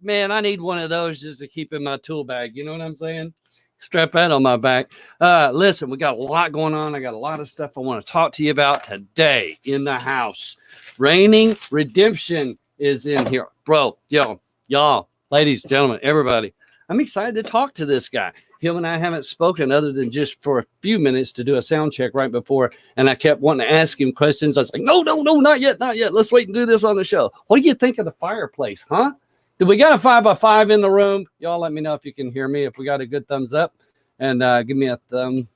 man, I need one of those just to keep in my tool bag. You know what I'm saying? Strap that on my back. Listen, we got a lot going on. I got a lot of stuff I want to talk to you about today in the house. Reigning Redemption is in here. Bro, y'all, ladies, gentlemen, everybody. I'm excited to talk to this guy. Him and I haven't spoken other than just for a few minutes to do a sound check right before. And I kept wanting to ask him questions. I was like, no, not yet. Let's wait and do this on the show. What do you think of the fireplace, huh? Do we got a 5x5 in the room? Y'all let me know if you can hear me. If we got a good thumbs up, and give me a thumb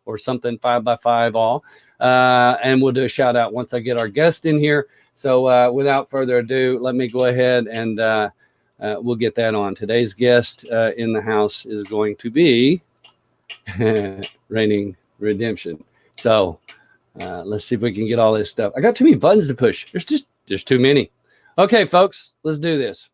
or something, 5x5 all. And we'll do a shout out once I get our guest in here. So without further ado, let me go ahead and we'll get that on. Today's guest in the house is going to be Reigning Redemption. So let's see if we can get all this stuff. I got too many buttons to push. There's too many. Okay, folks, let's do this.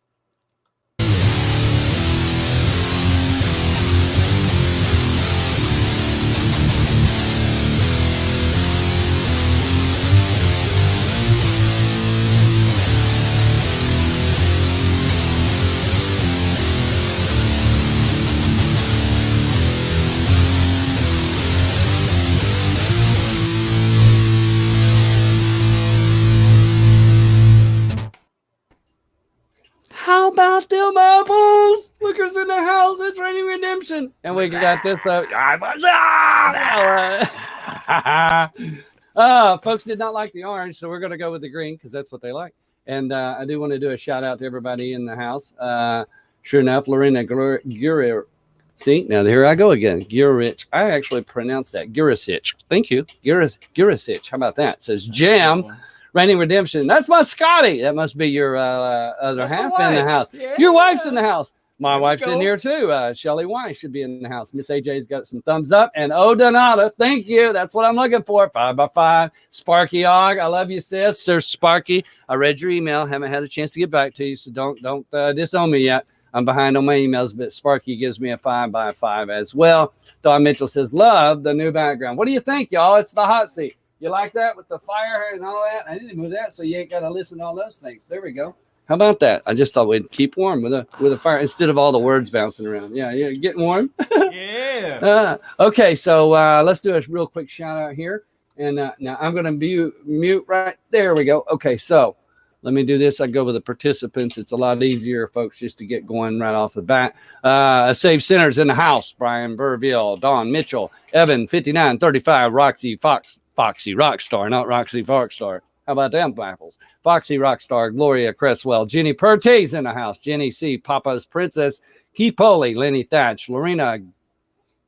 How about them apples? Look who's in the house. It's Reigning Redemption. And we got this. Folks did not like the orange, so we're going to go with the green because that's what they like. And I do want to do a shout out to everybody in the house. Sure enough, Lorena Gurich. See, now here I go again. Gurich. I actually pronounced that. Gurisic. Thank you. Gurisic. How about that? It says Jam. Reigning Redemption. That's my Scotty. That must be your other half in the house. Yeah. Your wife's in the house. My wife's in here too. Shelly Weiss should be in the house. Miss AJ's got some thumbs up. And Donata, thank you. That's what I'm looking for. 5x5. Sparky Og. I love you, sis. Sir Sparky. I read your email. Haven't had a chance to get back to you, so don't disown me yet. I'm behind on my emails, but Sparky gives me a 5x5 as well. Don Mitchell says, love the new background. What do you think, y'all? It's the hot seat. You like that with the fire and all that? I didn't move that, so you ain't got to listen to all those things. There we go. How about that? I just thought we'd keep warm with a fire instead of all the words bouncing around. Yeah, getting warm. Yeah. Okay, so let's do a real quick shout out here. And now I'm going to mute right there. We go. Okay, so let me do this. I go with the participants. It's a lot easier, folks, just to get going right off the bat. Save Sinners in the house. Brian Burville, Don Mitchell, Evan 5935, Roxy Foxy Rockstar, not Roxy Foxstar. How about them apples? Foxy Rockstar, Gloria Cresswell, Jenny Pertez in the house, Jenny C, Papa's Princess, Keith Poley, Lenny Thatch, Lorena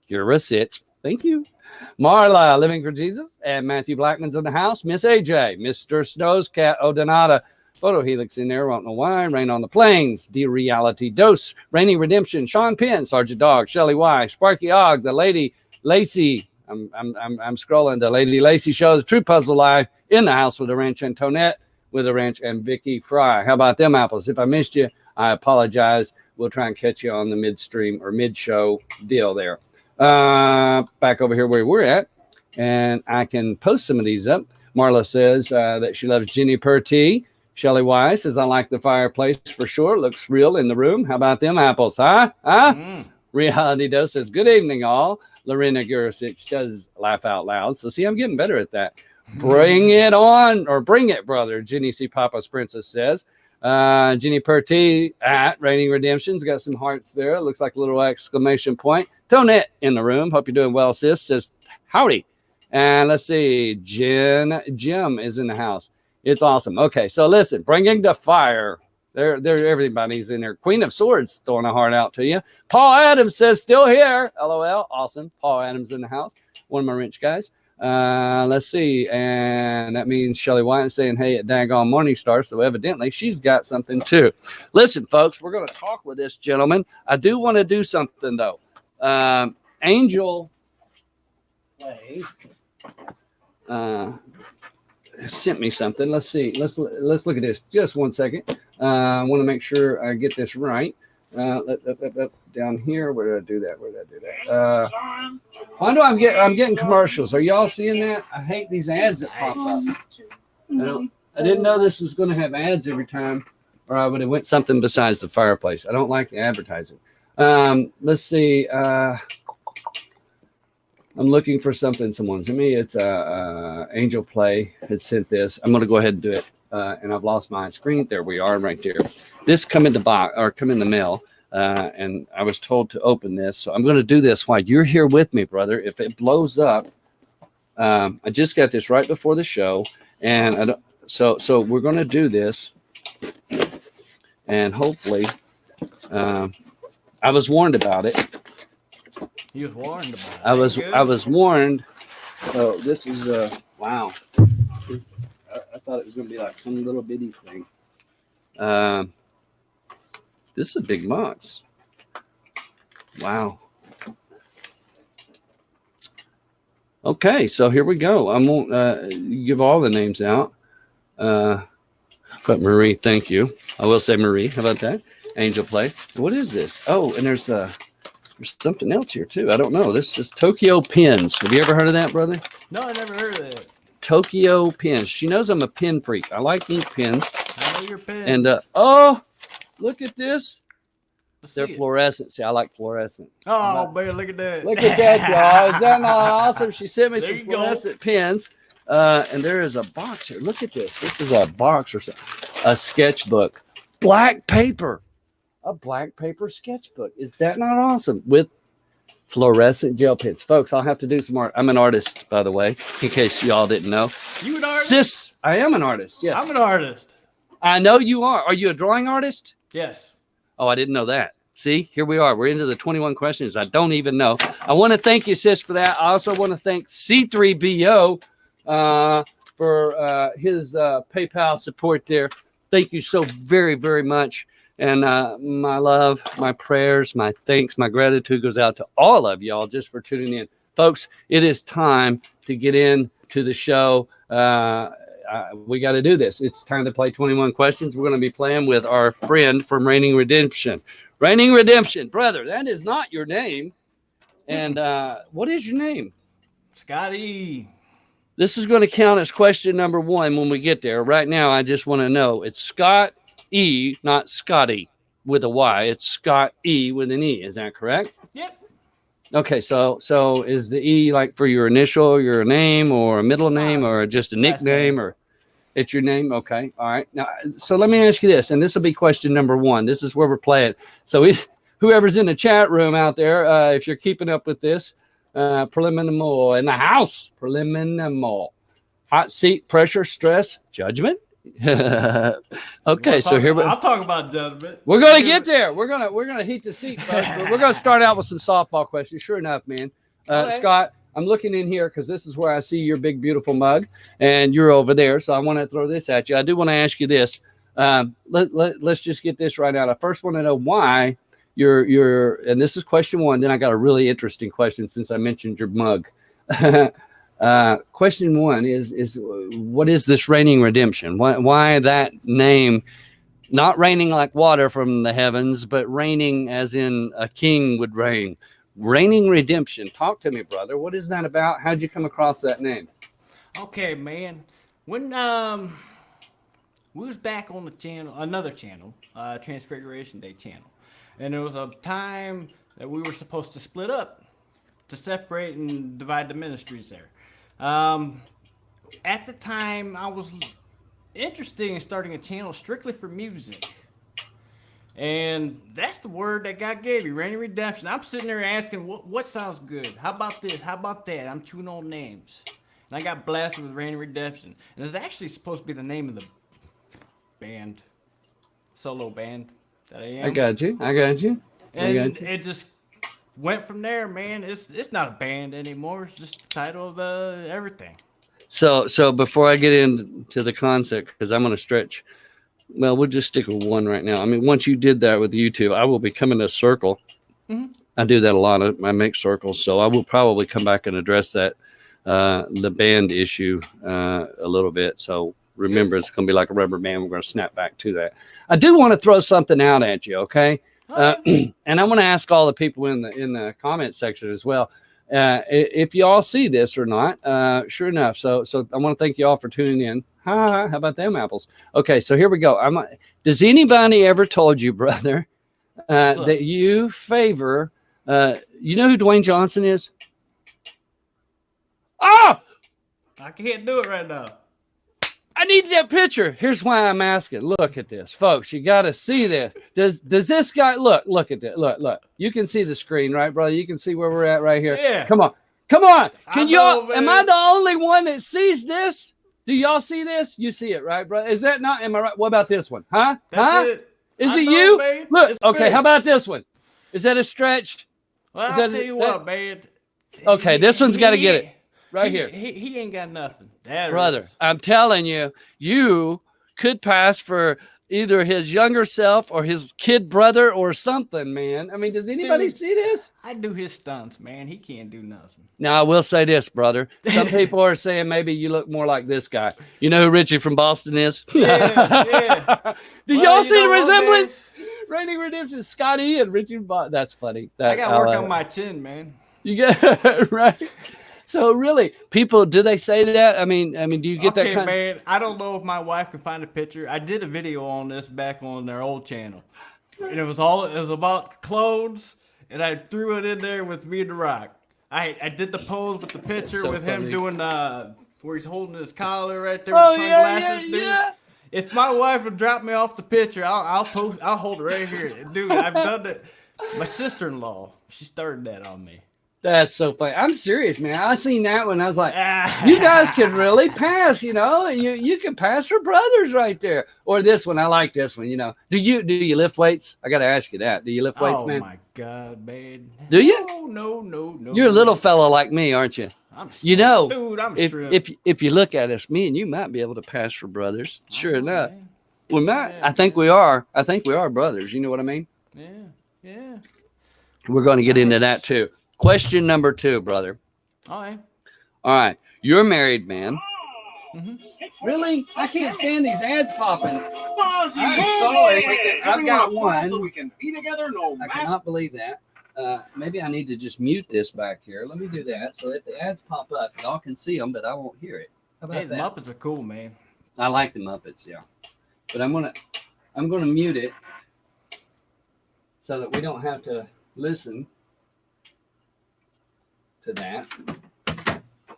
Gurisic, thank you, Marla, Living for Jesus, and Matthew Blackman's in the house, Miss AJ, Mr. Snow's Cat, Donata, Photohelix in there, won't know why, Rain on the Plains, D-Reality Dose, Reigning Redemption, Sean Penn, Sergeant Dog, Shelly Y, Sparky Og, the Lady Lacey, I'm scrolling. The Lady Lacey shows True Puzzle Live in the house with a Ranch Antoinette, with a Ranch and Vicky Fry. How about them apples? If I missed you, I apologize. We'll try and catch you on the midstream or mid-show deal there. Back over here where we're at, and I can post some of these up. Marla says that she loves Jenny Pertee. Shelly Wise says, I like the fireplace for sure. Looks real in the room. How about them apples, huh? Reality Does says, good evening, all. Lorena Gurisic does laugh out loud. So see, I'm getting better at that. Bring it on, or bring it, brother. Jenny C. Papa's Princess says. Jenny Pertee at Reigning Redemption's got some hearts there. It looks like a little exclamation point. Tonette in the room. Hope you're doing well, sis. Says, howdy. And let's see. Jim is in the house. It's awesome. Okay, so listen. Bringing the fire. There, everybody's in there. Queen of Swords throwing a heart out to you. Paul Adams says, still here. LOL. Awesome. Paul Adams in the house. One of my wrench guys. Let's see. And that means Shelly White saying, hey, at Daggone Morningstar. So evidently she's got something too. Listen, folks, we're going to talk with this gentleman. I do want to do something, though. Angel Play sent me something. Let's see. Let's look at this. Just 1 second. I want to make sure I get this right. Down here. Where did I do that? Why do I'm getting commercials? Are y'all seeing that? I hate these ads that pop up. I didn't know this was going to have ads every time. or I would have went something besides the fireplace. I don't like advertising. Let's see. I'm looking for something. Someone sent me. It's Angel Play had sent this. I'm going to go ahead and do it. And I've lost my screen. There we are, right there. This come in the mail. And I was told to open this, so I'm going to do this while you're here with me, brother. If it blows up, I just got this right before the show, and so we're going to do this, and hopefully, I was warned about it. You was warned about it. I was warned. So this is wow. I thought it was going to be like some little bitty thing. This is a big box. Wow. Okay, so here we go. I won't give all the names out. But Marie, thank you. I will say Marie. How about that? Angel Play. What is this? Oh, and there's something else here too. I don't know. This is Tokyo Pens. Have you ever heard of that, brother? No, I never heard of that. Tokyo Pens. She knows I'm a pen freak. I like ink pens. I know your pen. And oh, look at this. Let's They're see it. fluorescent. See, I like fluorescent. Oh, man, look at that. Look at that, y'all. Is that not awesome? She sent me There some you go. fluorescent pens. And there is a box here. Look at this. This is a box or something. A sketchbook. Black paper. A black paper sketchbook. Is that not awesome? With fluorescent gel pens. Folks, I'll have to do some art. I'm an artist, by the way, in case y'all didn't know. You an artist? Sis, I am an artist, yes. I'm an artist. I know you are. Are you a drawing artist? Yes. Oh, I didn't know that. See, here we are. We're into the 21 questions. I don't even know. I want to thank you, sis, for that. I also want to thank C3BO for his PayPal support there. Thank you so very, very much. And my love, my prayers, my thanks, my gratitude goes out to all of y'all just for tuning in. Folks, it is time to get into the show. We got to do this. It's time to play 21 questions. We're going to be playing with our friend from Reigning Redemption. Reigning Redemption, brother, that is not your name. And what is your name? Scotty. This is going to count as question number 1 when we get there. Right now, I just want to know. It's Scott E, not Scotty with a Y. It's Scott E with an E. Is that correct? Yep. Okay, so is the E like for your initial, your name, or a middle name, or just a nickname, or it's your name? Okay, all right. Now, so let me ask you this, and this will be question number 1. This is where we're playing. So whoever's in the chat room out there, if you're keeping up with this, preliminary in the house, preliminary, hot seat, pressure, stress, judgment. Okay, so here I'll talk about judgment. we're gonna get there. We're gonna heat the seat, folks. But we're gonna start out with some softball questions. Sure enough, man. Okay. Scott, I'm looking in here because this is where I see your big, beautiful mug, and you're over there. So I want to throw this at you. I do want to ask you this. Let's just get this right out. I first want to know why you're, and this is question 1. Then I got a really interesting question since I mentioned your mug. Question 1 is what is this Reigning Redemption? Why that name? Not raining like water from the heavens, but reigning as in a king would reign. Reigning Redemption. Talk to me, brother. What is that about? How'd you come across that name? Okay, man. When we was back on the channel, another channel, Transfiguration Day channel, and there was a time that we were supposed to split up to separate and divide the ministries there. At the time, I was interested in starting a channel strictly for music. And that's the word that God gave me, Reigning Redemption. I'm sitting there asking, what sounds good? How about this? How about that? I'm chewing on names. And I got blasted with Reigning Redemption. And it's actually supposed to be the name of the band, solo band that I am. I got you. And it just went from there, man. It's not a band anymore. It's just the title of everything. So before I get into the concept, because I'm going to stretch, well, we'll just stick with 1 right now. I mean, once you did that with YouTube, I will be coming to a circle. Mm-hmm. I do that a lot. I make circles, so I will probably come back and address that, the band issue a little bit. So remember, it's going to be like a rubber band. We're going to snap back to that. I do want to throw something out at you, okay? And I want to ask all the people in the comment section as well. If you all see this or not, sure enough. So I want to thank you all for tuning in. How about them apples? Okay, so here we go. Does anybody ever told you, brother, that you favor? You know who Dwayne Johnson is? Oh, I can't do it right now. I need that picture. Here's why I'm asking. Look at this, folks. You got to see this. Does this guy look at this? Look. You can see the screen, right, brother? You can see where we're at right here. Yeah. Come on. Can y'all? Am I the only one that sees this? Do y'all see this? You see it, right, brother? Is that not? Am I right? What about this one? Huh? It. Is it you? Man. Look. Okay. Big. How about this one? Is that a stretch? Well, I'll tell you what, man. Okay, this one's got to get it. Right here. He ain't got nothing. Brother, I'm telling you, you could pass for either his younger self or his kid brother or something, man. I mean, does anybody see this? I do his stunts, man. He can't do nothing. Now, I will say this, brother. Some people are saying maybe you look more like this guy. You know who Richie from Boston is? Yeah. Do y'all see the resemblance? Reigning Redemption, Scotty and Richie from Boston. That's funny. I got to work on my chin, man. You get right. So really, people, do they say that? I mean, do you get that kind? Man, I don't know if my wife can find a picture. I did a video on this back on their old channel, and it was about clothes, and I threw it in there with me and The Rock. I did the pose with the picture with him doing where he's holding his collar right there with sunglasses, dude. If my wife would drop me off the picture, I'll hold it right here, dude. I've done it. My sister-in-law, she started that on me. That's so funny. I'm serious, man. I seen that one. I was like, you guys could really pass, you know. You can pass for brothers right there. Or this one. I like this one, you know. Do you lift weights? I got to ask you that. Do you lift weights, man? Oh, my God, man. Do you? No. You're a little fella like me, aren't you? You know, dude, if you look at us, me and you might be able to pass for brothers. Sure enough. Man. We might. I think we are. I think we are brothers. You know what I mean? Yeah. We're going to get into that, too. Question number 2, brother. All right. You're a married man. Mm-hmm. Really? I can't stand these ads popping. I'm sorry. I've got one. So we can be together I cannot believe that. Maybe I need to just mute this back here. Let me do that. So if the ads pop up, y'all can see them, but I won't hear it. How about the Muppets are cool, man. I like the Muppets, yeah. But I'm gonna mute it so that we don't have to listen to that.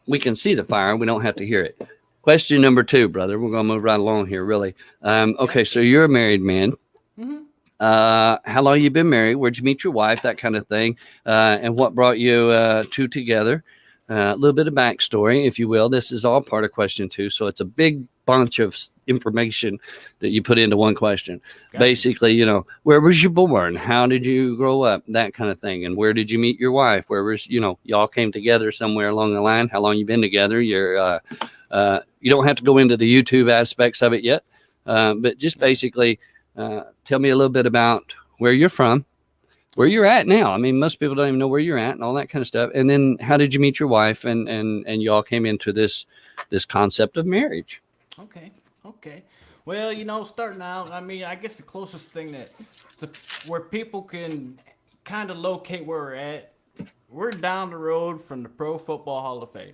We can see the fire. We don't have to hear it. Question number 2, brother. We're going to move right along here, really. Okay, so you're a married man. Mm-hmm. How long you been married? Where'd you meet your wife? That kind of thing. And what brought you two together? A little bit of backstory, if you will. This is all part of question 2. So it's a big bunch of information that you put into one question. Basically, you know, where was you born? How did you grow up? That kind of thing. And where did you meet your wife? Where was, you know, y'all came together somewhere along the line? How long you been together? You're, you don't have to go into the YouTube aspects of it yet. But just basically tell me a little bit about where you're from, where you're at now. I mean, most people don't even know where you're at and all that kind of stuff. And then how did you meet your wife and y'all came into this concept of marriage? Okay. Well, you know, starting out, I mean, I guess the closest thing where people can kind of locate where we're at, we're down the road from the Pro Football Hall of Fame.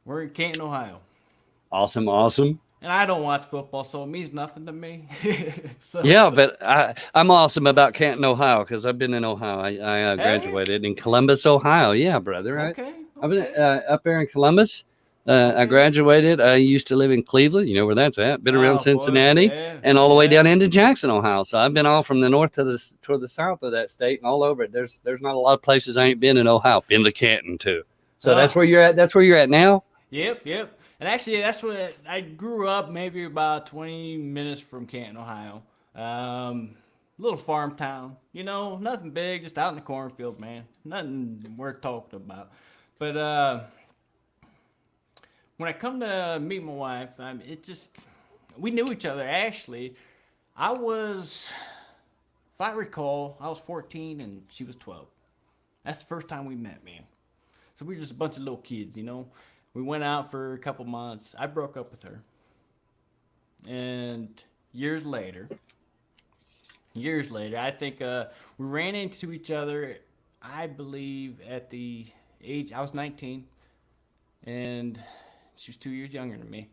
We're in Canton, Ohio. Awesome. And I don't watch football, so it means nothing to me. Yeah, but I'm awesome about Canton, Ohio, because I've been in Ohio. I graduated in Columbus, Ohio. Yeah, brother. Okay. I've been up there in Columbus. I graduated. I used to live in Cleveland. You know where that's at. Been around Cincinnati and all the way down into Jackson, Ohio. So I've been all from the north to the south of that state and all over it. There's not a lot of places I ain't been in Ohio. Been to Canton too. So that's where you're at. That's where you're at now. Yep. And actually, that's where I grew up. Maybe about 20 minutes from Canton, Ohio. Little farm town. You know, nothing big. Just out in the cornfield, man. Nothing worth talking about. But when I come to meet my wife, we knew each other, actually. If I recall, I was 14 and she was 12. That's the first time we met, man. So we were just a bunch of little kids, you know. We went out for a couple months. I broke up with her. And years later, I think we ran into each other. I believe at the age, I was 19, and she was 2 years younger than me.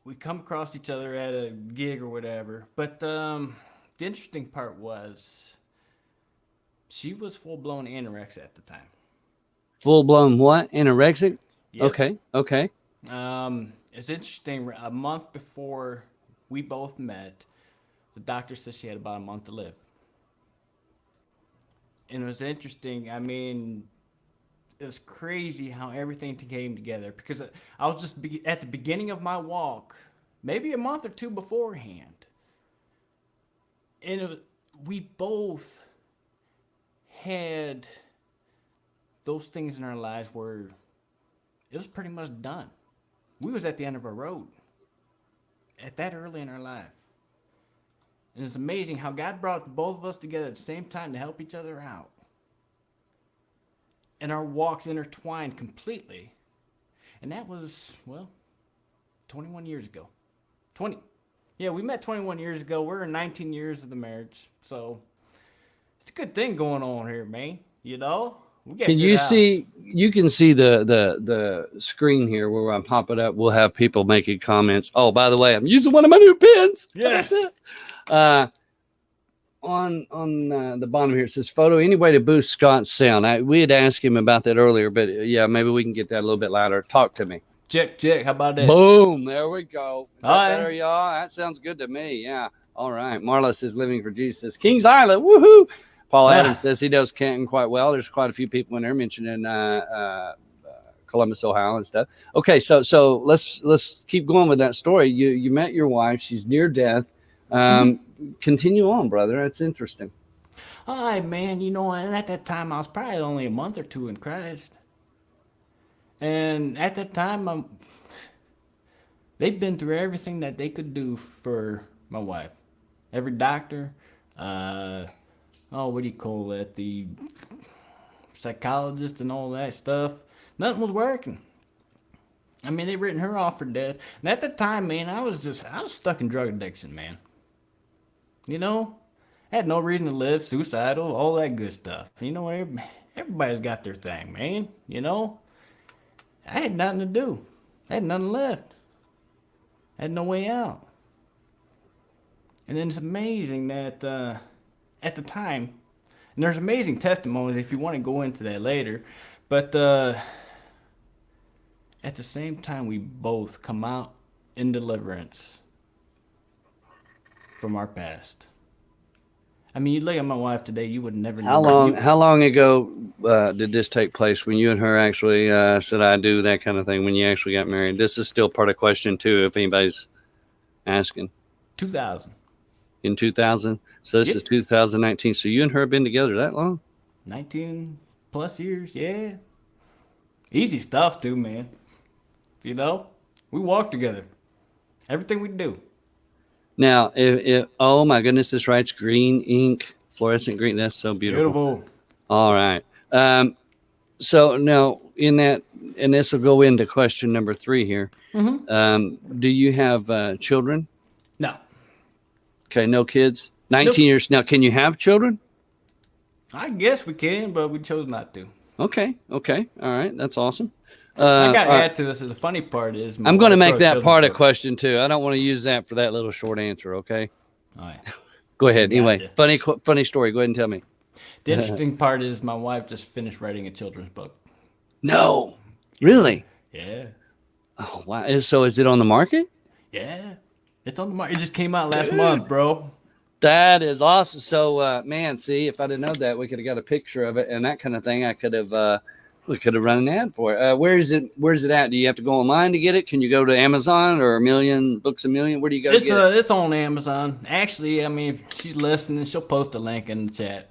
We come across each other at a gig or whatever. But the interesting part was she was full blown anorexic at the time. Full blown what? Anorexic? Yep. Okay. It's interesting. A month before we both met, the doctor said she had about a month to live. And it was interesting. I mean, it was crazy how everything came together because I was just at the beginning of my walk, maybe a month or two beforehand. And we both had those things in our lives where it was pretty much done. We was at the end of our road at that early in our life. And it's amazing how God brought both of us together at the same time to help each other out. And our walks intertwined completely. And that was, 21 years ago. Yeah, we met 21 years ago. We're in 19 years of the marriage. So it's a good thing going on here, man. You know? Can you see? You can see the screen here where I pop it up. We'll have people making comments. Oh, by the way, I'm using one of my new pens. Yes. On the bottom here it says photo. Any way to boost Scott's sound? We had asked him about that earlier, but yeah, maybe we can get that a little bit louder. Talk to me. Check. How about that? Boom. There we go. Is that All right. better, y'all? That sounds good to me. Yeah. All right. Marla says living for Jesus. Kings Island. Woohoo. Paul Adams says he knows Canton quite well. There's quite a few people in there mentioning Columbus, Ohio, and stuff. Okay, so let's keep going with that story. You met your wife. She's near death. Continue on, brother. That's interesting. All right, man. You know, and at that time, I was probably only a month or two in Christ. And at that time, they'd been through everything that they could do for my wife. Every doctor, what do you call that? The psychologist and all that stuff. Nothing was working. I mean, they written her off for dead. And at the time, man, I was stuck in drug addiction, man. You know, I had no reason to live, suicidal, all that good stuff. You know, everybody's got their thing, man. You know, I had nothing to do. I had nothing left. I had no way out. And then it's amazing that at the time, and there's amazing testimonies if you want to go into that later, but at the same time, we both come out in deliverance from our past. I mean, you look at my wife today, you would never know. How long ago did this take place when you and her actually said I do that kind of thing when you actually got married? This is still part of question two if anybody's asking. 2000. In 2000? So this is 2019. So you and her have been together that long? 19 plus years, yeah. Easy stuff too, man. You know, we walk together. Everything we do. Now, if oh my goodness, this writes green ink, fluorescent green. That's so beautiful. Beautiful. All right. So now in that, and this will go into question number 3 here. Do you have children? No. Okay, no kids. 19 years now. Can you have children? I guess we can, but we chose not to. Okay. All right, that's awesome. I got to add to this. The funny part is, I'm going to make that part of question 2. I don't want to use that for that little short answer. Okay. All right. Go ahead. Anyway, funny story. Go ahead and tell me. The interesting part is my wife just finished writing a children's book. No, really? Yeah. Oh wow! So is it on the market? Yeah, it's on the market. It just came out last month, bro. That is awesome. So, man, see, if I'd have known that, we could have got a picture of it and that kind of thing. We could have run an ad for it. Where's it at? Do you have to go online to get it? Can you go to Amazon or Books A Million? Where do you go to get it? It's on Amazon. Actually, I mean, if she's listening, she'll post a link in the chat.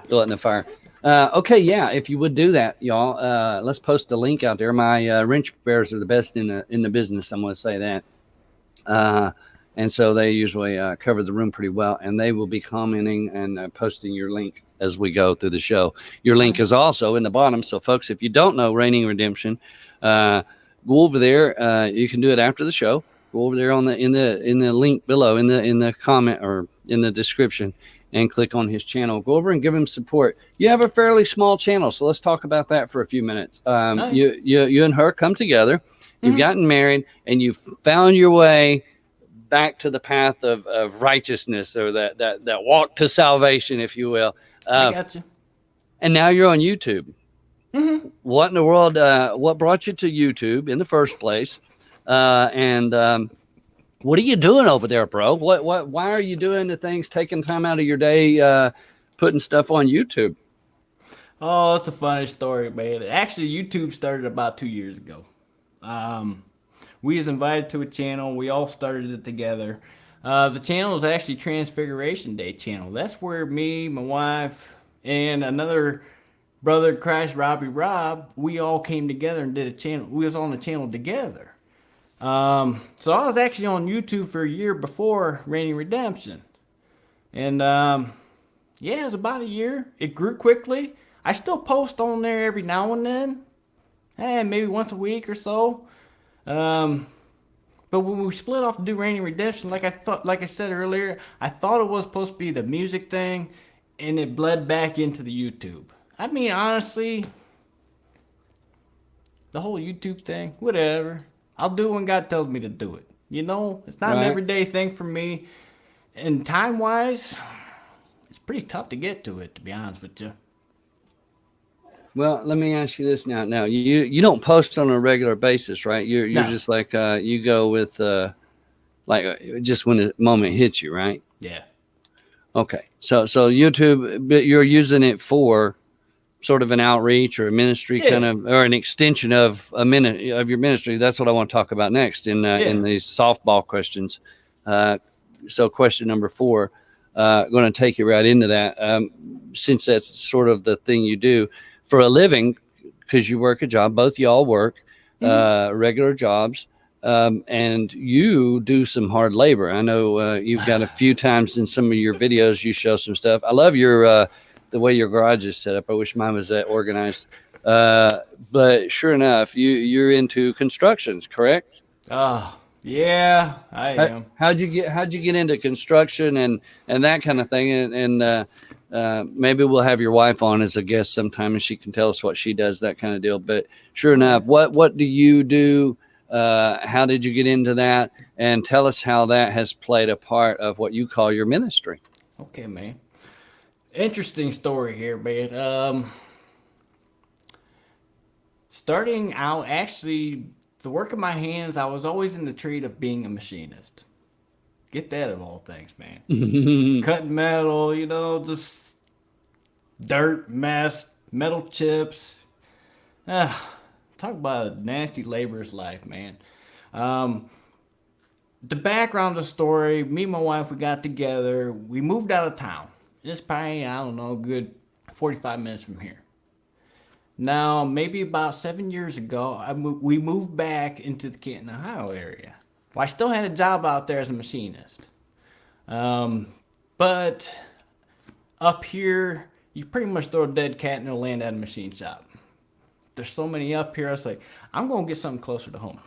Fill it in the fire. Okay, yeah, if you would do that, y'all, let's post a link out there. My wrench bearers are the best in the business. I'm going to say that. And so they usually cover the room pretty well, and they will be commenting and posting your link as we go through the show. Your link is also in the bottom. So, folks, if you don't know Reigning Redemption, go over there. You can do it after the show. Go over there in the link below, in the comment or in the description, and click on his channel. Go over and give him support. You have a fairly small channel, so let's talk about that for a few minutes. You and her come together. You've gotten married, and you've found your way back to the path of righteousness, or that walk to salvation, if you will. I got you. And now you're on YouTube. What in the world? What brought you to YouTube in the first place? And what are you doing over there, bro? Why are you doing the things, taking time out of your day, putting stuff on YouTube? Oh, it's a funny story, man. Actually, YouTube started about 2 years ago. We was invited to a channel. We all started it together. The channel is actually Transfiguration Day channel. That's where me, my wife, and another brother, Christ, Rob, we all came together and did a channel. We was on the channel together. So I was actually on YouTube for a year before Reigning Redemption. And yeah, it was about a year. It grew quickly. I still post on there every now and then. Maybe once a week or so. But when we split off to do Reigning Redemption, like I said earlier, I thought it was supposed to be the music thing, and it bled back into the YouTube. I mean, honestly, the whole YouTube thing, whatever. I'll do it when God tells me to do it. You know, it's not an everyday thing for me. And time-wise, it's pretty tough to get to it, to be honest with you. Well, let me ask you this now. Now, you don't post on a regular basis, right? You're just like you go with like just when the moment hits you, right? Yeah. Okay. So YouTube, but you're using it for sort of an outreach or a ministry kind of, or an extension of a minute of your ministry. That's what I want to talk about next in these softball questions. So question number 4, going to take you right into that. Since that's sort of the thing you do for a living, because you work a job, both y'all work regular jobs, and you do some hard labor. I know you've got a few times in some of your videos you show some stuff. I love your the way your garage is set up. I wish mine was that organized. But sure enough, you're into constructions, correct? Yeah, I am. How'd you get into construction and that kind of thing? And maybe we'll have your wife on as a guest sometime, and she can tell us what she does, that kind of deal. But sure enough, what do you do? How did you get into that? And tell us how that has played a part of what you call your ministry. Okay, man. Interesting story here, man. Starting out, actually, the work of my hands, I was always in the trade of being a machinist. Get that of all things, man. Cutting metal, you know, just dirt, mess, metal chips. Talk about a nasty laborer's life, man. The background of the story, me and my wife, we got together. We moved out of town. It's probably, I don't know, good 45 minutes from here. Now, maybe about 7 years ago, we moved back into the Canton, Ohio area. Well, I still had a job out there as a machinist. But up here, you pretty much throw a dead cat and it'll land at a machine shop. There's so many up here, I was like, I'm going to get something closer to home.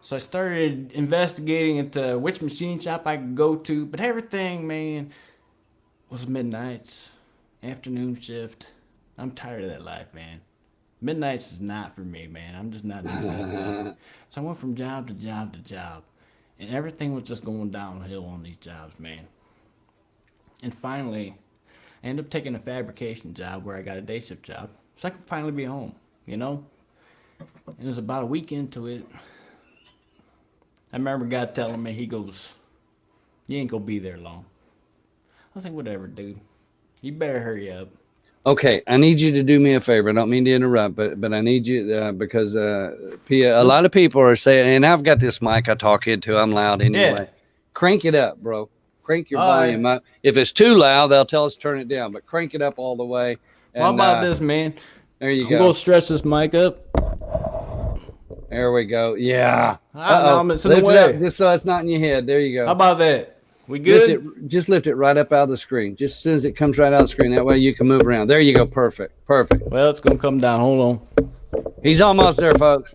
So I started investigating into which machine shop I could go to, but everything, man, was midnights, afternoon shift. I'm tired of that life, man. Midnights is not for me, man. I'm just not doing that. So I went from job to job to job, and everything was just going downhill on these jobs, man. And finally, I ended up taking a fabrication job where I got a day shift job, so I could finally be home, you know? And it was about a week into it. I remember God telling me, he goes, you ain't gonna be there long. I was like, whatever, dude. You better hurry up. Okay, I need you to do me a favor. I don't mean to interrupt, but I need you because Pia, a lot of people are saying, and I've got this mic I talk into. I'm loud anyway. Yeah. Crank it up, bro. Crank your volume up. If it's too loud, they'll tell us to turn it down, but crank it up all the way. And, how about this, man? There you go. I'm going to stretch this mic up. There we go. Yeah. It's in the way. Up, just so it's not in your head. There you go. How about that? We good? Just lift it right up out of the screen. Just as soon as it comes right out of the screen. That way you can move around. There you go. Perfect. Well, it's going to come down. Hold on. He's almost there, folks.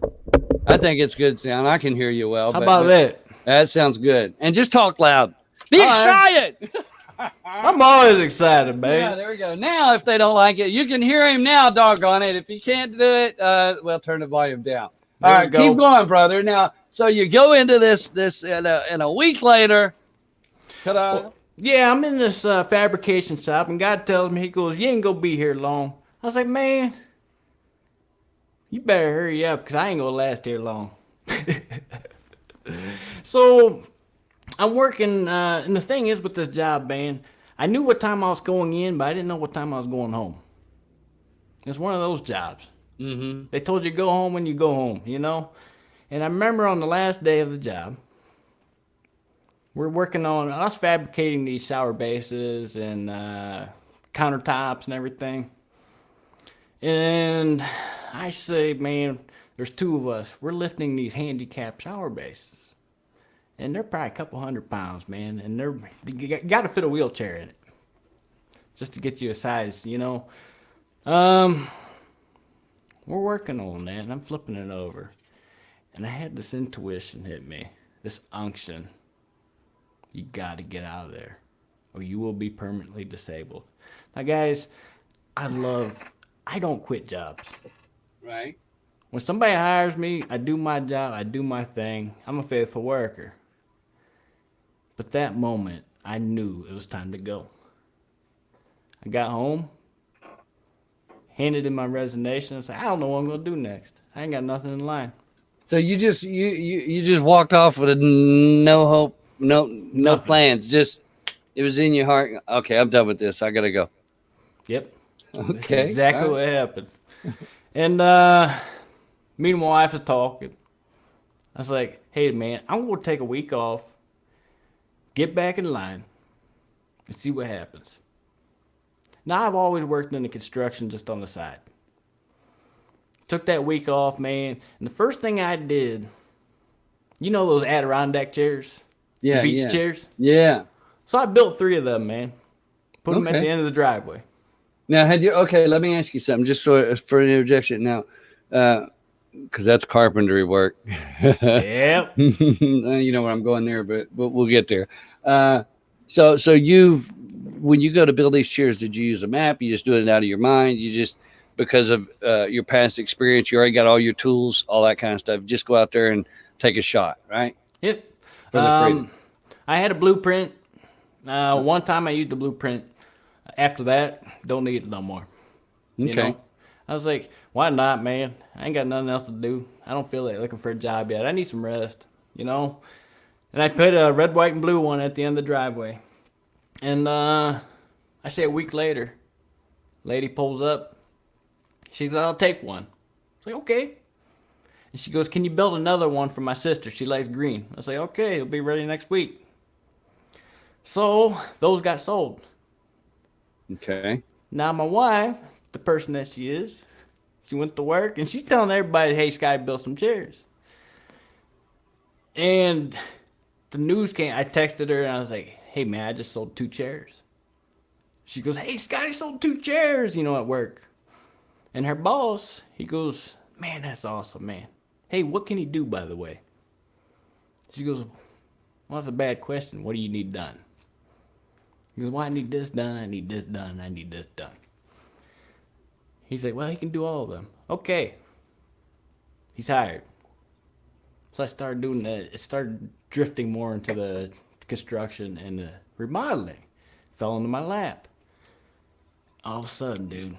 I think it's good sound. I can hear you well. How about that? That sounds good. And just talk loud. Be excited. I'm always excited, Yeah, man. there we go. Now, if they don't like it, you can hear him now, doggone it. If you can't do it, well, turn the volume down. There All we right, go. keep going, brother. Now, so you go into this in a week later. Ta-da. Yeah, I'm in this fabrication shop, and God tells me, he goes, you ain't gonna be here long. I was like, man, you better hurry up, because I ain't gonna last here long. So I'm working, and the thing is with this job, man, I knew what time I was going in, but I didn't know what time I was going home. It's one of those jobs. Mm-hmm. They told you go home when you go home, you know? And I remember on the last day of the job, we're working on us fabricating these shower bases and countertops and everything. And I say, man, there's two of us. We're lifting these handicap shower bases. And they're probably a couple 100 pounds, man. And you got to fit a wheelchair in it. Just to get you a size, you know. We're working on that, and I'm flipping it over. And I had this intuition hit me. This unction. You got to get out of there, or you will be permanently disabled. Now, guys, I don't quit jobs. Right. When somebody hires me, I do my job, I do my thing. I'm a faithful worker. But that moment, I knew it was time to go. I got home, handed in my resignation, and said, I don't know what I'm going to do next. I ain't got nothing in line. So you just walked off with a no hope, no Nothing. plans. Just it was in your heart. Okay, I'm done with this. I gotta go. Yep. Okay. That's exactly all right. what happened. And me and my wife was talking. I was like, hey, man, I'm going to take a week off, get back in line, and see what happens. Now, I've always worked in the construction just on the side. Took that week off, man, and the first thing I did, you know those Adirondack chairs? Yeah, The beach yeah. chairs? Yeah. So I built 3 of them, man. Put them at Okay. the end of the driveway. Now, let me ask you something, just so for an interjection now, because that's carpentry work. Yep. You know where I'm going there, but we'll get there. So when you go to build these chairs, did you use a map? You just do it out of your mind? You just, because of your past experience, you already got all your tools, all that kind of stuff. Just go out there and take a shot, right? Yep. For the freedom. I had a blueprint. One time I used the blueprint. After that, don't need it no more. You Okay. know? I was like, why not, man? I ain't got nothing else to do. I don't feel like looking for a job yet. I need some rest, you know? And I put a red, white, and blue one at the end of the driveway. And I say a week later, lady pulls up. She goes, I'll take one. I was like, okay. And she goes, can you build another one for my sister? She likes green. I was like, okay, it'll be ready next week. So those got sold. Okay. Now my wife, the person that she is, she went to work and she's telling everybody, hey, Sky built some chairs. And the news came, I texted her and I was like, hey man, I just sold 2 chairs. She goes, hey, Scotty sold 2 chairs, you know, at work. And her boss, he goes, man, that's awesome, man. Hey, what can he do, by the way? She goes, well, that's a bad question. What do you need done? He goes, well, I need this done, I need this done, I need this done. He's like, well, he can do all of them. Okay. He's hired. So I started doing that. It started drifting more into the construction and the remodeling. Fell into my lap. All of a sudden, dude,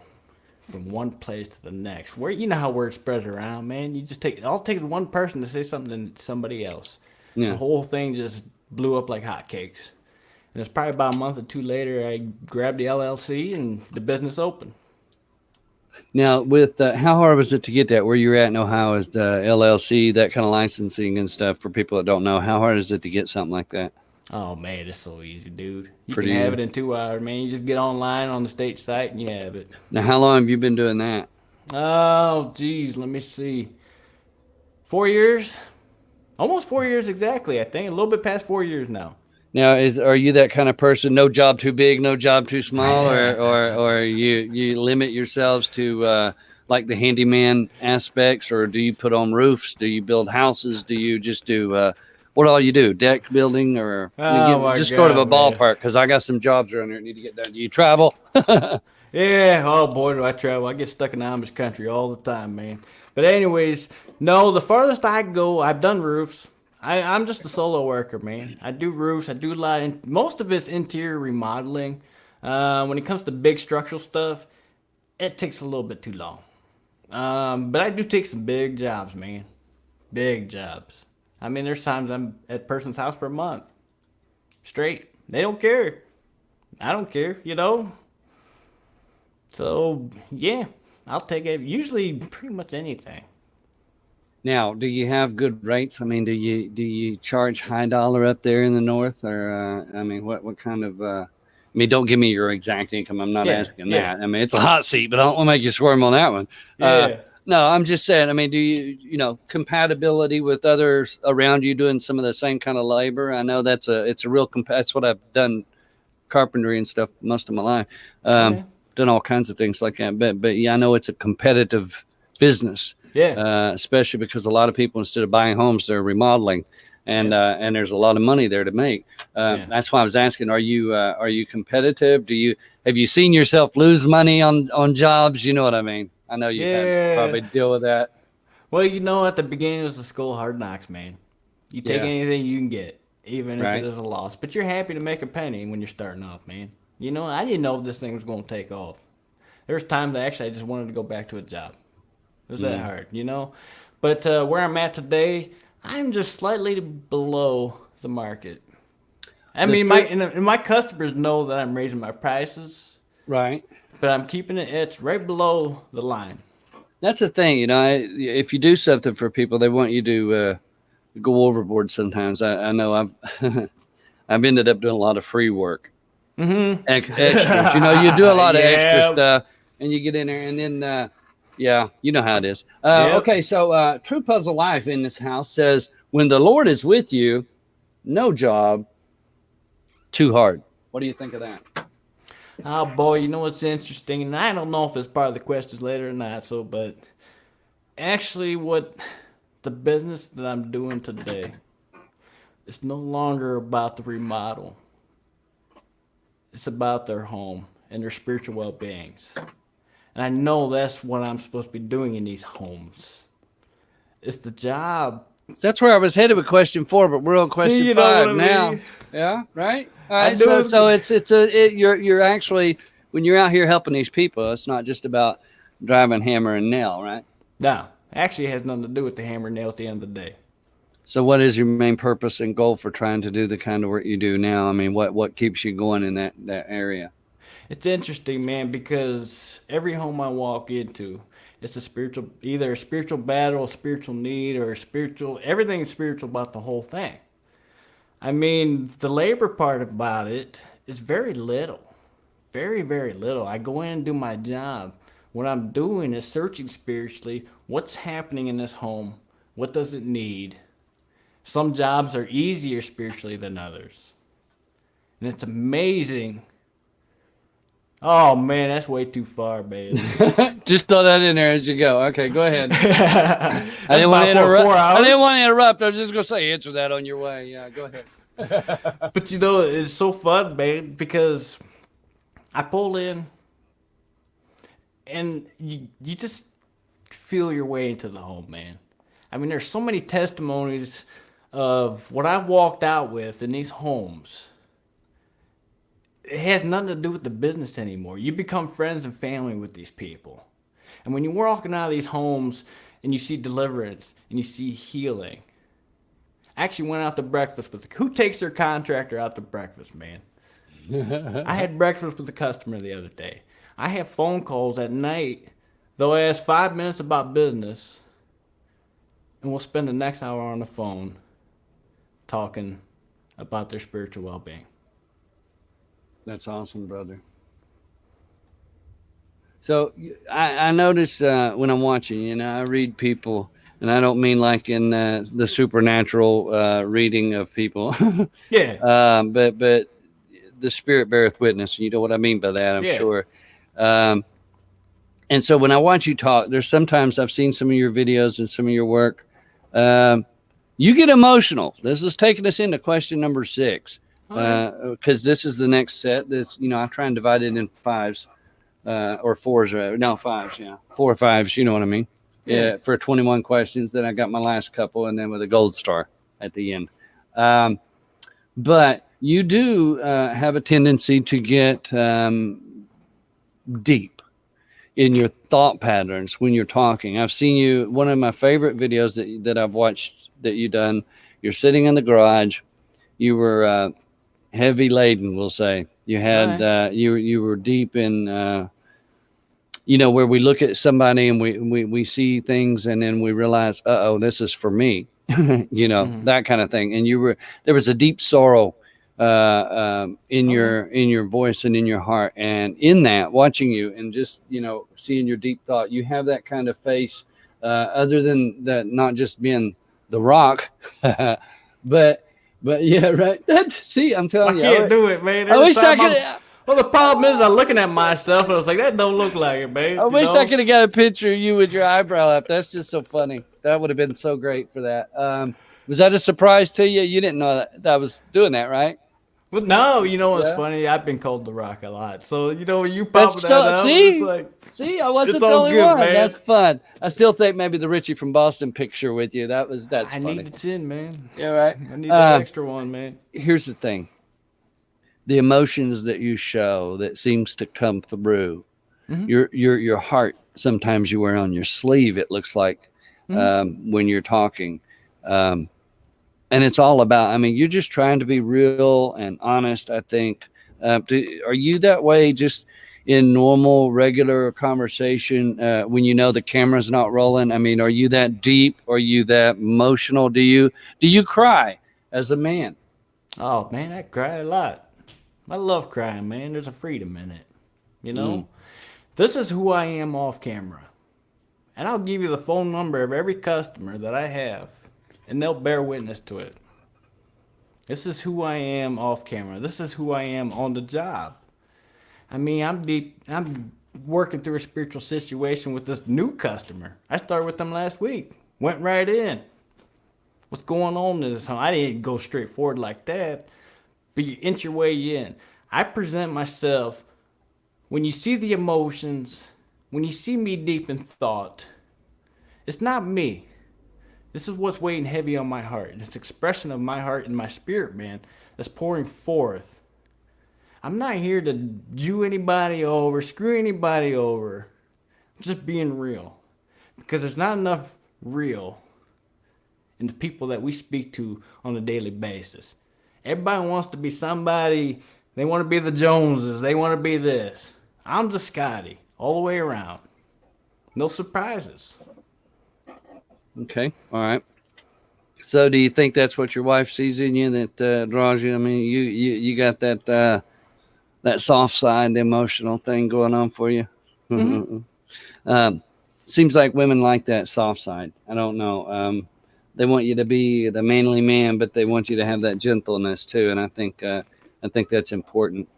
from one place to the next, where you know how word spreads around, man. You just take, all it takes one person to say something to somebody else. Yeah. The whole thing just blew up like hotcakes. And it's probably about a month or 2 later, I grabbed the LLC and the business opened. Now, with how hard was it to get that? Where you're at in Ohio is the LLC, that kind of licensing and stuff. For people that don't know, how hard is it to get something like that? Oh man, it's so easy, dude. You Pretty can have easy. it in 2 hours, man. You just get online on the state site and you have it. Now, how long have you been doing that? Oh, geez, let me see. 4 years? Almost 4 years exactly, I think. A little bit past 4 years now. Now, are you that kind of person? No job too big, no job too small, or you limit yourselves to like the handyman aspects, or do you put on roofs? Do you build houses? Do you just do what all you do? Deck building or just go to the ballpark because I got some jobs around here that need to get done. Do you travel? Yeah, oh boy, do I travel. I get stuck in the Amish country all the time, man. But anyways, no, the farthest I go, I've done roofs. I'm just a solo worker, man. I do roofs. I do a lot. Most of it's interior remodeling. When it comes to big structural stuff, it takes a little bit too long. But I do take some big jobs, man. Big jobs. I mean, there's times I'm at a person's house for a month straight. They don't care. I don't care, you know? So, yeah, I'll take it. Usually pretty much anything. Now, do you have good rates? I mean, do you charge high dollar up there in the north, or I mean, what kind of? I mean, don't give me your exact income. I'm not asking that. I mean, it's a hot seat, but I don't want to make you squirm on that one. No, I'm just saying. I mean, do you compatibility with others around you doing some of the same kind of labor? I know it's a real that's what I've done, carpentry and stuff most of my life. Done all kinds of things like that. But yeah, I know it's a competitive business. Yeah. Especially because a lot of people, instead of buying homes, they're remodeling, and there's a lot of money there to make. That's why I was asking: Are you competitive? Have you seen yourself lose money on jobs? You know what I mean? I know you had to probably deal with that. Well, at the beginning it was the school of hard knocks, man. You take anything you can get, even if it is a loss. But you're happy to make a penny when you're starting off, man. I didn't know if this thing was going to take off. There's times I just wanted to go back to a job. It was that hard, But where I'm at today, I'm just slightly below the market. I mean, my customers know that I'm raising my prices. Right. But I'm keeping it right below the line. That's the thing, if you do something for people, they want you to go overboard sometimes. I know I've ended up doing a lot of free work. Mm-hmm. Extras. You do a lot of extra stuff, and you get in there, and then, you know how it is. Okay, so True Puzzle Life in this house says, when the Lord is with you, no job too hard. What do you think of that? Oh, boy, what's interesting, and I don't know if it's part of the questions later or not, but actually what the business that I'm doing today, it's no longer about the remodel. It's about their home and their spiritual well-beings. And I know that's what I'm supposed to be doing in these homes. It's the job. That's where I was headed with question 4, but we're on question 5 now. Mean? Yeah, right? All right, so you're actually, when you're out here helping these people, it's not just about driving hammer and nail, right? No, actually it has nothing to do with the hammer and nail at the end of the day. So what is your main purpose and goal for trying to do the kind of work you do now? I mean, what keeps you going in that area? It's interesting, man, because every home I walk into, it's either a spiritual battle, a spiritual need, or everything is spiritual about the whole thing. I mean, the labor part about it is very little. Very, very little. I go in and do my job. What I'm doing is searching spiritually, what's happening in this home? What does it need? Some jobs are easier spiritually than others. And it's amazing. Oh, man, that's way too far, baby. Just throw that in there as you go. Okay, go ahead. I didn't want to interrupt. I was just going to say, answer that on your way. Yeah, go ahead. But, it's so fun, man, because I pull in and you just feel your way into the home, man. I mean, there's so many testimonies of what I've walked out with in these homes. It has nothing to do with the business anymore. You become friends and family with these people. And when you're walking out of these homes and you see deliverance and you see healing. I actually went out to breakfast who takes their contractor out to breakfast, man? I had breakfast with a customer the other day. I have phone calls at night. They'll ask 5 minutes about business, and we'll spend the next hour on the phone talking about their spiritual well-being. That's awesome, brother. So I notice when I'm watching, I read people, and I don't mean like in the supernatural reading of people. Yeah. But the Spirit beareth witness. You know what I mean by that, I'm sure. And so when I watch you talk, there's sometimes I've seen some of your videos and some of your work. You get emotional. This is taking us into question number 6, All right. because this is the next set. That's, I try and divide it in 5s, or 4s, or no 5s. Yeah, 4 or 5s. You know what I mean? Yeah. For 21 questions. Then I got my last couple, and then with a gold star at the end. But you do have a tendency to get deep in your thought patterns when you're talking. I've seen you. One of my favorite videos that I've watched that you done. You're sitting in the garage. You were heavy laden, we'll say. You had Right. you were deep in where we look at somebody and we see things and then we realize, this is for me. Mm-hmm. That kind of thing. And there was a deep sorrow in Okay. your voice and in your heart, and in that, watching you and just seeing your deep thought, you have that kind of face, other than that, not just being the Rock, but yeah, right. See, I'm I telling you, can't do it, man. I Every wish I time could. I'm. Well, the problem is I'm looking at myself and I was like, that don't look like it, I man. You wish I know? could have got a picture of you with your eyebrow up. That's just so funny. That would have been so great for that. Was that a surprise to you? You didn't know that I was doing that, right? Well, no, you know what's Yeah. funny? I've been called the Rock a lot. So, when you That's pop that so. up, it's See, like, see, I it's wasn't the all only good, one. man. That's fun. I still think maybe the Richie from Boston picture with you. That's I need funny. the chin, man. Yeah, right. I need that extra one, man. Here's the thing: the emotions that you show that seems to come through Mm-hmm. your heart. Sometimes you wear on your sleeve. It looks like Mm-hmm. when you're talking. Um, and it's all about, I mean, you're just trying to be real and honest, I think. Are you that way just in normal regular conversation, when the camera's not rolling? I mean, are you that deep? Are you that emotional? Do you cry as a man? Oh, man, I cry a lot. I love crying, man. There's a freedom in it. You Mm, know? This is who I am off camera. And I'll give you the phone number of every customer that I have, and they'll bear witness to it. This is who I am off camera. This is who I am on the job. I mean, I'm deep. I'm working through a spiritual situation with this new customer. I started with them last week. Went right in. What's going on in this home? I didn't go straight forward like that, but you inch your way in. I present myself. When you see the emotions, when you see me deep in thought, it's not me. This is what's weighing heavy on my heart. It's expression of my heart and my spirit, man, that's pouring forth. I'm not here to Jew anybody over, screw anybody over. I'm just being real. Because there's not enough real in the people that we speak to on a daily basis. Everybody wants to be somebody. They want to be the Joneses. They want to be this. I'm just Scotty, all the way around. No surprises. okay. All right. So do you think that's what your wife sees in you that draws you? I mean, you got that soft side, the emotional thing going on for you. Mm-hmm. Seems like women like that soft side. I don't know. They want you to be the manly man, but they want you to have that gentleness too. And I think that's important.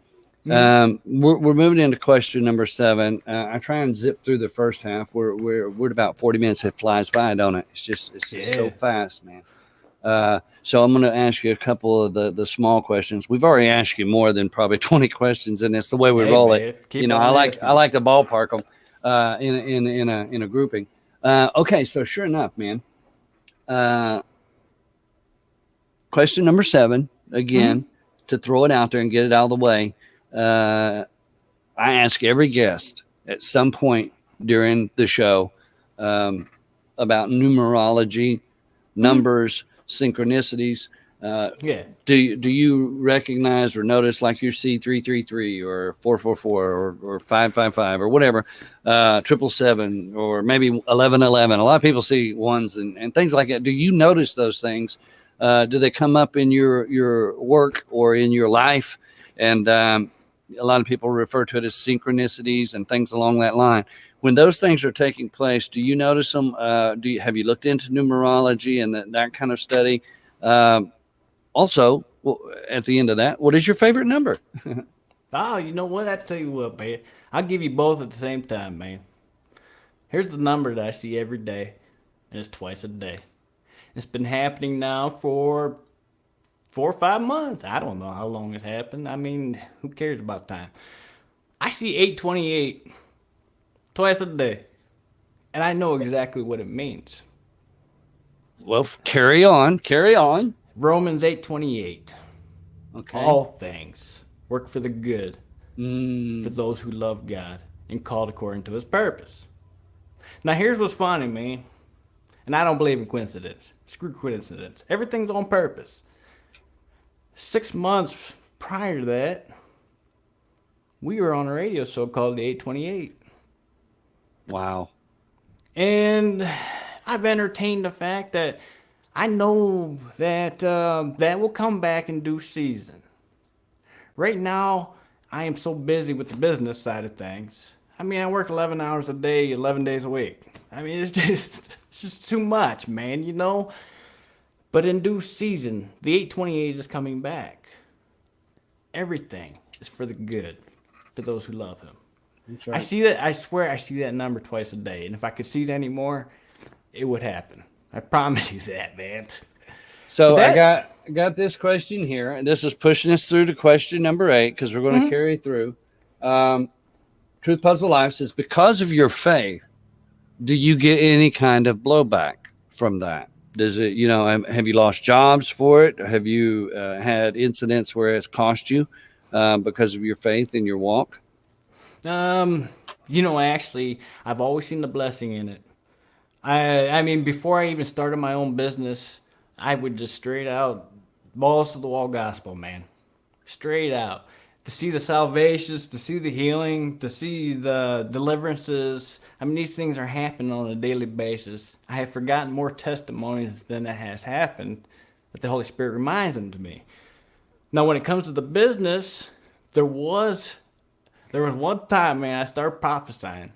Mm-hmm. We're moving into question number 7. I try and zip through the first half. We're at about 40 minutes. It flies by, don't it? It's just so Yeah. fast, man. So I'm going to ask you a couple of the small questions. We've already asked you more than probably 20 questions, and it's the way we Hey, roll it. man. Keep on I asking. like to ballpark them in a grouping. Okay, so sure enough, man. Uh, Question number 7 Mm-hmm. again, to throw it out there and get it out of the way. I ask every guest at some point during the show about numerology, Mm-hmm. numbers, synchronicities. Uh, Yeah. do you recognize or notice, like you see 333 or 444 or 555 or whatever, 777 or maybe 1111? A lot of people see ones and things like that. Do you notice those things? Do they come up in your work or in your life? And a lot of people refer to it as synchronicities and things along that line. When those things are taking place, do you notice them? Have you looked into numerology and that kind of study? Also, well, at the end of that, what is your favorite number? Oh, you know what? I tell you what, man. I'll give you both at the same time, man. Here's the number that I see every day, and it's twice a day. It's been happening now for 4 or 5 months. I don't know how long it happened. I mean, who cares about time? I see 828 twice a day, and I know exactly what it means. Well, carry on, carry on. Romans 8:28. Okay. All things work for the good Mm. for those who love God and called according to his purpose. Now here's what's funny, man. And I don't believe in coincidence. Screw coincidence. Everything's on purpose. 6 months prior to that, we were on a radio show called the 828. Wow. And I've entertained the fact that I know that that will come back in due season. Right now, I am so busy with the business side of things. I mean, I work 11 hours a day, 11 days a week. I mean, it's just too much, man, you know? But in due season, the 828 is coming back. Everything is for the good, for those who love him. That's right. I see that, I swear I see that number twice a day. And if I could see it anymore, it would happen. I promise you that, man. So But I got this question here, and this is pushing us through to question number 8 because we're going to carry through. Truth Puzzle Life says, because of your faith, do you get any kind of blowback from that? Does it, you know, have you lost jobs for it? Have you had incidents where it's cost you because of your faith in your walk? You know, actually, I've always seen the blessing in it. I mean, before I even started my own business, I would just straight out balls to the wall gospel, man. Straight out. To see the salvations, to see the healing, to see the deliverances. I mean, these things are happening on a daily basis. I have forgotten more testimonies than it has happened, but the Holy Spirit reminds them to me. Now, when it comes to the business, there was one time, man, I started prophesying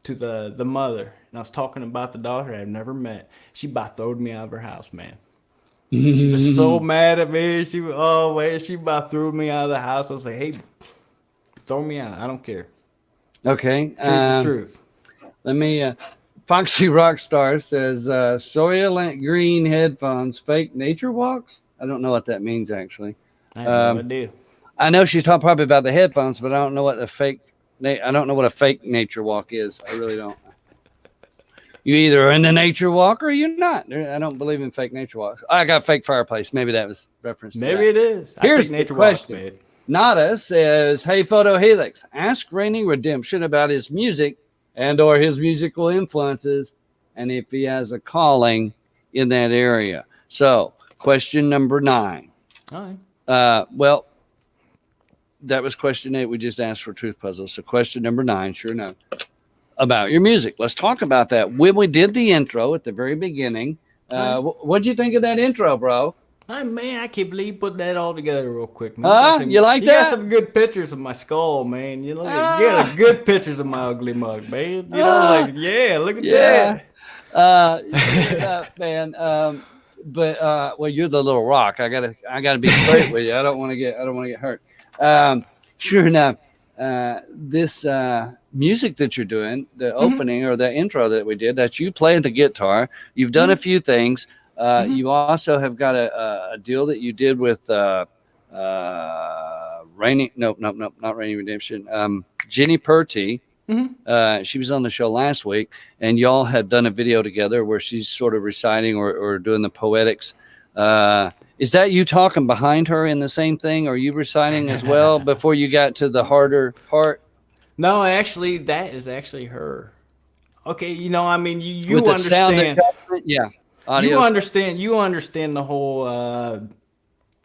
to the mother, and I was talking about the daughter I've never met. She about throwed me out of her house, man. She was so mad at me. She about threw me out of the house. I was like, hey, throw me out. I don't care. Okay. Truth is truth. Let me. Foxy Rockstar says, Soylent Green headphones, fake nature walks. I don't know what that means, actually. I have no idea. I know she's talking probably about the headphones, but I don't know what a fake nature walk is. I really don't. You either are in the nature walk or you're not. I don't believe in fake nature walks. I got fake fireplace. Maybe that was reference. Maybe it is. Here's the question. Nada says, hey, Photohelix, ask Rainy Redemption about his music and or his musical influences and if he has a calling in that area. So, question number 9. All right. Well, that was question 8. We just asked for truth puzzle. So, question number 9, sure enough, about your music. Let's talk about that. When we did the intro at the very beginning, what'd you think of that intro, bro? Man, I can't believe you put that all together real quick, man. You like that? You got some good pictures of my skull, man. You know, you got good pictures of my ugly mug, man. You know, look at that. Man. Well, you're the little rock. I gotta be straight with you. I don't want to get hurt. Sure enough, this music that you're doing, the opening or the intro that we did, that you play the guitar. You've done a few things. You also have got a deal that you did with Rainy. Nope, not Rainy Redemption. Jenny Purty. She was on the show last week, and y'all had done a video together where she's sort of reciting or doing the poetics. Is that you talking behind her in the same thing? Or are you reciting as well before you got to the harder part? No, actually, that is actually her. Okay, you know, I mean, you with the understand. Sound yeah. Audio You understand the whole,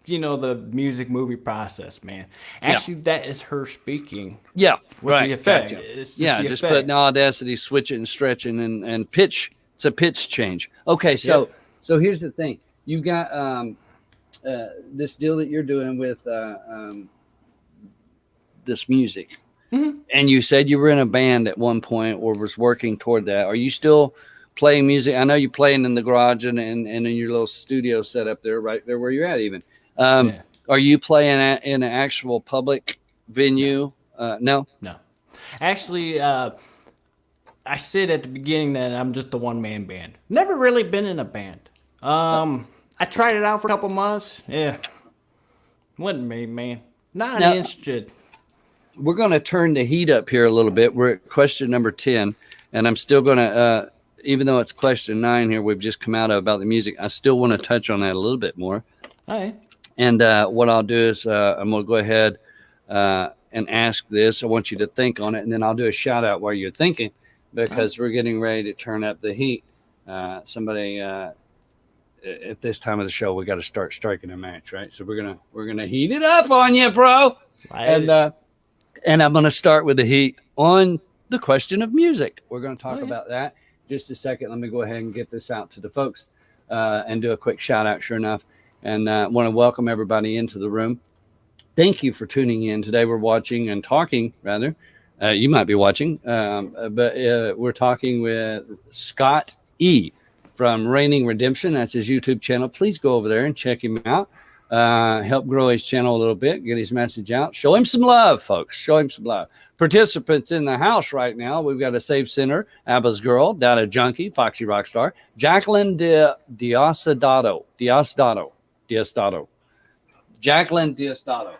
you know, the music movie process, man. Actually, that is her speaking. Yeah, with right. the effect. Gotcha. It's just Yeah, the just effect. putting Audacity, switching and stretching and pitch. It's a pitch change. Okay, so here's the thing. You got this deal that you're doing with this music. And you said you were in a band at one point or was working toward that. Are you still playing music? I know you're playing in the garage and in your little studio set up there, right there where you're at even. Are you playing in an actual public venue? No. Actually, I said at the beginning that I'm just a one-man band. Never really been in a band. I tried it out for a couple months. Yeah, wasn't me, man. Not Now, interested. we're going to turn the heat up here a little bit. We're at question number 10, and I'm still going to, even though it's question 9 here, we've just come out of about the music, I still want to touch on that a little bit more. All right. And what I'll do is I'm going to go ahead and ask this. I want you to think on it, and then I'll do a shout out while you're thinking, because we're getting ready to turn up the heat. Somebody at this time of the show, we got to start striking a match, right? So we're gonna heat it up on you, bro. And I'm gonna start with the heat on the question of music. We're gonna talk about that just a second. Let me go ahead and get this out to the folks and do a quick shout out. Sure enough, and want to welcome everybody into the room. Thank you for tuning in today. We're watching and talking, rather. You might be watching, but we're talking with Scott E. from Reigning Redemption. That's his YouTube channel. Please go over there and check him out. Help grow his channel a little bit, get his message out. Show him some love, folks. Show him some love. Participants in the house right now, we've got a Save Center, Abba's Girl, Data Junkie, Foxy Rockstar, Jacqueline Diosdado. Jacqueline Diosdado.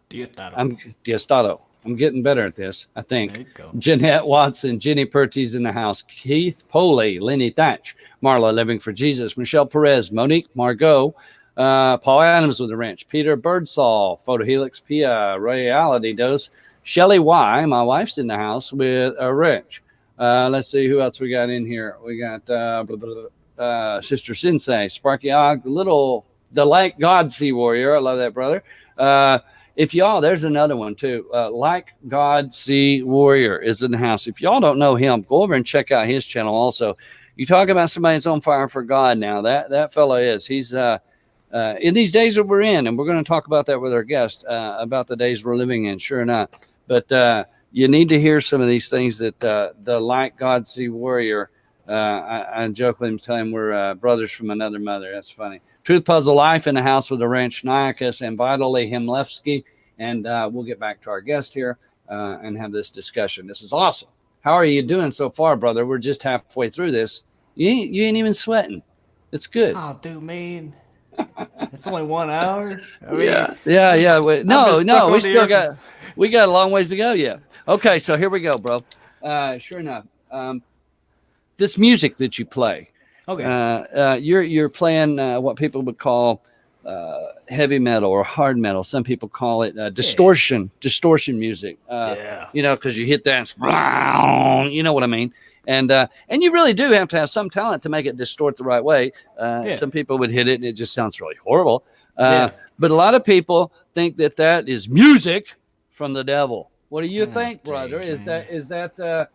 Diosdado. I'm getting better at this, I think. There you go. Jeanette Watson, Jenny Purty's in the house, Keith Poley, Lenny Thatch, Marla Living for Jesus, Michelle Perez, Monique Margot, Paul Adams with the Ranch, Peter Birdsall, Photohelix Pia, Reality Dose, Shelly Y, my wife's in the house with a wrench. Let's see who else we got in here. We got Sister Sensei, Sparky Og, the Like God Sea Warrior. I love that, brother. If y'all, there's another one too. Like God Sea Warrior is in the house. If y'all don't know him, go over and check out his channel also. You talk about somebody that's on fire for God now. That fellow is. He's in these days that we're in, and we're going to talk about that with our guest about the days we're living in, sure enough. But you need to hear some of these things that the Like God Sea Warrior, I joke with him, tell him we're brothers from another mother. That's funny. Truth Puzzle Life in the house with the Ranch Niacus and Vitally Himlevsky. And we'll get back to our guest here and have this discussion. This is awesome. How are you doing so far, brother? We're just halfway through this. You ain't even sweating. It's good. Oh, dude, man. It's only 1 hour. I mean, yeah. No, we got a long ways to go yet. Okay, so here we go, bro. Sure enough, this music that you play. Okay. You're playing what people would call heavy metal or hard metal. Some people call it distortion music. You know, because you hit that, you know what I mean. And you really do have to have some talent to make it distort the right way. Some people would hit it and it just sounds really horrible. But a lot of people think that is music from the devil. What do you think, brother? Is that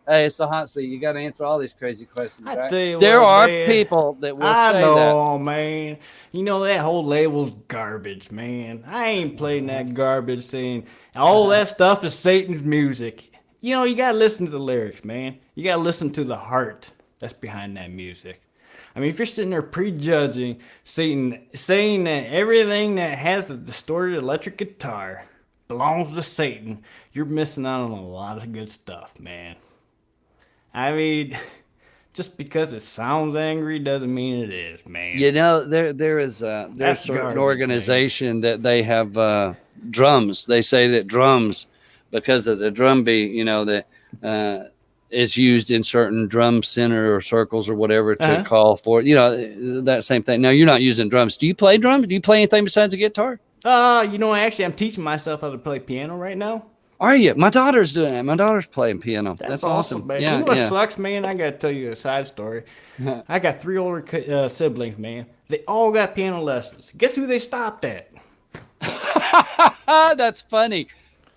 hey, it's a hot seat. You got to answer all these crazy questions, right? There are people that will say that. Oh, man. You know, that whole label's garbage, man. I ain't playing that garbage saying all that stuff is Satan's music. You know, you got to listen to the lyrics, man. You got to listen to the heart that's behind that music. I mean, if you're sitting there prejudging Satan, saying that everything that has a distorted electric guitar belongs to Satan, you're missing out on a lot of good stuff, man. I mean, just because it sounds angry doesn't mean it is, man. You know, there's certain organization that they have drums. They say that drums, because of the drum beat, you know, that is used in certain drum center or circles or whatever to call for, you know, that same thing. Now, you're not using drums. Do you play drums? Do you play anything besides a guitar? You know, actually, I'm teaching myself how to play piano right now. Are you? My daughter's doing that. My daughter's playing piano. That's awesome, man. Yeah, you know what sucks, man? I got to tell you a side story. I got 3 older siblings, man. They all got piano lessons. Guess who they stopped at? That's funny.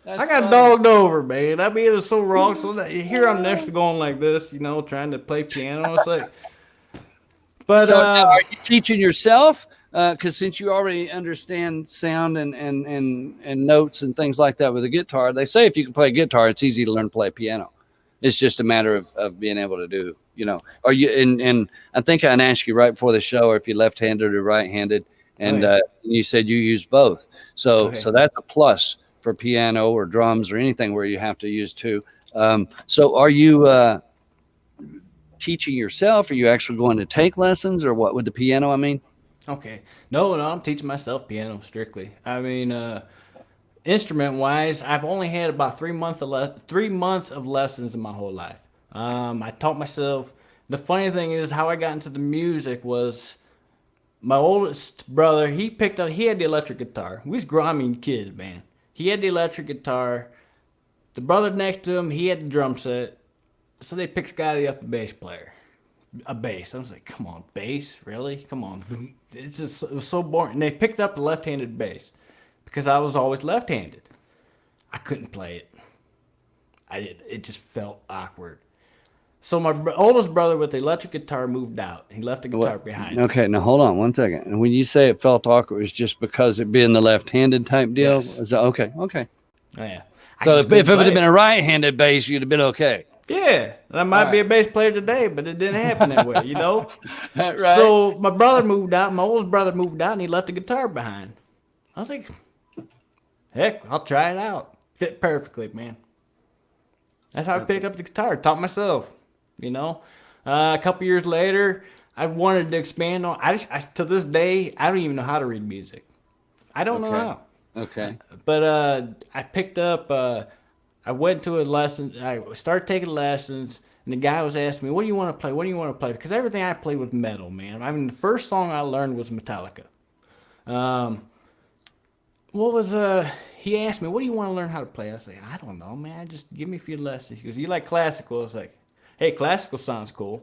I got dogged over, man. I mean, it was so wrong. So here I'm next going like this, you know, trying to play piano. It's like, but so now, are you teaching yourself? Because since you already understand sound and notes and things like that with a guitar, they say if you can play guitar, it's easy to learn to play piano. It's just a matter of being able to do, you know. Are you? And I think I asked you right before the show, or if you're left-handed or right-handed, and you said you use both. So that's a plus for piano or drums or anything where you have to use two. So are you teaching yourself? Are you actually going to take lessons, or what with the piano? I mean, Okay. No, I'm teaching myself piano strictly. I mean, instrument wise, I've only had about 3 months of lessons in my whole life. I taught myself. The funny thing is, how I got into the music was my oldest brother. He had the electric guitar. We was grimy kids, man. He had the electric guitar. The brother next to him, he had the drum set. So they picked Scotty up a bass player. A bass. I was like, come on, bass? Really? Come on. It was so boring. And they picked up a left-handed bass because I was always left-handed. I couldn't play it. It just felt awkward. So my oldest brother with the electric guitar moved out. He left the guitar behind. Okay, now hold on 1 second. And when you say it felt awkward, it's just because it being the left-handed type deal? Yes. Is that, okay. Yeah. So if it would have been a right-handed bass, you'd have been okay. Yeah, and I might be a bass player today, but it didn't happen that way, you know? Right. So my brother moved out, my oldest brother moved out, and he left the guitar behind. I was like, heck, I'll try it out. Fit perfectly, man. That's how I picked up the guitar, taught myself, you know? A couple years later, I wanted to expand on, to this day, I don't even know how to read music. I don't know how. Okay. But I picked up... I went to a lesson. I started taking lessons, and the guy was asking me, "What do you want to play? What do you want to play?" Because everything I played was metal, man. I mean, the first song I learned was Metallica. He asked me, "What do you want to learn how to play?" I said, "I don't know, man. Just give me a few lessons." He goes, "You like classical?" I was like, "Hey, classical sounds cool."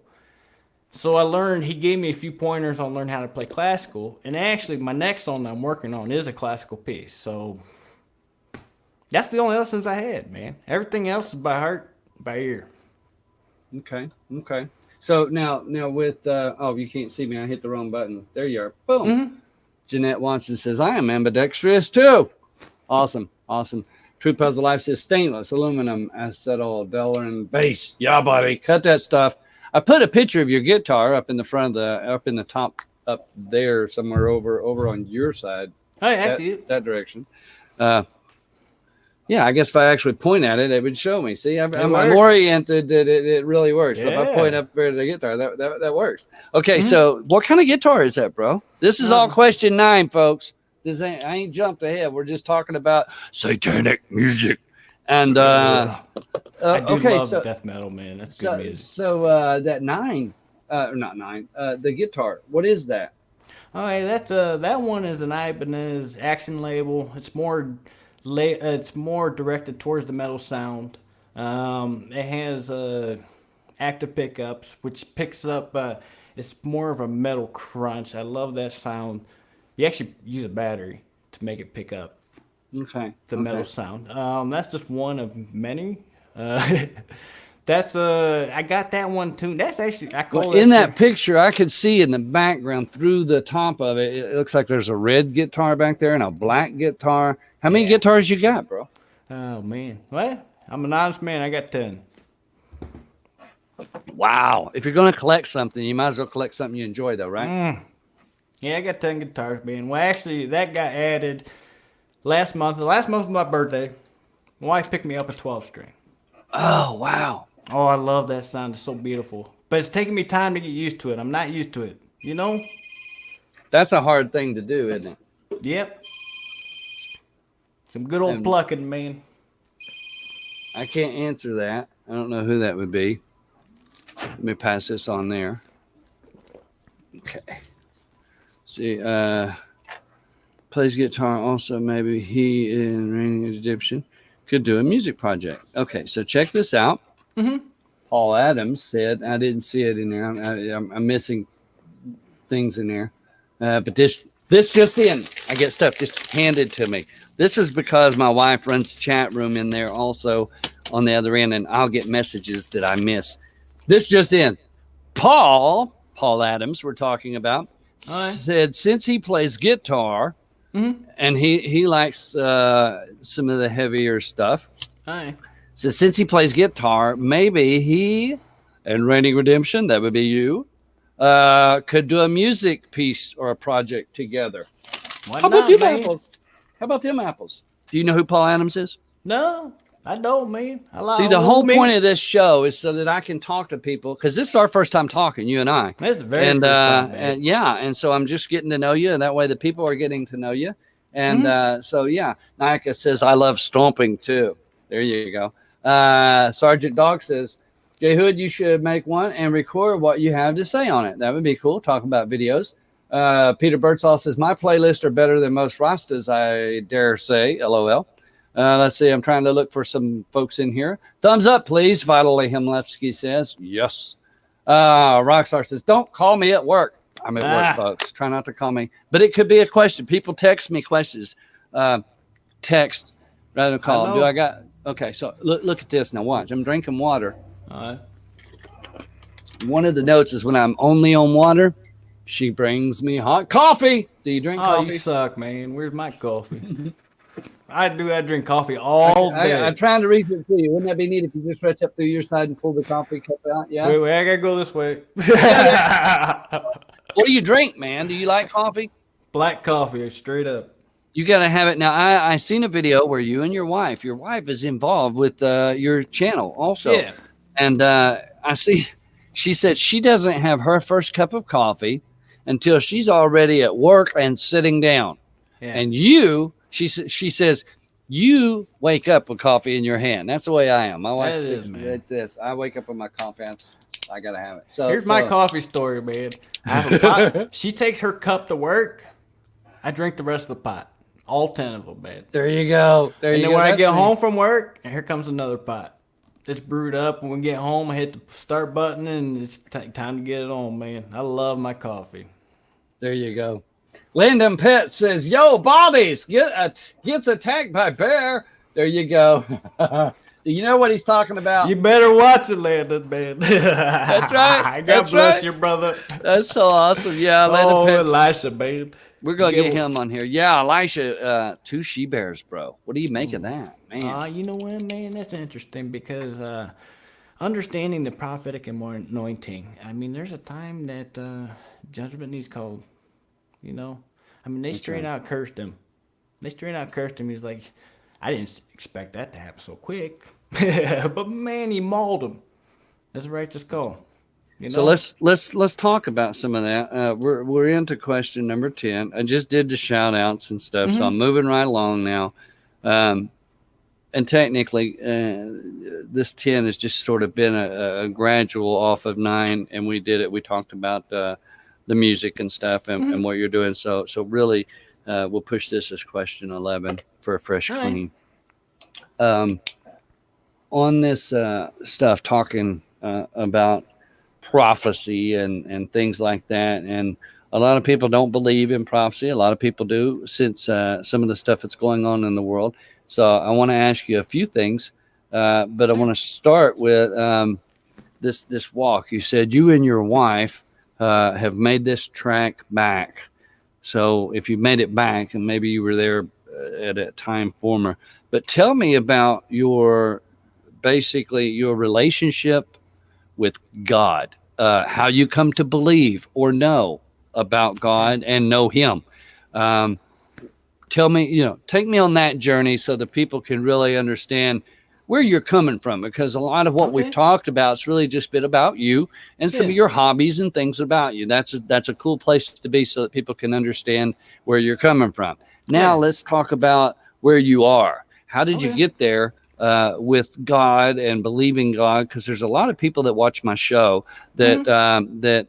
So I learned. He gave me a few pointers on learning how to play classical, and actually, my next song that I'm working on is a classical piece. So. That's the only lessons I had, man. Everything else is by heart, by ear. Okay. So now with you can't see me. I hit the wrong button. There you are. Boom. Mm-hmm. Jeanette Watson says I am ambidextrous too. Awesome. True Puzzle Life says stainless, aluminum, acetal, Delrin, bass. Yeah, buddy. Cut that stuff. I put a picture of your guitar up in the front of up in the top up there somewhere over on your side. Oh, yeah, I see it. That direction. Yeah, I guess if I actually point at it, it would show me. See, I'm oriented that it really works. Yeah. So if I point up there to the guitar, that works. Okay, So what kind of guitar is that, bro? This is all question 9, folks. I ain't jumped ahead. We're just talking about satanic music. And I do love death metal, man. That's good music. So that 9, not 9, the guitar. What is that? Oh, hey, that one is an Ibanez action label. It's more directed towards the metal sound. It has active pickups, which picks up. It's more of a metal crunch. I love that sound. You actually use a battery to make it pick up. Okay. The metal sound. That's just one of many. I got that one too. That's actually in that picture I could see in the background through the top of it. It looks like there's a red guitar back there and a black guitar. How many guitars you got, bro? Oh man. Well, I'm an honest man. I got 10. Wow. If you're gonna collect something, you might as well collect something you enjoy, though, right? Yeah, I got 10 guitars, man. Well, actually, that got added last month. The last month of my birthday, my wife picked me up a 12-string. Oh, wow. Oh, I love that sound. It's so beautiful. But it's taking me time to get used to it. I'm not used to it, you know? That's a hard thing to do, isn't it? Yep. Some good old plucking, man. I can't answer that. I don't know who that would be. Let me pass this on there. Okay. See, plays guitar also. Maybe he in Reigning Egyptian could do a music project. Okay, so check this out. Paul Adams said, I didn't see it in there. I'm missing things in there. But this just in. I get stuff just handed to me. This is because my wife runs the chat room in there also on the other end, and I'll get messages that I miss. This just in. Paul Adams, we're talking about, said since he plays guitar and he likes some of the heavier stuff. So since he plays guitar, maybe he and Reigning Redemption, that would be you, could do a music piece or a project together. How about them apples? Do you know who Paul Adams is? No. I don't, man. I like See, the whole point of this show is so that I can talk to people, because this is our first time talking, you and I. That's the very first time, man. And yeah, and so I'm just getting to know you, and that way the people are getting to know you. And so yeah, Nika says I love stomping too. There you go. Sergeant Dog says, Jay Hood, you should make one and record what you have to say on it. That would be cool. Talk about videos. Peter Birdsall says my playlists are better than most Rastas, I dare say. LOL. Let's see. I'm trying to look for some folks in here. Thumbs up, please. Vitally Himlevsky says yes. Rockstar says, don't call me at work. I'm at work, folks. Try not to call me. But it could be a question. People text me questions. Text rather than call. Do I got... Okay, so look at this now. Watch. I'm drinking water. All right. One of the notes is when I'm only on water, she brings me hot coffee. Do you drink coffee? Oh, you suck, man. Where's my coffee? I drink coffee all day. I'm trying to reach it to you. Wouldn't that be neat if you just reach up through your side and pull the coffee cup out? Yeah. Wait, I gotta go this way. What do you drink, man? Do you like coffee? Black coffee, straight up. You got to have it. Now, I seen a video where you and your wife is involved with your channel also. Yeah. And I see she said she doesn't have her first cup of coffee until she's already at work and sitting down. Yeah. And she says, you wake up with coffee in your hand. That's the way I am. My wife it's this. I wake up with my coffee. I got to have it. So here's my coffee story, man. I have a pot. She takes her cup to work. I drink the rest of the pot. All 10 of them, man. There you go. And then when I get home from work, and here comes another pot. It's brewed up. When we get home, I hit the start button, and it's time to get it on, man. I love my coffee. There you go. Landon Pett says, yo, Baldies, gets attacked by bear. There you go. Do you know what he's talking about? You better watch it, Landon, man. That's right. God bless you, brother. That's so awesome. Yeah, Landon Pett. Elisha, man. We're going to get him on here. Yeah, Elisha, 2 she-bears, bro. What do you make of that, man? You know what, man? That's interesting because understanding the prophetic anointing, I mean, there's a time that judgment needs called, you know? I mean, they straight out cursed him. He's like, I didn't expect that to happen so quick. But, man, he mauled him. That's a righteous call. You know? So let's talk about some of that. We're into question number 10. I just did the shout outs and stuff, so I'm moving right along now. And technically, this 10 has just sort of been a gradual off of 9, and we did it. We talked about the music and stuff and what you're doing. So really, we'll push this as question 11 for a fresh clean. On this stuff, talking about prophecy and things like that, and a lot of people don't believe in prophecy. A lot of people do, since some of the stuff that's going on in the world. So I want to ask you a few things, but I want to start with this walk. You said you and your wife have made this trek back. So if you made it back, and maybe you were there at a time former, but tell me about your relationship with God, how you come to believe or know about God and know Him. Tell me, take me on that journey so that people can really understand where you're coming from, because a lot of what we've talked about is really just been about you and some of your hobbies and things about you. That's a cool place to be so that people can understand where you're coming from. Now let's talk about where you are. How did you get there? With God and believing God, because there's a lot of people that watch my show that that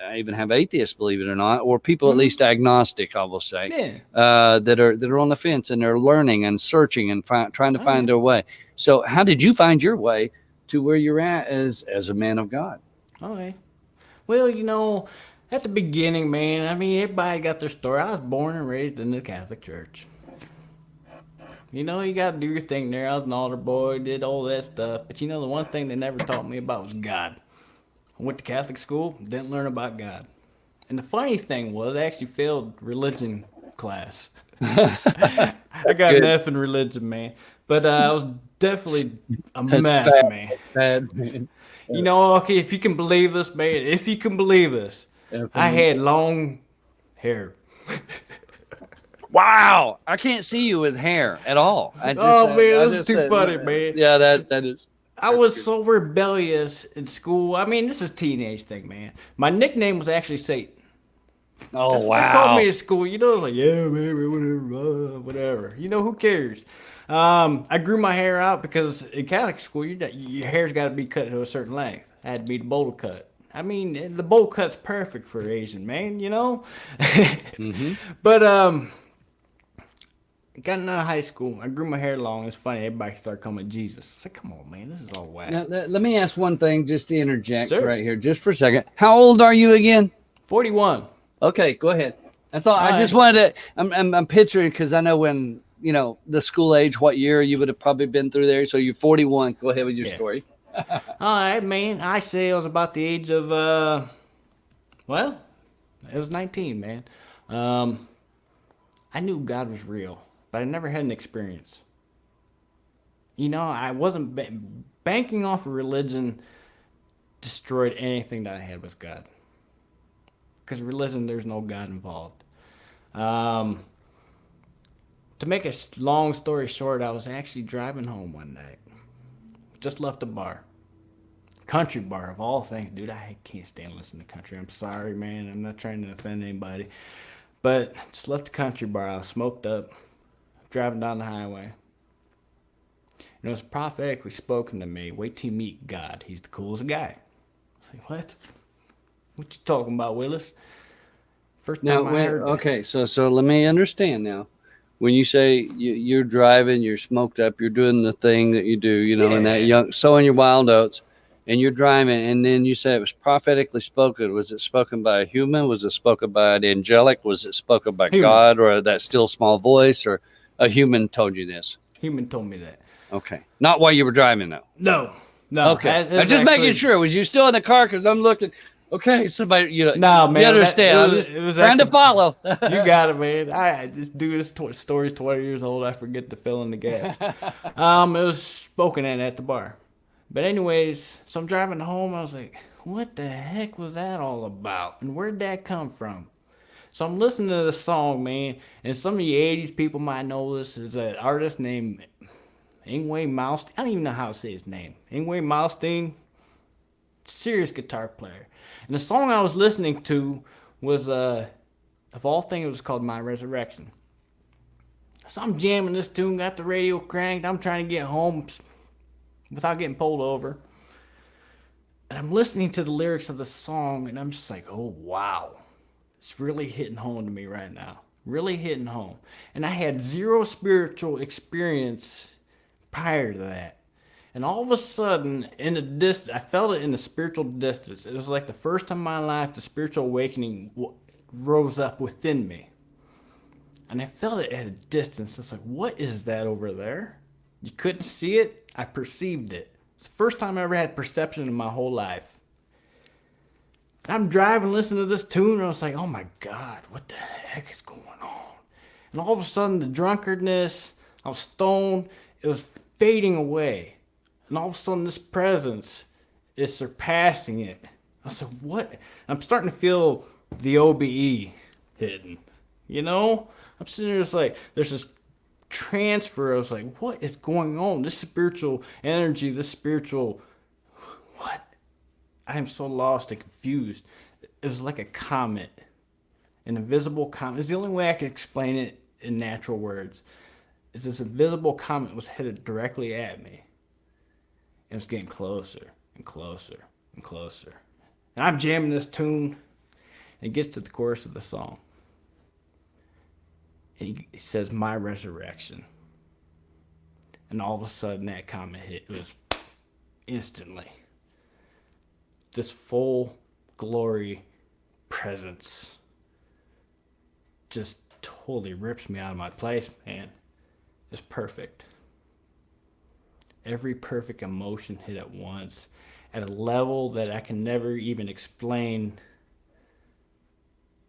I even have atheists, believe it or not, or people at least agnostic, I will say, that are on the fence and they're learning and searching and trying to find their way. So, how did you find your way to where you're at as a man of God? Okay, well, at the beginning, man, I mean, everybody got their story. I was born and raised in the Catholic Church. You got to do your thing there. I was an altar boy, did all that stuff. But the one thing they never taught me about was God. I went to Catholic school, didn't learn about God. And the funny thing was, I actually failed religion class. I got an F in religion, man. But I was definitely a mess, man. Bad, man. Okay, if you can believe this, man, I had long hair. Wow, I can't see you with hair at all. Oh man, this is too funny, man. Yeah, that is. I was so rebellious in school. I mean, this is a teenage thing, man. My nickname was actually Satan. Oh That's what they called me wow. at school. You know, it's like, yeah, man, whatever, whatever. You know, who cares? I grew my hair out because in Catholic school, your hair's got to be cut to a certain length. I had to be the bowl cut. I mean, the bowl cut's perfect for Asian, man, you know? Mm-hmm. But, got out of high school. I grew my hair long. It's funny. Everybody started calling me Jesus. I said, come on, man. This is all whack. Now, let me ask one thing just to interject Sure. right here, just for a second. How old are you again? 41. Okay, go ahead. That's all. I right. just wanted to. I'm picturing because I know when the school age, what year you would have probably been through there. So you're 41. Go ahead with your story. All right, man. I say I was about the age of, well, it was 19, man. I knew God was real, but I never had an experience. You know, I wasn't banking off of religion destroyed anything that I had with God. Because religion, there's no God involved. To make a long story short, I was actually driving home one night. Just left the bar. Country bar, of all things. Dude, I can't stand listening to country. I'm sorry, man. I'm not trying to offend anybody. But just left the country bar. I was smoked up, driving down the highway. And it was prophetically spoken to me. Wait till you meet God. He's the coolest guy. I was like, what? What you talking about, Willis? First time I heard that. Okay, so let me understand now. When you say you're driving, you're smoked up, you're doing the thing that you do, in that young, sowing your wild oats, and you're driving, and then you say it was prophetically spoken. Was it spoken by a human? Was it spoken by an angelic? Was it spoken by God, or that still small voice, or a human told you this? Human told me that. Okay, not while you were driving though. No. Okay, I'm just making sure. Was you still in the car? Because I'm looking. Okay, somebody, No, man. You understand? It was trying to follow. You got it, man. I just do this story's 20 years old. I forget to fill in the gap. It was spoken at the bar. But anyways, so I'm driving home. I was like, what the heck was that all about? And where'd that come from? So I'm listening to this song, man. And some of you 80s people might know this. Is an artist named Yngwie Malmsteen. I don't even know how to say his name. Yngwie Malmsteen. Serious guitar player. And the song I was listening to was, of all things, it was called My Resurrection. So I'm jamming this tune, got the radio cranked. I'm trying to get home without getting pulled over. And I'm listening to the lyrics of the song, and I'm just like, oh, wow. It's really hitting home to me right now. Really hitting home. And I had zero spiritual experience prior to that. And all of a sudden, in the distance, I felt it in the spiritual distance. It was like the first time in my life the spiritual awakening rose up within me. And I felt it at a distance. It's like, what is that over there? You couldn't see it. I perceived it. It's the first time I ever had perception in my whole life. And I'm driving, listening to this tune, and I was like, oh my God, what the heck is going on? And all of a sudden, the drunkardness, I was stoned, it was fading away. And all of a sudden, this presence is surpassing it. I said, what? I'm starting to feel the OBE hitting. You know? I'm sitting there just like, there's this transfer. I was like, what is going on? This spiritual energy, this spiritual, what? I am so lost and confused. It was like a comet. An invisible comet. It's the only way I can explain it in natural words. Is this invisible comet was headed directly at me. It was getting closer and closer and closer. And I'm jamming this tune, and it gets to the chorus of the song. And it says, my resurrection. And all of a sudden, that comet hit. It was instantly. This full glory presence just totally rips me out of my place, man. It's perfect. Every perfect emotion hit at once at a level that I can never even explain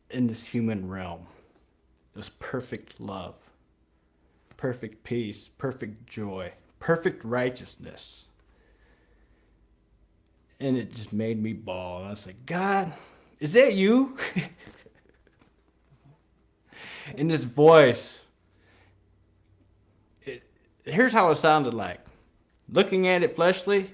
in this human realm. It was perfect love, perfect peace, perfect joy, perfect righteousness. And it just made me bawl. And I was like, God, is that you? And this voice Here's how it sounded like. Looking at it fleshly,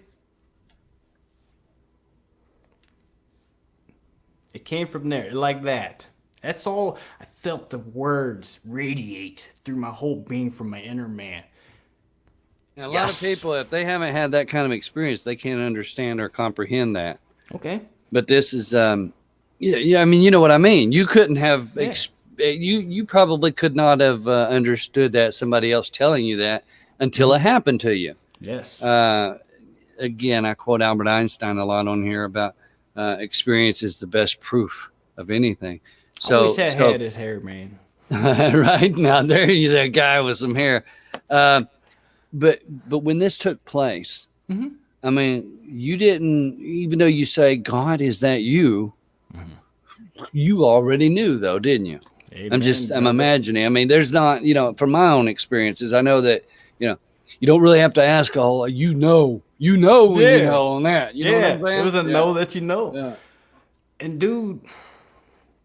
it came from there, like that. That's all. I felt the words radiate through my whole being from my inner man. Now, a lot of Yes. people, if they haven't had that kind of experience, they can't understand or comprehend that. Okay. But this is, yeah. I mean, you know what I mean. You couldn't have, Yeah. you probably could not have understood that somebody else telling you that until it happened to you. Yes. Again, I quote Albert Einstein a lot on here about experience is the best proof of anything. I wish I had his hair, man. Right now, there you that guy with some hair. But when this took place, Mhm. I mean, you didn't, even though you say, God, is that you? You already knew, though, didn't you? Amen, I'm imagining. I mean, there's not, from my own experiences, I know that, you don't really have to ask a whole, you know when you know on that. You know what I'm saying? It was a know that you know. Yeah. And dude,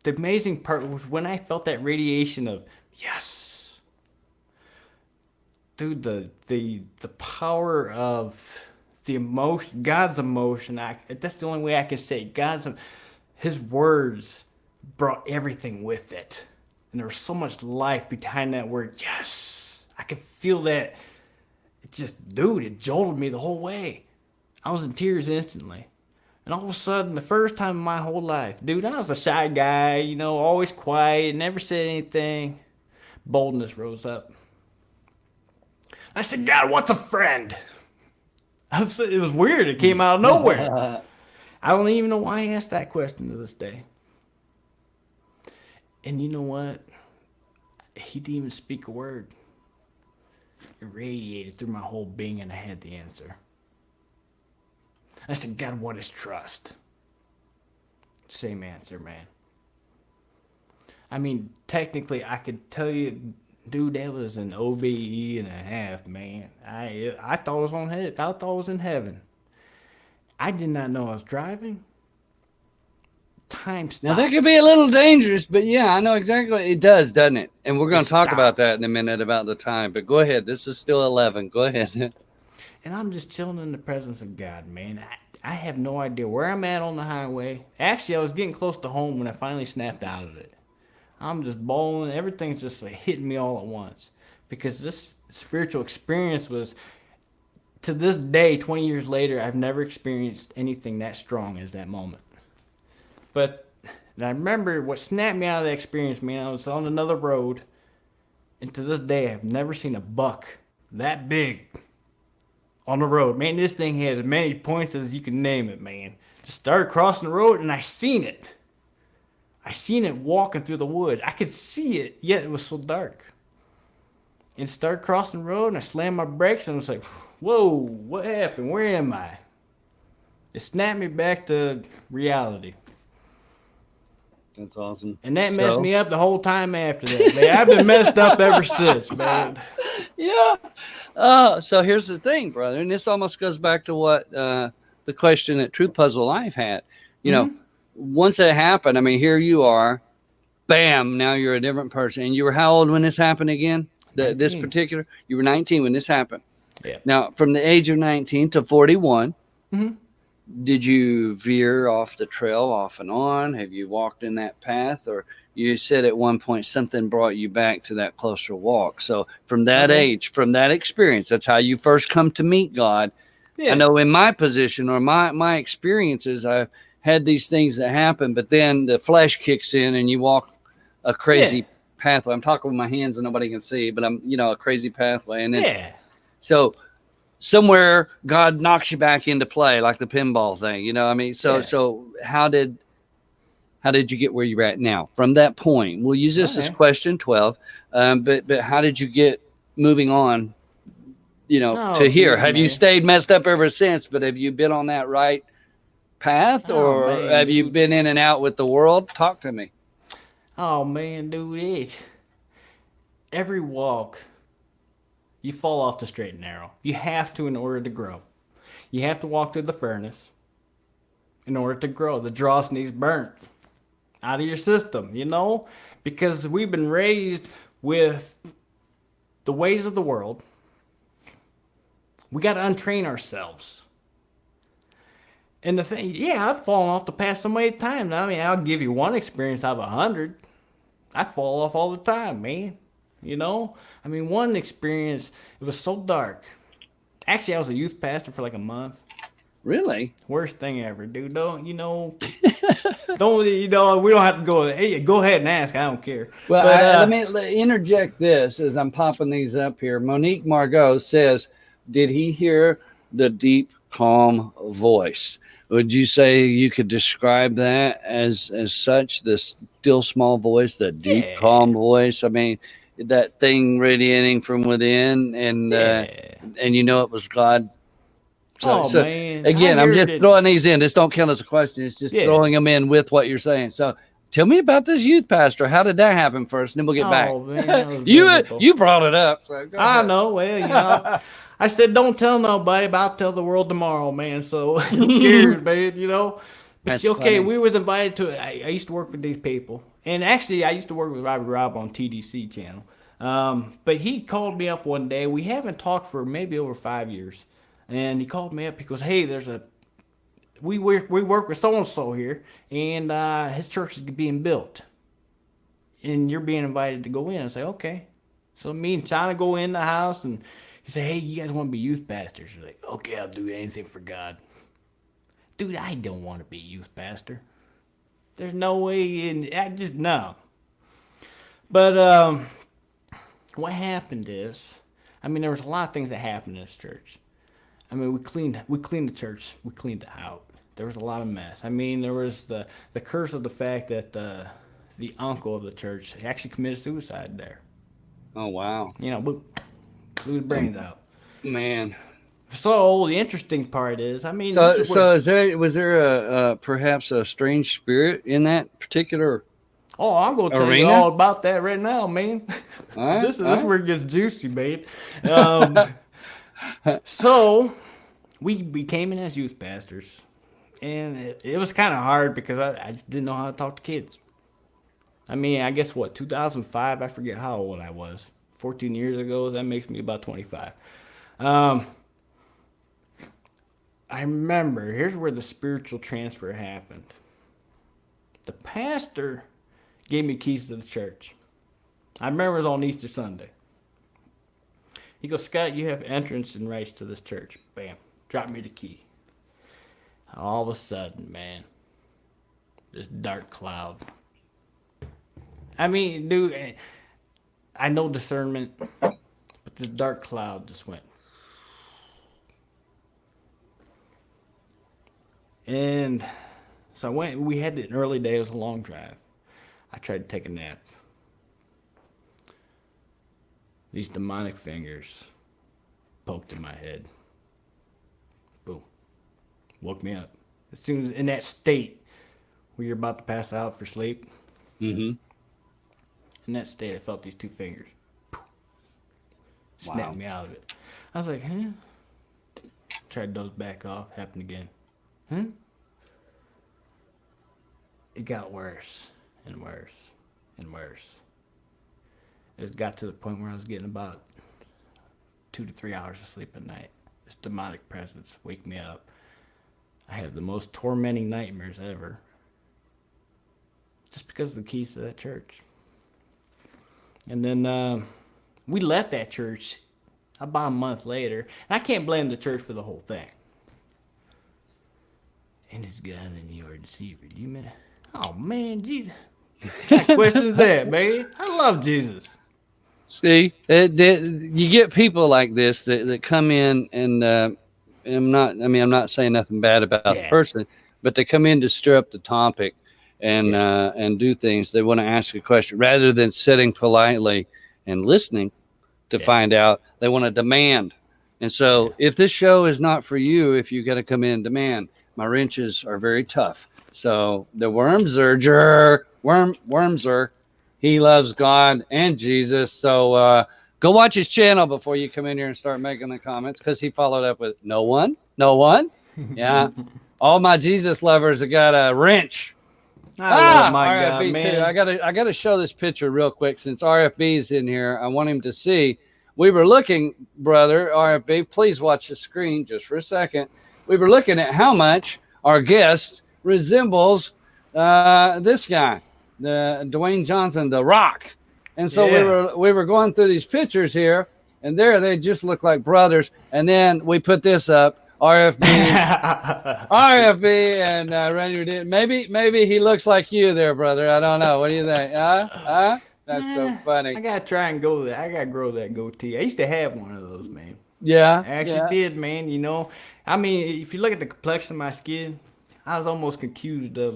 the amazing part was when I felt that radiation of yes. Dude, the power of the emotion, God's emotion. That's the only way I can say it. His words brought everything with it, and there was so much life behind that word. Yes, I could feel that. It just, dude, it jolted me the whole way. I was in tears instantly. And all of a sudden, the first time in my whole life, dude, I was a shy guy, always quiet, never said anything. Boldness rose up. I said, God, what's a friend? It was weird. It came out of nowhere. I don't even know why I asked that question to this day. And you know what? He didn't even speak a word. It radiated through my whole being, and I had the answer. I said, God, what is trust? Same answer, man. I mean, technically, I could tell you, dude, that was an OBE and a half, man. I thought it was on head. I thought I was in heaven. I did not know I was driving. Time stopped. Now, that could be a little dangerous, but yeah, I know exactly what it does, doesn't it? And we're going to talk about that in a minute about the time. But go ahead. This is still 11. Go ahead. And I'm just chilling in the presence of God, man. I have no idea where I'm at on the highway. Actually, I was getting close to home when I finally snapped out of it. I'm just bawling. Everything's just like hitting me all at once. Because this spiritual experience was, to this day, 20 years later, I've never experienced anything that strong as that moment. But I remember what snapped me out of that experience, man. I was on another road. And to this day, I've never seen a buck that big on the road. Man, this thing had as many points as you can name it, man. Just started crossing the road, and I seen it. I seen it walking through the wood. I could see it, yet it was so dark. And started crossing the road, and I slammed my brakes, and I was like, whoa, what happened? Where am I? It snapped me back to reality. That's awesome. And that messed me up the whole time after that, man. I've been messed up ever since, man. Yeah. So here's the thing, brother, and this almost goes back to what the question that Truth Puzzle Life had. Once it happened, I mean, here you are, bam, now you're a different person. And you were how old when this happened again? This particular, you were 19 when this happened. Yeah. Now, from the age of 19 to 41, Mm-hmm. Did you veer off the trail off and on? Have you walked in that path? Or you said at one point something brought you back to that closer walk. So from that age, from that experience, that's how you first come to meet God. Yeah. I know in my position or my experiences, I've had these things that happen, but then the flesh kicks in and you walk a crazy pathway. I'm talking with my hands and nobody can see, but I'm, a crazy pathway. And then, so somewhere God knocks you back into play, like the pinball thing, So how did you get where you're at now from that point? We'll use this as question 12. But how did you get moving on, to here? Have you stayed messed up ever since, but have you been on that right path or have you been in and out with the world? Talk to me. Oh man, dude, every walk, you fall off the straight and narrow. You have to in order to grow. You have to walk through the furnace in order to grow. The dross needs burnt out of your system, because we've been raised with the ways of the world, We got to untrain ourselves. And the thing, yeah, I've fallen off the path so many times. I mean, I'll give you one experience out of 100. I fall off all the time, man. You know? I mean, one experience, it was so dark. Actually, I was a youth pastor for like a month. Really? Worst thing ever, dude. Don't, we don't have to go, hey, go ahead and ask. I don't care. Well, But, let me interject this as I'm popping these up here. Monique Margot says, did he hear the deep, calm voice? Would you say you could describe that as such, the still small voice, the deep, calm voice? I mean, that thing radiating from within, and it was God. So man. Again, I'm just throwing these in. This don't count as a question. It's just throwing them in with what you're saying. So tell me about this youth pastor. How did that happen first? And then we'll get back. Man, you brought it up. So I know. Well, I said don't tell nobody, but I'll tell the world tomorrow, man. So who cares, man? But That's okay, funny. we was invited to. I used to work with these people, and actually, I used to work with Rob on TDC channel. But he called me up one day. We haven't talked for maybe over 5 years. And he called me up because, hey, we work with so-and-so here, and his church is being built. And you're being invited to go in. I say, okay. So me and China go in the house, and he said, hey, you guys want to be youth pastors? We're like, okay, I'll do anything for God. Dude, I don't want to be a youth pastor. There's no way no. But what happened is, I mean, there was a lot of things that happened in this church. I mean, we cleaned the church. We cleaned it out. There was a lot of mess. I mean, there was the curse of the fact that the uncle of the church actually committed suicide there. Oh, wow. Blew his brains out. Man. So the interesting part is, I mean, was there perhaps a strange spirit in that particular? Oh, I'm gonna tell you all about that right now, man. All right, this is where it gets juicy, babe. So we came in as youth pastors, and it was kind of hard because I just didn't know how to talk to kids. I mean, I guess 2005, I forget how old I was. 14 years ago, that makes me about 25. I remember, here's where the spiritual transfer happened. The pastor gave me keys to the church. I remember it was on Easter Sunday. He goes, Scott, you have entrance and rights to this church. Bam. Drop me the key. All of a sudden, man, this dark cloud. I mean, dude, I know discernment, but this dark cloud just went. And so we had an early day. It was a long drive. I tried to take a nap. These demonic fingers poked in my head. Boom. Woke me up. It seems in that state where you're about to pass out for sleep. Mm-hmm. In that state, I felt these two fingers. Snapped me out of it. I was like, huh? Tried to doze back off. Happened again. Huh? It got worse and worse and worse. It got to the point where I was getting about 2 to 3 hours of sleep at night. This demonic presence wake me up. I have the most tormenting nightmares ever. Just because of the keys to that church. And then we left that church about a month later. And I can't blame the church for the whole thing. And it's God and you are deceiver. Do you mean? Oh man, Jesus. What kind of question is that, man? I love Jesus. See, you get people like this that come in and I'm not saying nothing bad about the person, but they come in to stir up the topic and do things. They want to ask a question rather than sitting politely and listening to find out. They want to demand. And so if this show is not for you, if you got to come in and demand, my wrenches are very tough. So the Wormser, he loves God and Jesus. So go watch his channel before you come in here and start making the comments, because he followed up with no one. Yeah. All my Jesus lovers have got a wrench. I love my RFB God, man. too. I gotta show this picture real quick since RFB's in here. I want him to see we were looking, brother RFB, please watch the screen just for a second. We were looking at how much our guest resembles this guy, the Dwayne Johnson, The Rock. And so we were going through these pictures here, and there they just look like brothers. And then we put this up, RFB, RFB, and Randy did. Maybe he looks like you there, brother. I don't know. What do you think? That's so funny. I gotta try and go there. I gotta grow that goatee. I used to have one of those, man. Yeah, I actually did, man. You know, I mean, if you look at the complexion of my skin, I was almost accused of,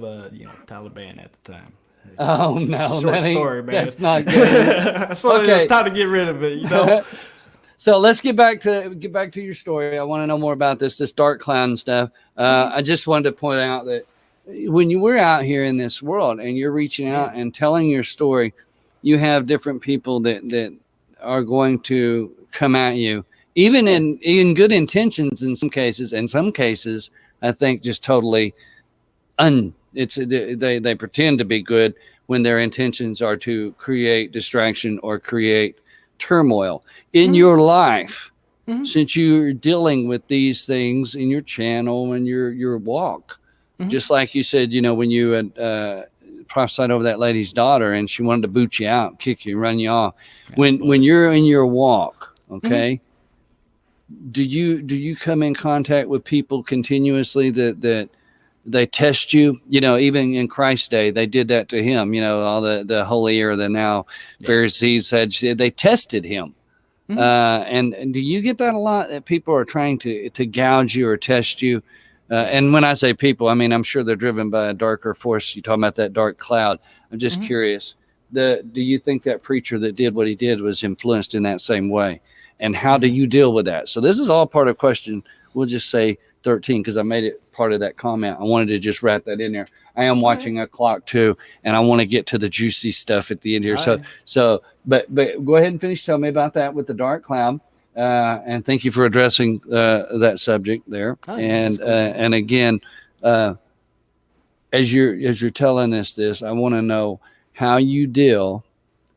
Taliban at the time. Oh no, Short story, man. That's not good. So it's time to get rid of it, you know. So let's get back to your story. I want to know more about this dark cloud stuff. I just wanted to point out that when you were out here in this world and you're reaching out and telling your story, you have different people that are going to come at you, even in good intentions in some cases. In some cases, I think just totally they pretend to be good when their intentions are to create distraction or create turmoil in your life. Since you're dealing with these things in your channel and your walk, just like you said, when you had prophesied over that lady's daughter and she wanted to boot you out, kick you, run you off. When you're in your walk, okay, do you come in contact with people continuously that they test you? Even in Christ's day, they did that to him. All the holier than now Pharisees said they tested him. And do you get that a lot, that people are trying to gouge you or test you? And when I say people, I mean, I'm sure they're driven by a darker force. You're talking about that dark cloud. I'm just curious. Do you think that preacher that did what he did was influenced in that same way? And how do you deal with that? So this is all part of question. We'll just say 13 because I made it part of that comment. I wanted to just wrap that in there. I am watching a clock too, and I want to get to the juicy stuff at the end here. But go ahead and finish. Tell me about that with the dark cloud. And thank you for addressing that subject there. And again, as you're telling us this, I want to know how you deal.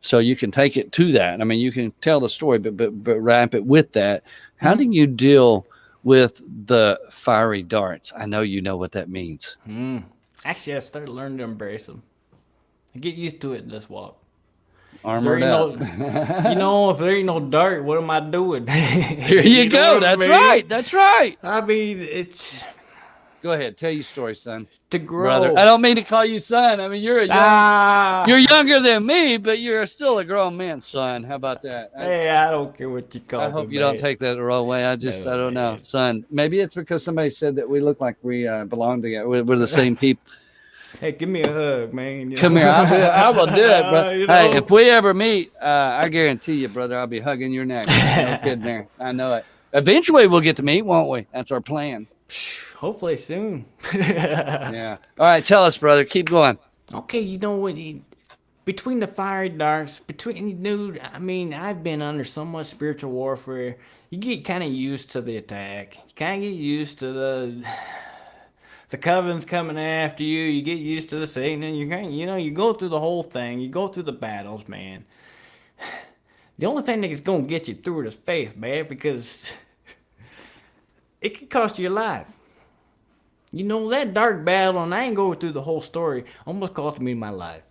So you can take it to that. I mean, you can tell the story, but wrap it with that. How do you deal with the fiery darts? I know you know what that means. Actually, I started learning to embrace them. I get used to it in this walk. Armored up. If there ain't no dart, what am I doing? Here you go. That's right. That's right. I mean, it's... Go ahead. Tell your story, son. To grow. Brother. I don't mean to call you son. I mean, you're you're younger than me, but you're still a grown man's son. How about that? Hey, I don't care what you call me. I hope you don't take that the wrong way. I don't know. Son. Maybe it's because somebody said that we look like we belong together. We're the same people. Hey, give me a hug, man. Come here. I will do it, bro. Hey, if we ever meet, I guarantee you, brother, I'll be hugging your neck. No kidding there. I know it. Eventually, we'll get to meet, won't we? That's our plan. Hopefully soon. Yeah. All right. Tell us, brother. Keep going. Okay. You know what? Between the fiery darts, dude, I mean, I've been under so much spiritual warfare. You get kind of used to the attack. You kind of get used to the covenants coming after you. You get used to the Satan, and you go through the whole thing. You go through the battles, man. The only thing that's gonna get you through it is faith, man, because it could cost you your life. That dark battle, and I ain't going through the whole story, almost cost me my life.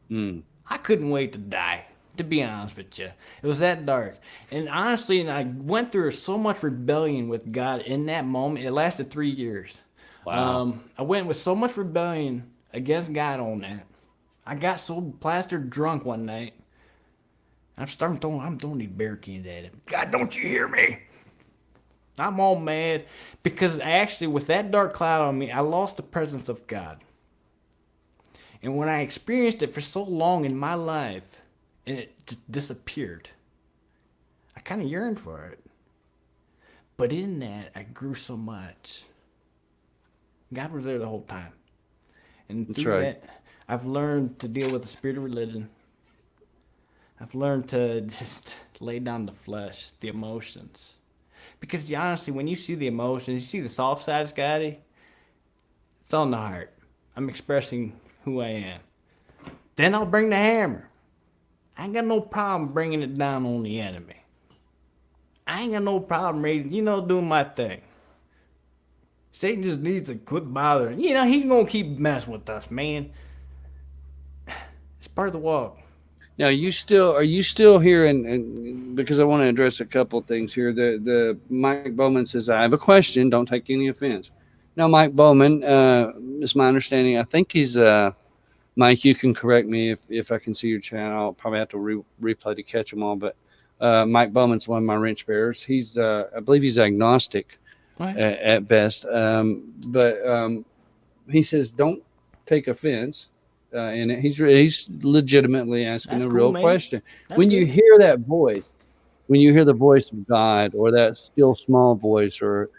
I couldn't wait to die, to be honest with you. It was that dark. And honestly, I went through so much rebellion with God in that moment. It lasted 3 years. Wow. I went with so much rebellion against God on that. I got so plastered drunk one night. I'm throwing these bear cans at him. God, don't you hear me? I'm all mad because actually with that dark cloud on me, I lost the presence of God. And when I experienced it for so long in my life, and it just disappeared, I kind of yearned for it. But in that, I grew so much. God was there the whole time. And through that, I've learned to deal with the spirit of religion. I've learned to just lay down the flesh, the emotions. Because honestly, when you see the emotions, you see the soft side of Scotty, it's on the heart. I'm expressing who I am. Then I'll bring the hammer. I ain't got no problem bringing it down on the enemy. I ain't got no problem reading, doing my thing. Satan just needs to quit bothering. He's gonna keep messing with us, man. It's part of the walk. Now, are you still here? And because I want to address a couple of things here. The Mike Bowman says, I have a question. Don't take any offense. Now, Mike Bowman, is my understanding. I think he's Mike. You can correct me if I can see your channel. I'll probably have to replay to catch them all. But Mike Bowman's one of my wrench bearers. He's I believe he's agnostic Right. at best. But he says, don't take offense. And he's legitimately asking That's a cool, real man. question. That's When you good. hear that voice, when you hear the voice of God or that still small voice, or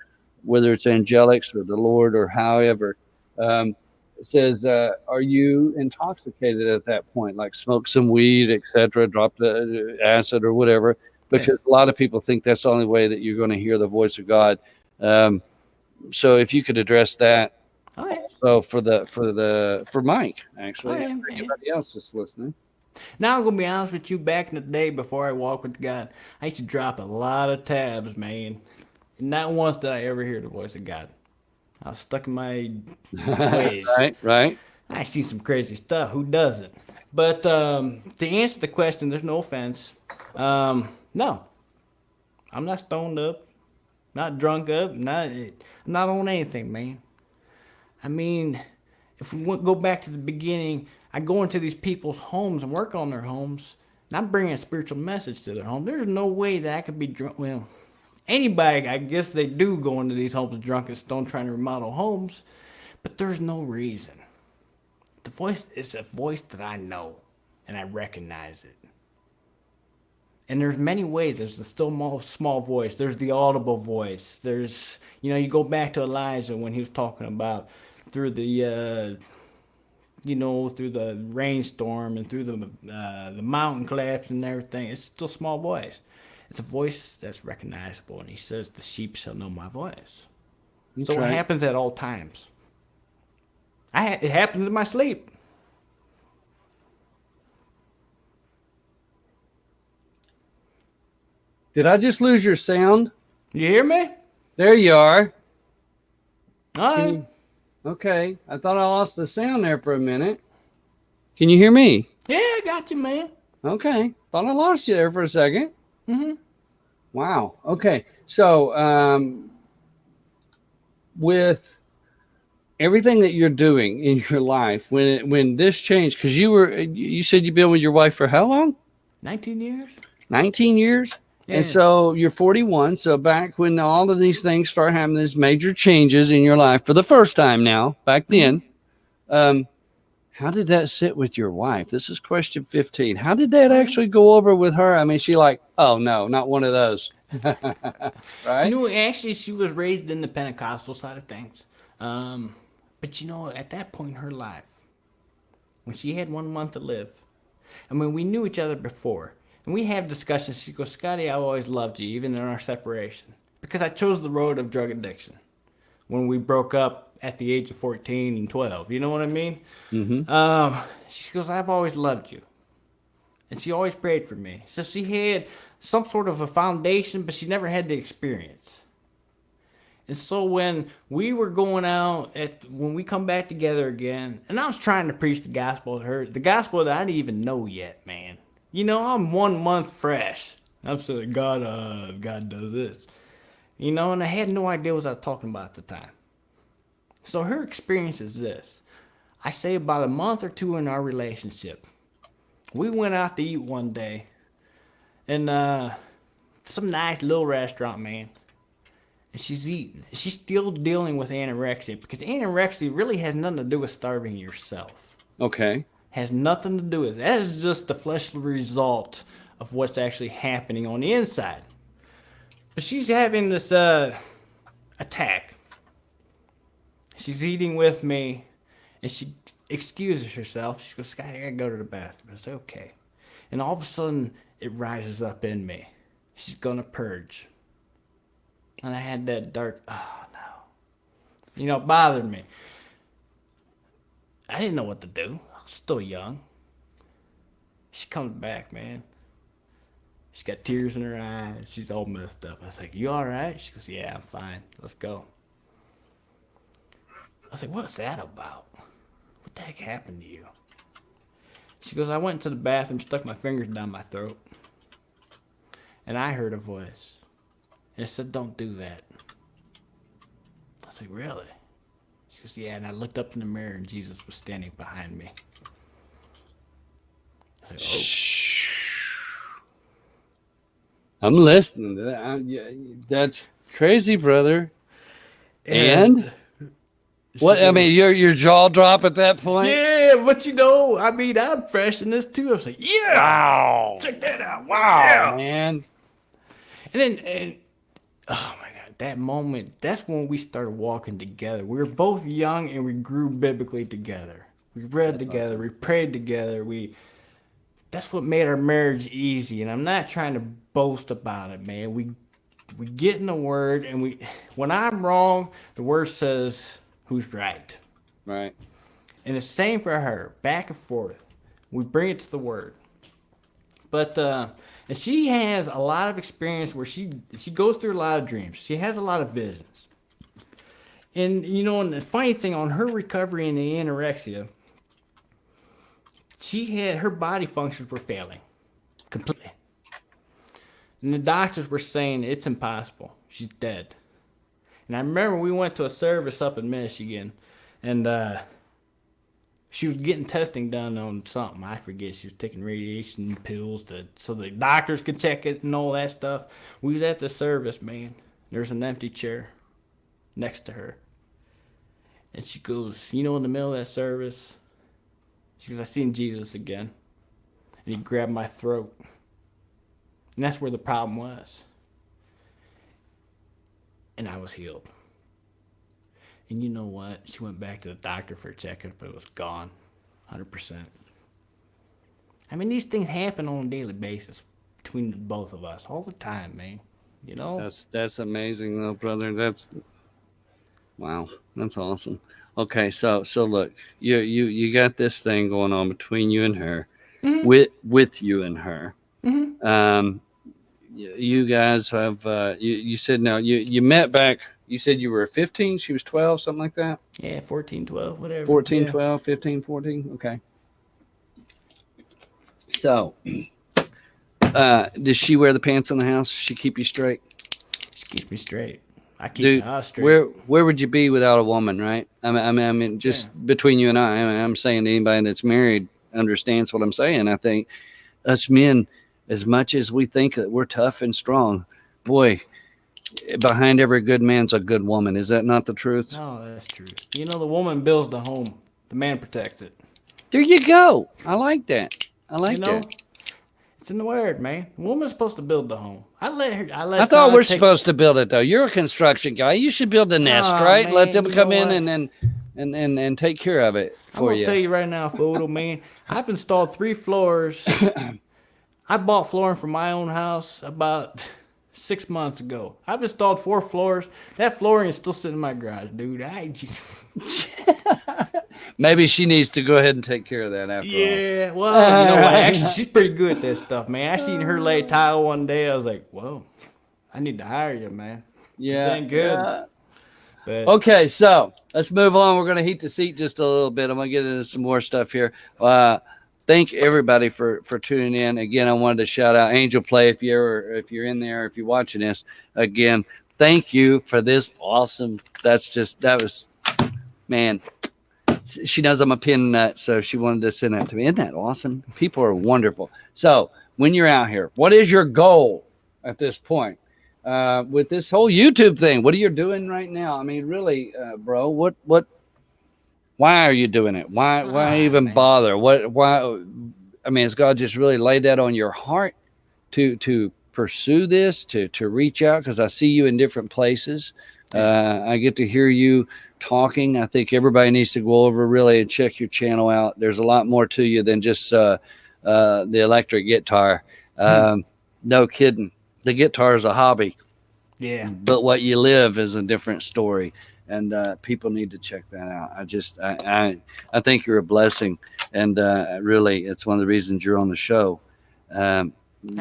whether it's angelics or the Lord or however, it says, are you intoxicated at that point? Like smoke some weed, etc., drop the acid or whatever, Yeah. because a lot of people think that's the only way that you're going to hear the voice of God. Um, so if you could address that. Oh yeah. So for Mike, Oh actually, yeah, and for man. anybody else that's listening. Now I'm gonna be honest with you. Back in the day, before I walked with God, I used to drop a lot of tabs, man. And not once did I ever hear the voice of God. I was stuck in my ways. Right. I see some crazy stuff. Who doesn't? But to answer the question, there's no offense. No, I'm not stoned up, not drunk up, not on anything, man. I mean, if we go back to the beginning, I go into these people's homes and work on their homes, and I'm bringing a spiritual message to their home. There's no way that I could be drunk. Well, anybody, I guess they do go into these homes drunk and stoned trying to remodel homes, but there's no reason. The voice is a voice that I know, and I recognize it. And there's many ways. There's the still small voice. There's the audible voice. There's, you go back to Elijah when he was talking about through the, through the rainstorm and through the mountain collapse and everything. It's still small voice. It's a voice that's recognizable, and he says, "The sheep shall know my voice." That's So it right. happens at all times. It happens in my sleep. Did I just lose your sound? You hear me? There you are. All Can right. you, okay. I thought I lost the sound there for a minute. Can you hear me? Yeah, I got you, man. Okay. Thought I lost you there for a second. Mm-hmm. Wow. Okay. So with everything that you're doing in your life, when this changed, because you said you've been with your wife for how long? 19 years? 19 years. And Yeah. so you're 41. So back when all of these things start having these major changes in your life for the first time now, back then, um, how did that sit with your wife? This is question 15. How did that Okay. actually go over with her? I mean, she like, oh no, not one of those. Right? Actually, she was raised in the Pentecostal side of things. But at that point in her life, when she had 1 month to live, I mean, we knew each other before. And we have discussions. She goes, "Scotty, I've always loved you, even in our separation. Because I chose the road of drug addiction when we broke up at the age of 14 and 12. You know what I mean?" She goes, "I've always loved you." And she always prayed for me. So she had some sort of a foundation, but she never had the experience. And so when we were going out, when we come back together again, and I was trying to preach the gospel to her, the gospel that I didn't even know yet, man. I'm 1 month fresh. I'm saying, God does this. And I had no idea what I was talking about at the time. So her experience is this. I say about a month or two in our relationship, we went out to eat one day, and some nice little restaurant, man. And she's eating. She's still dealing with anorexia, because anorexia really has nothing to do with starving yourself. Okay. Has nothing to do with it. That is just the fleshly result of what's actually happening on the inside. But she's having this attack. She's eating with me, and she excuses herself. She goes, "Scotty, I gotta go to the bathroom." I say, "Okay." And all of a sudden, it rises up in me. She's gonna purge. And I had that dark, oh no. It bothered me. I didn't know what to do. I was still young. She comes back, man. She's got tears in her eyes. She's all messed up. I was like, you all right? She goes, yeah, I'm fine. Let's go. I was like, what's that about? What the heck happened to you? She goes, I went to the bathroom, stuck my fingers down my throat, and I heard a voice. And it said, don't do that. I was like, really? She goes, yeah, and I looked up in the mirror and Jesus was standing behind me. I was like, oh. I'm listening to that. That's crazy, brother. And what? I mean, your jaw drop at that point. Yeah, but you know, I mean, I'm fresh in this too. I was like, yeah, Wow, check that out. wow, Yeah. man. And oh my God, that moment, that's when we started walking together. We were both young and we grew biblically together. We read together, awesome. We prayed together. That's what made our marriage easy. And I'm not trying to boast about it, man. We get in the Word, and when I'm wrong, the Word says who's right. Right. And the same for her, back and forth. We bring it to the Word. But and she has a lot of experience where she goes through a lot of dreams. She has a lot of visions. And you know, and the funny thing on her recovery in the anorexia, her body functions were failing completely. And the doctors were saying it's impossible. She's dead. And I remember we went to a service up in Michigan, and she was getting testing done on something. I forget. She was taking radiation pills so the doctors could check it and all that stuff. We was at the service, man. There's an empty chair next to her. And she goes, you know, in the middle of that service, she goes, I seen Jesus again. And he grabbed my throat. And that's where the problem was. And I was healed. And you know what? She went back to the doctor for a checkup, but it was gone. 100%. I mean, these things happen on a daily basis between both of us all the time, man. You know? That's amazing, though, brother. Wow. That's awesome. Okay, so look, you got this thing going on between you and her, mm-hmm. with you and her. Mm-hmm. You guys have you said now you met back. You said you were 15, she was 12, something like that? Yeah, 14, 12, whatever. 14, yeah. 12, 15, 14, okay. So, does she wear the pants in the house? Does she keep you straight? She keeps me straight. I keep the house straight. Where would you be without a woman, right? I mean, just between you and I'm saying to anybody that's married understands what I'm saying. I think us men, as much as we think that we're tough and strong, boy, behind every good man's a good woman. Is that not the truth? No, that's true. You know, the woman builds the home. The man protects it. There you go. I like that. That. It's in the Word, man. The woman's supposed to build the home. I thought we're supposed to build it, though. You're a construction guy. You should build the nest, right? Man, let them come in and take care of it for you. I'm going to tell you right now, Photo, man, I've installed 3 floors. I bought flooring for my own house about 6 months ago. I've installed 4 floors. That flooring is still sitting in my garage, dude. Maybe she needs to go ahead and take care of that after all. Yeah, well, you know what? Actually, she's pretty good at that stuff, man. I seen her lay tile one day. I was like, whoa, I need to hire you, man. Yeah. This ain't good. Yeah. But, okay, so let's move on. We're going to heat the seat just a little bit. I'm going to get into some more stuff here. Thank everybody for tuning in. Again, I wanted to shout out Angel Play if you're in there, if you're watching this. Again, thank you for this awesome. That was, man. She knows I'm a pin nut, so she wanted to send that to me. Isn't that awesome? People are wonderful. So when you're out here, what is your goal at this point with this whole YouTube thing? What are you doing right now? I mean, really, bro, what? Why are you doing it? Why even bother? Why? I mean, has God just really laid that on your heart to pursue this, to reach out? Because I see you in different places. I get to hear you talking. I think everybody needs to go over really and check your channel out. There's a lot more to you than just the electric guitar. No kidding. The guitar is a hobby. Yeah. But what you live is a different story. And people need to check that out. I think you're a blessing. And really, it's one of the reasons you're on the show.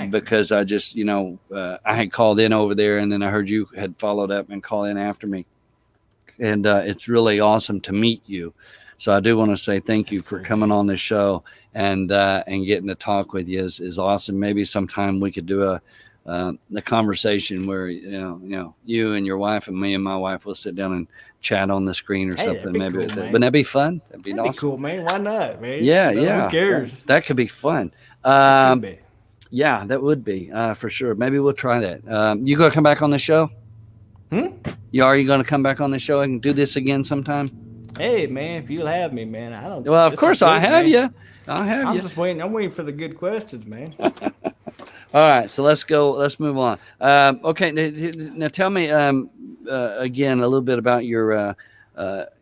because I just, I had called in over there, and then I heard you had followed up and called in after me. And it's really awesome to meet you. So I do want to say thank you for coming on the show and getting to talk with you is awesome. Maybe sometime we could do a conversation where you and your wife and me and my wife will sit down and chat on the screen or something. Maybe wouldn't that be fun? That'd be awesome. Cool, man. Why not, man? Yeah, Who cares? That could be fun. Yeah, that would be for sure. Maybe we'll try that. You gonna come back on the show? Are you gonna come back on the show and do this again sometime? Hey, man, if you'll have me, man. I don't. Well, of course I have you. I'm just waiting. I'm waiting for the good questions, man. All right, so let's go. Let's move on. Okay, now tell me again a little bit about your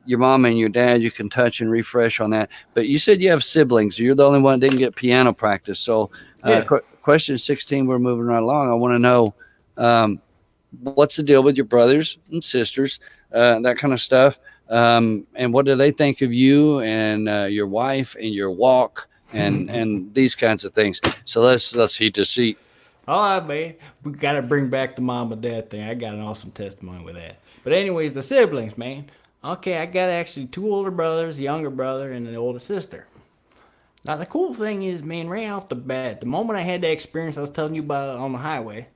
mom and your dad. You can touch and refresh on that. But you said you have siblings. You're the only one that didn't get piano practice. So, question 16. We're moving right along. I want to know what's the deal with your brothers and sisters, that kind of stuff. And what do they think of you and your wife and your walk and these kinds of things? So let's heat the seat. All right, man. We got to bring back the mom and dad thing. I got an awesome testimony with that. But anyways, the siblings, man. Okay, I got actually 2 older brothers, a younger brother, and an older sister. Now, the cool thing is, man, right off the bat, the moment I had that experience I was telling you about on the highway,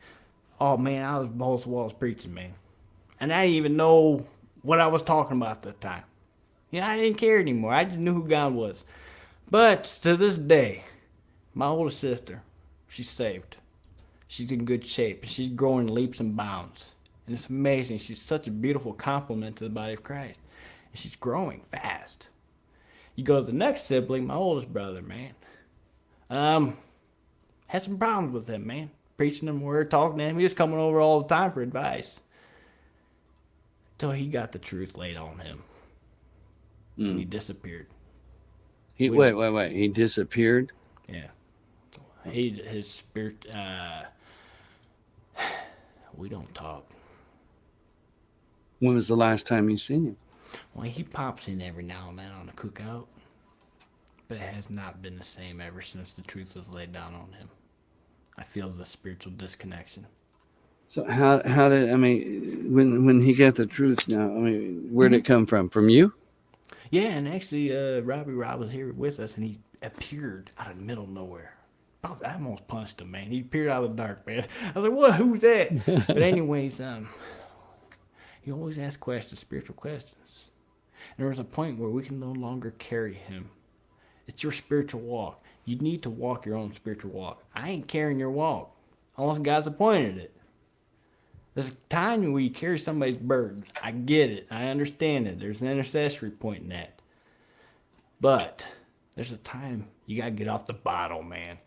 oh, man, I was balls to walls preaching, man. And I didn't even know what I was talking about at the time. I didn't care anymore. I just knew who God was. But to this day, my older sister, she's saved. She's in good shape. She's growing leaps and bounds. And it's amazing. She's such a beautiful compliment to the body of Christ. And she's growing fast. You go to the next sibling, my oldest brother, man. Had some problems with him, man. Preaching him word, talking to him. He was coming over all the time for advice. Until he got the truth laid on him. And he disappeared. Wait. He disappeared? Yeah. His spirit, we don't talk. When was the last time you seen him? Well, he pops in every now and then on the cookout. But it has not been the same ever since the truth was laid down on him. I feel the spiritual disconnection. So how did, when he got the truth now, where did it come from? From you? Yeah, and actually, Rob was here with us, and he appeared out of the middle of nowhere. I almost punched him, man. He appeared out of the dark, man. I was like, what? Who's that? But anyways, he always asks questions, spiritual questions. And there was a point where we can no longer carry him. It's your spiritual walk. You need to walk your own spiritual walk. I ain't carrying your walk unless God's appointed it. There's a time where you carry somebody's burdens. I get it. I understand it. There's an intercessory point in that. But there's a time you got to get off the bottle, man.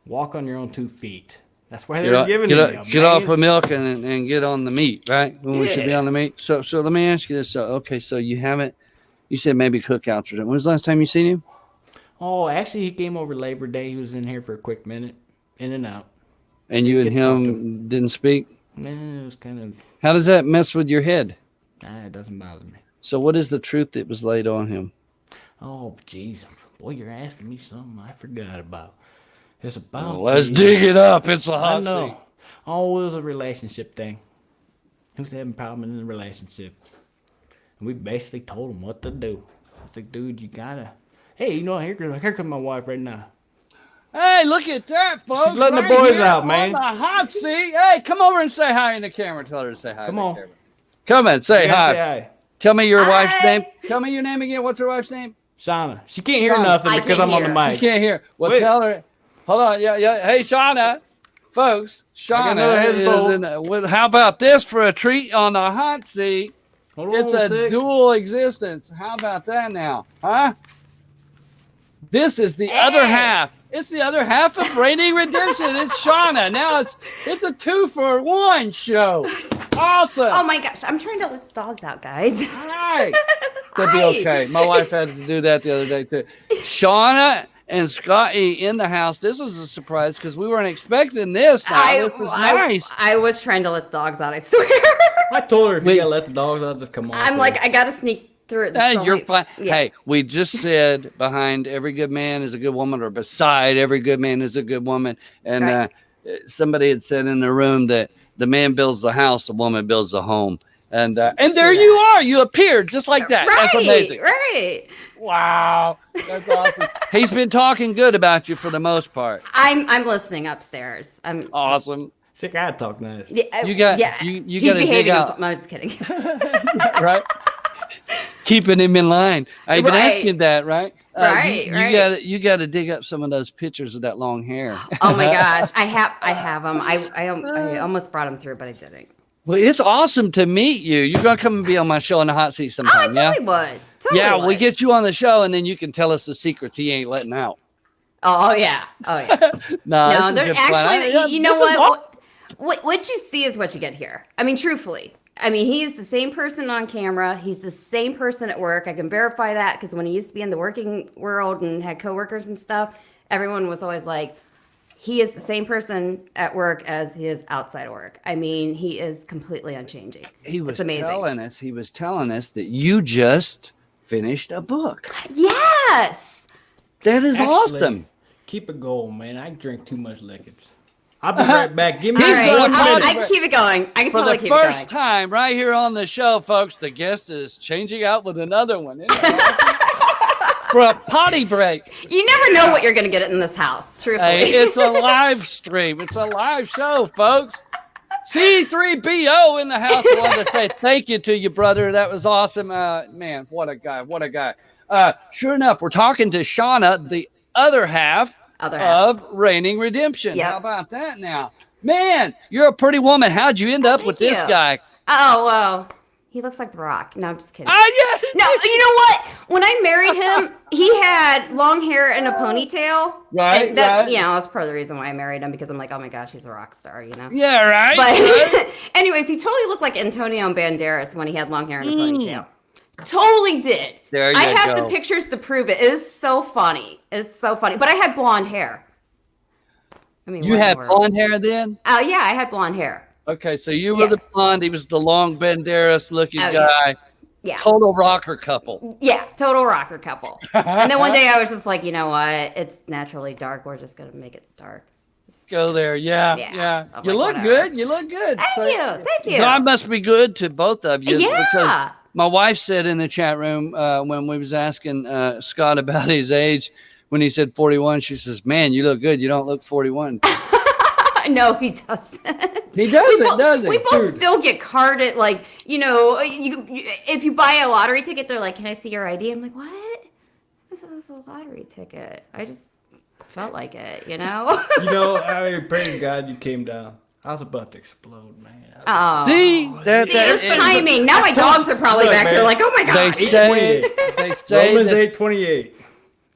Walk on your own 2 feet. That's why they're giving you. Get off the milk and get on the meat, right? When we should be on the meat. So let me ask you this. So you haven't, you said maybe cookouts or something. When was the last time you seen him? Oh, actually, he came over Labor Day. He was in here for a quick minute, in and out. And you and him didn't speak? It was kind of... How does that mess with your head? It doesn't bother me. So what is the truth that was laid on him? Oh, jeez. Boy, you're asking me something I forgot about. It's about... Well, let's dig it up. It's a hot seat. Oh, it was a relationship thing. He was having problems in the relationship. And we basically told him what to do. I was like, dude, you gotta... Hey, here comes my wife right now. Hey, look at that, folks. She's letting the boys out, man. On the hot seat. Hey, come over and say hi in the camera. Tell her to say hi. Come on. Camera. Come on, say hi. Say hi. Tell me your wife's name. Tell me your name again. What's her wife's name? Shauna. She can't hear nothing because I'm on the mic. She can't hear. Well, tell her. Hold on. Yeah. Hey, Shauna. Folks, Shauna is how about this for a treat on the hot seat? It's a dual existence. How about that now? Huh? This is the other half. It's the other half of Raining Redemption. It's Shauna. Now it's a 2-for-1 show. Awesome. Oh my gosh, I'm trying to let the dogs out, guys. Hi. That'd be okay. My wife had to do that the other day too. Shauna and Scotty in the house. This is a surprise because we weren't expecting this. This is nice. I was trying to let the dogs out, I swear. I told her if you gotta let the dogs out, just come on. I'm like, I gotta sneak through. You're fine. Yeah. Hey, we just said behind every good man is a good woman, or beside every good man is a good woman. And Right. Somebody had said in the room that the man builds the house, the woman builds the home. And there True you that. are. You appeared just like that. Right, That's amazing. right. Wow. That's awesome. He's been talking good about you for the most part. I'm listening upstairs. I'm Awesome. Sick, I talk nice. Yeah, You got yeah. you He's got to dig behaving out, himself. No, I'm just kidding. right? Keeping him in line. I even asked Right. you that, right? Right, You right. got to dig up some of those pictures of that long hair. Oh my gosh, I have them. I almost brought them through, but I didn't. Well, it's awesome to meet you. You're gonna come and be on my show in the hot seat Oh, I sometime, yeah? totally would. Totally Yeah, would. we get you on the show, and then you can tell us the secrets he ain't letting out. Oh yeah. Oh yeah. No, this No, is they're good fun. actually. You know this is awesome. what you see is what you get here. I mean, truthfully. I mean, he is the same person on camera. He's the same person at work. I can verify that because when he used to be in the working world and had coworkers and stuff, everyone was always like, he is the same person at work as he is outside of work. I mean, he is completely unchanging. He was It's amazing. telling us that you just finished a book. Yes. That is Actually, awesome. Keep it going, man. I drink too much liquors. I'll be right back. Give me All He's right. going one to- minute. I can keep it going. I can For totally the keep it going. first time right here on the show, folks, the guest is changing out with another one. Isn't that awesome? For a potty break. You never know what you're going to get in this house, truthfully. Hey, it's a live stream. It's a live show, folks. C3PO in the house. I wanted to say thank you to you, brother. That was awesome. Man, what a guy. What a guy. Sure enough, we're talking to Shauna, the other half of Reigning Redemption. Yep. How about that now? Man, you're a pretty woman. How'd you end up with this you. guy? Oh, well, he looks like The Rock. No, I'm just kidding. Yeah. No, you know what? When I married him, he had long hair and a ponytail. Right, And that, right. You know, that's part of the reason why I married him because I'm like, oh my gosh, he's a rock star, you know? Yeah, right. But right. anyways, he totally looked like Antonio Banderas when he had long hair and a ponytail. Totally did. There I you have go. the pictures to prove it. It is so funny. It's so funny. But I had blonde hair. I mean, You what had more? blonde hair then? Oh, yeah, I had blonde hair. Okay, so you were Yeah. the blonde. He was the long Banderas looking Oh, guy. Yeah. Total rocker couple. Yeah, total rocker couple. And then one day I was just like, you know what? It's naturally dark. We're just going to make it dark. Go there. Yeah. Yeah. Yeah. I'm You like, look whatever. good. You look good. Thank you. Thank you. So I must be good to both of you. Yeah. Because my wife said in the chat room when we was asking Scott about his age, when he said 41, she says, man, you look good. You don't look 41. No, he doesn't. He doesn't, does he? We both still get carded. Like, you know, if you buy a lottery ticket, they're like, can I see your ID? I'm like, what? I said, it was a lottery ticket. I just felt like it, you know? You know, I mean, pray to God you came down. I was about to explode, man. Oh. See? That, See, it's it- timing. Now my dogs are probably Look, back there man. like, oh my They God. say, 8:28. they say Romans that 8:28.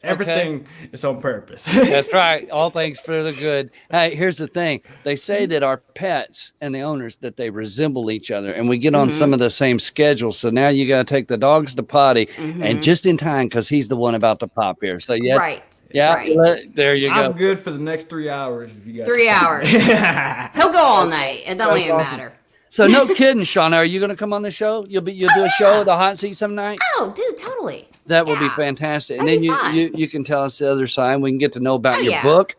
Everything is on purpose. That's right. All things for the good. Hey, here's the thing. They say that our pets and the owners, that they resemble each other, and we get on some of the same schedules. So now you got to take the dogs to potty, and just in time because he's the one about to pop here. So yeah, Right. yeah. Right. There you go. I'm good for the next 3 hours if you guys. 3 hours. He'll go all night. It don't even awesome. matter. So no kidding, Shauna. Are you going to come on the show? You'll do a show at the hot seat some night. Oh, dude, totally. That will be Yeah. fantastic. And That'd then be fun. you can tell us the other side. We can get to know about Oh, your yeah. book.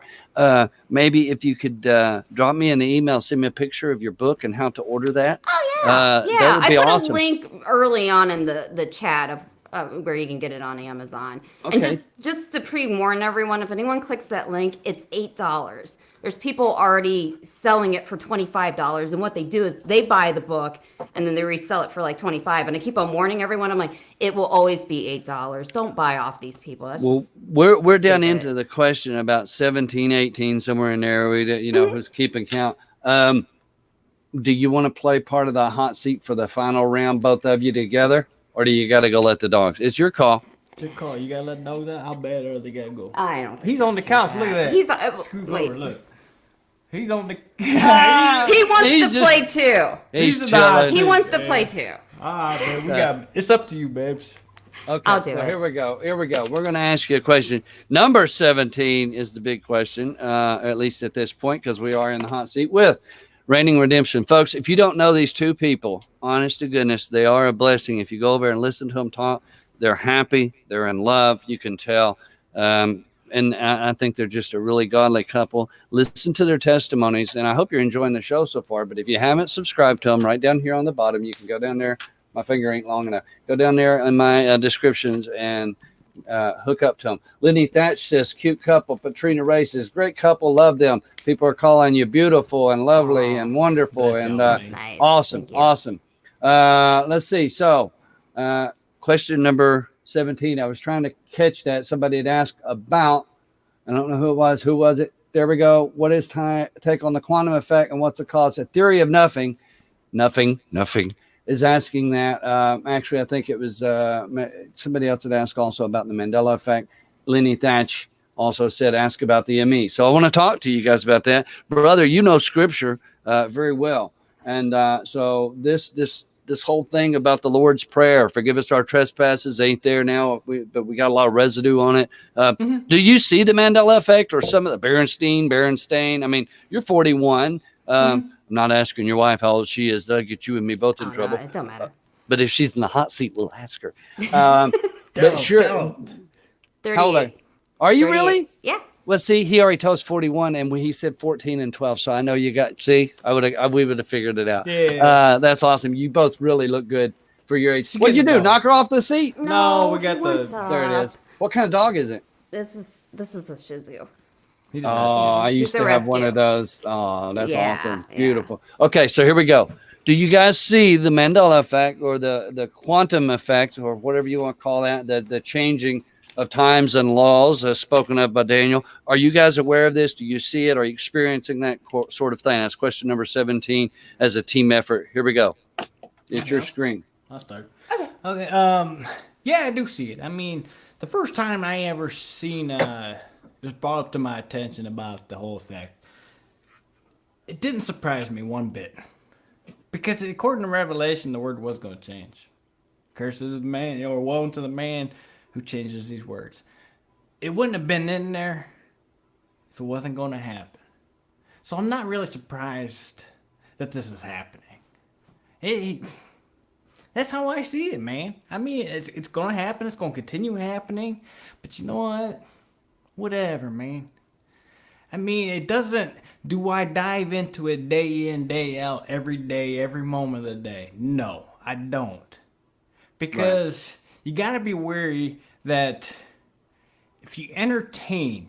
Maybe if you could drop me in the email, send me a picture of your book and how to order that. Oh, yeah. That would be I put awesome. a link early on in the chat of where you can get it on Amazon. Okay. And just to pre-warn everyone, if anyone clicks that link, it's $8. There's people already selling it for $25, and what they do is they buy the book and then they resell it for like $25. And I keep on warning everyone. I'm like, it will always be $8. Don't buy off these people. That's Well, just we're down stupid. into the question about 17, 18, somewhere in there. We, who's keeping count. Do you want to play part of the hot seat for the final round, both of you together, or do you got to go let the dogs? It's your call. Good call. You gotta let the dogs out. How bad are they gotta go? I don't think He's on the couch. Look at that. He's Scoot wait. over. Look. He's on the. He wants He's to just- play too. He's He's chilling. He Yeah. wants to play too. Ah, man, we got. It's up to you, babes. Okay, I'll do so it. Here we go. We're going to ask you a question. Number 17 is the big question, at least at this point, because we are in the hot seat with Reigning Redemption. Folks, if you don't know these two people, honest to goodness, they are a blessing. If you go over and listen to them talk, they're happy. They're in love. You can tell. And I think they're just a really godly couple. Listen to their testimonies, and I hope you're enjoying the show so far. But if you haven't subscribed to them, right down here on the bottom, you can go down there. My finger ain't long enough. Go down there in my descriptions and hook up to them. Lenny Thatch says, cute couple. Patrina Ray says, great couple. Love them. People are calling you beautiful and lovely and wonderful and nice. Awesome. Awesome. Let's see. So question number 17. I was trying to catch that. Somebody had asked about, I don't know who it was. Who was it? There we go. What is take on the quantum effect and what's the cause? A theory of nothing is asking that. Actually, I think it was somebody else had asked also about the Mandela effect. Lenny Thatch also said, ask about the ME. So I want to talk to you guys about that. Brother, you know Scripture very well. And so this whole thing about the Lord's Prayer, forgive us our trespasses, ain't there now, but we got a lot of residue on it. Do you see the Mandela effect or some of the Berenstain? I mean, you're 41. I'm not asking your wife how old she is. That'll get you and me both in trouble. No, it don't matter. But if she's in the hot seat, we'll ask her. But sure. 38. How old are you 38. Really? Yeah. Well, see, he already told us 41, and he said 14 and 12. So I know you got. See, we would have figured it out. Yeah. That's awesome. You both really look good for your age. She's What'd you do? getting Knock her off the seat? No, we got he the- wants There it is. What kind of dog is it? This is a Shih Tzu. He's Oh, I used He's to a have one rescue. of those. Oh, that's Yeah, awesome. yeah. Beautiful. Okay, so here we go. Do you guys see the Mandela effect or the quantum effect or whatever you want to call that, the changing of times and laws as spoken of by Daniel? Are you guys aware of this? Do you see it? Are you experiencing that sort of thing? That's question number 17 as a team effort. Here we go. It's your screen. I'll start. Okay. Yeah, I do see it. I mean, the first time I ever seen it was brought up to my attention about the whole effect. It didn't surprise me one bit, because according to Revelation, the word was going to change. Curses the man, or woe to the man who changes these words. It wouldn't have been in there if it wasn't going to happen. So I'm not really surprised that this is happening. That's how I see it, man. I mean, it's going to happen. It's going to continue happening. But you know what? Whatever, man. I mean, it doesn't, do I dive into it day in, day out, every day, every moment of the day? No, I don't. Because you got to be wary that if you entertain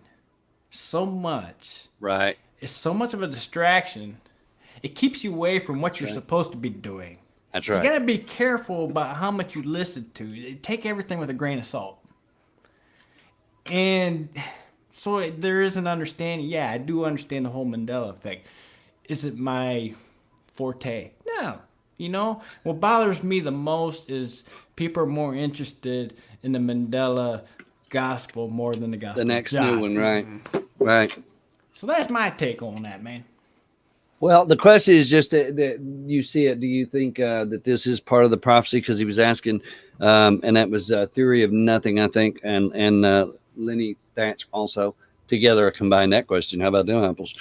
so much, Right. it's so much of a distraction, it keeps you away from what you're supposed to be doing. That's So right. you got to be careful about how much you listen to. Take everything with a grain of salt. And so there is an understanding. Yeah, I do understand the whole Mandela effect. Is it my forte? No. You know, what bothers me the most is people are more interested in the Mandela gospel more than the gospel. The next of God. new one, right? Right. So that's my take on that, man. Well, the question is just that you see it. Do you think that this is part of the prophecy? Because he was asking, and that was theory of nothing, I think, and Lenny Thatch also together combined that question. How about them apples?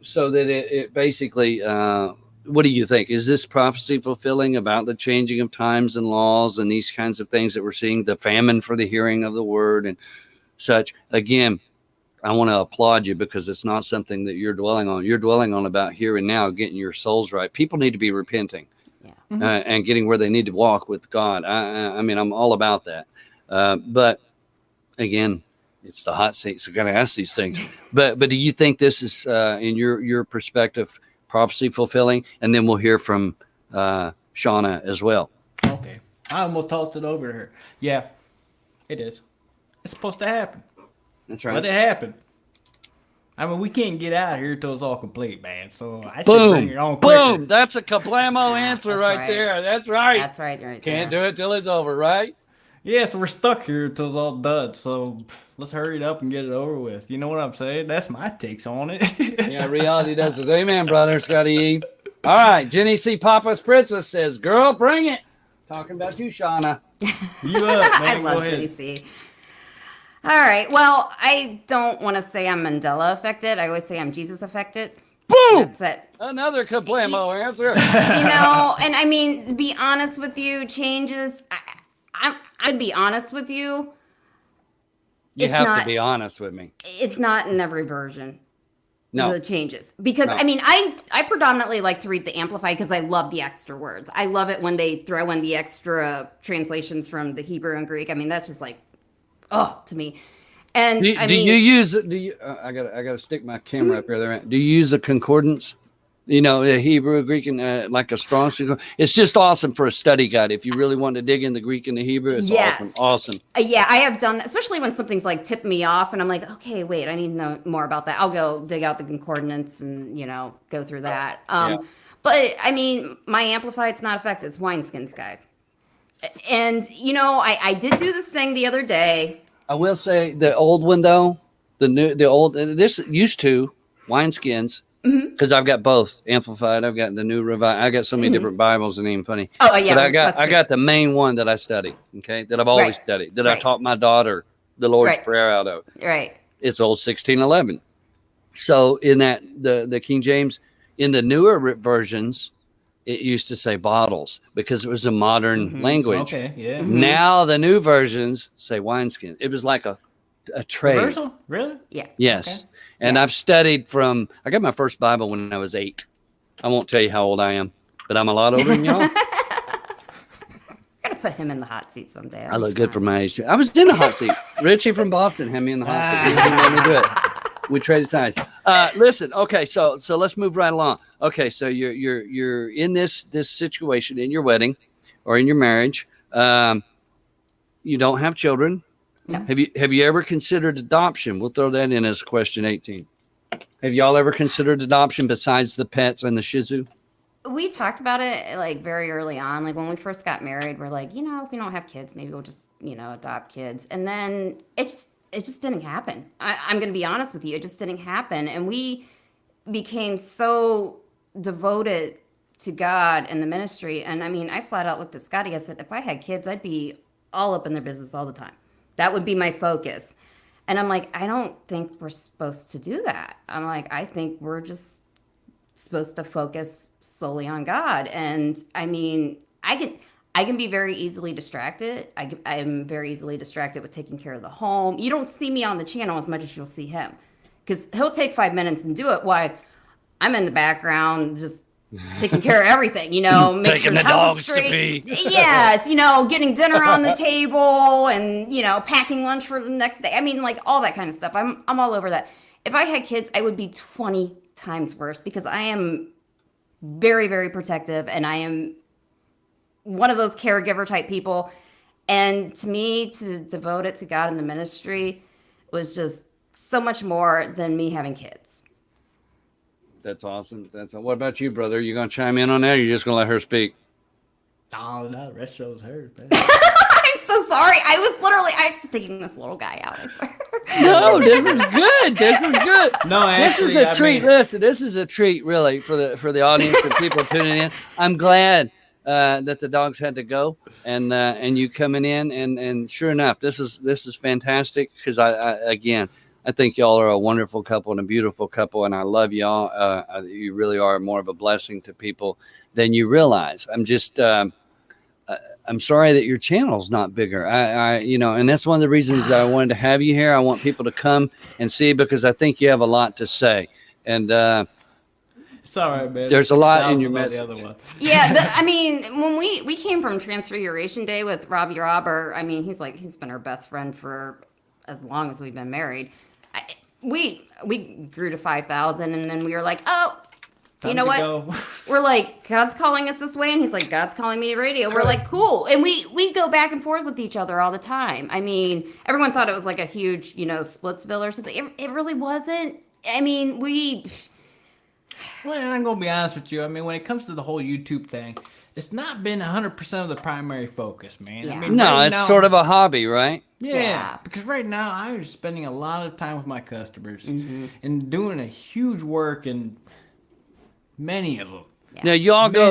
So that it basically, what do you think? Is this prophecy fulfilling about the changing of times and laws and these kinds of things that we're seeing, the famine for the hearing of the word and such? Again, I want to applaud you because it's not something that you're dwelling on. You're dwelling on about here and now, getting your souls right. People need to be repenting and getting where they need to walk with God. I mean, I'm all about that. But again, it's the hot seat, so got to ask these things. But do you think this is, in your perspective, prophecy fulfilling? And then we'll hear from Shauna as well. Okay. I almost tossed it over to her. Yeah, it is. It's supposed to happen. That's right. Let it happen. I mean, we can't get out of here till it's all complete, man. So I should Boom. bring it on quicker. Boom. That's a kablamo answer That's right right. there. That's right. That's right. Can't do it till it's over, right? Yeah, so we're stuck here till it's all done. So let's hurry it up and get it over with. You know what I'm saying? That's my takes on it. Yeah, reality does it. Amen, brother Scotty E. All right, Jenny C. Papa's Princess says, girl, bring it. Talking about you, Shauna. You up, I man. love Go ahead. JC. All right. Well, I don't want to say I'm Mandela affected. I always say I'm Jesus affected Boom! That's it. Another kablamo answer. And I mean, to be honest with you, changes. I'd be honest with you. You have to be honest with me. It's not in every version. No. The changes. Because, I mean, I predominantly like to read the Amplified because I love the extra words. I love it when they throw in the extra translations from the Hebrew and Greek. I mean, that's just like, to me. And do you use? I gotta stick my camera up here. There. Do you use a concordance? You know, a Hebrew, Greek, and like a strong. It's just awesome for a study guide. If you really want to dig in the Greek and the Hebrew, it's awesome. Yeah, I have done, especially when something's like tipped me off, and I'm like, okay, wait, I need to know more about that. I'll go dig out the concordance and go through that. But I mean, my Amplified's not affected. It's wineskins, guys. And I did do this thing the other day. I will say the old one though, the old this used to wineskins because I've got both Amplified. I've got the new revive. I got so many different Bibles, and even funny. Oh yeah, but I got the main one that I study. Okay, that I've always studied. That I taught my daughter the Lord's Prayer out of. Right. It's old 1611. So in that the King James, in the newer versions, it used to say bottles because it was a modern language. Okay, yeah. Now the new versions say wineskin. It was like a trade. Reversal? Really? Yeah. Yes. Okay. And I've studied I got my first Bible when I was 8. I won't tell you how old I am, but I'm a lot older than y'all. Gotta put him in the hot seat someday. I look good for my age. I was in the hot seat. Richie from Boston had me in the hot seat. He didn't let me do it. We traded sides. Listen, okay, so let's move right along. Okay, so you're in this situation in your wedding or in your marriage. You don't have children. No. Have you ever considered adoption? We'll throw that in as question 18. Have y'all ever considered adoption besides the pets and the Shih Tzu? We talked about it like very early on. Like when we first got married, we're like, if we don't have kids, maybe we'll just, adopt kids. And then it just didn't happen. I'm going to be honest with you. It just didn't happen. And we became so devoted to God and the ministry. And I mean, I flat out looked at Scotty. I said, if I had kids, I'd be all up in their business all the time. That would be my focus. And I'm like, I don't think we're supposed to do that. I'm like, I think we're just supposed to focus solely on God. And I mean, I can be very easily distracted. I'm very easily distracted with taking care of the home. You don't see me on the channel as much as you'll see him, because he'll take 5 minutes and do it while I'm in the background just taking care of everything, make sure the house is straight. Yes, getting dinner on the table and, packing lunch for the next day. I mean, like all that kind of stuff. I'm all over that. If I had kids, I would be 20 times worse because I am very, very protective and I am one of those caregiver type people. And to me, to devote it to God and the ministry was just so much more than me having kids. That's awesome. What about you, brother? You gonna chime in on that, or you just gonna let her speak? Oh no, the rest shows her. I'm so sorry. I was just taking this little guy out. I swear. No, this was good. This was good. No, actually, this is a treat. Listen, this is a treat, really, for the audience and people tuning in. I'm glad that the dogs had to go, and you coming in, and sure enough, this is fantastic because I think y'all are a wonderful couple and a beautiful couple, and I love y'all. You really are more of a blessing to people than you realize. I'm sorry that your channel's not bigger. And that's one of the reasons that I wanted to have you here. I want people to come and see because I think you have a lot to say. And it's all right, man. There's a lot in your message. The other one. Yeah, when we came from Transfiguration Day with Robbie Robber, he's been our best friend for as long as we've been married. We grew to 5,000, and then we were like, you know what? Go. We're like, God's calling us this way, and he's like, God's calling me to radio. We're like, cool, and we go back and forth with each other all the time. I mean, everyone thought it was like a huge, Splitsville or something. It really wasn't. I mean, Well, I'm gonna be honest with you. I mean, when it comes to the whole YouTube thing, it's not been 100% of the primary focus, man. Yeah. I mean, no, it's sort of a hobby, right? Yeah, because right now I'm spending a lot of time with my customers and doing a huge work in many of them. Yeah. Now, y'all go,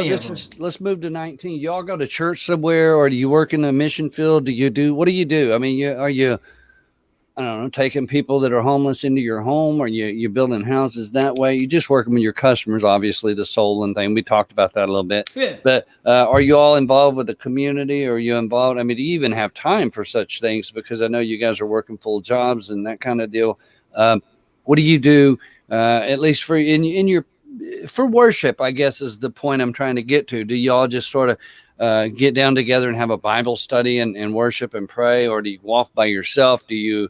let's move to 19. Y'all go to church somewhere, or do you work in the mission field? What do you do? I mean, are you I don't know, taking people that are homeless into your home, or you building houses that way? You just working with your customers, obviously the Solon thing. We talked about that a little bit. Yeah. But are you all involved with the community? Or are you involved? I mean, do you even have time for such things? Because I know you guys are working full jobs and that kind of deal. What do you do, at least for in your for worship, I guess is the point I'm trying to get to. Do y'all just sort of get down together and have a Bible study and worship and pray, or do you walk by yourself? Do you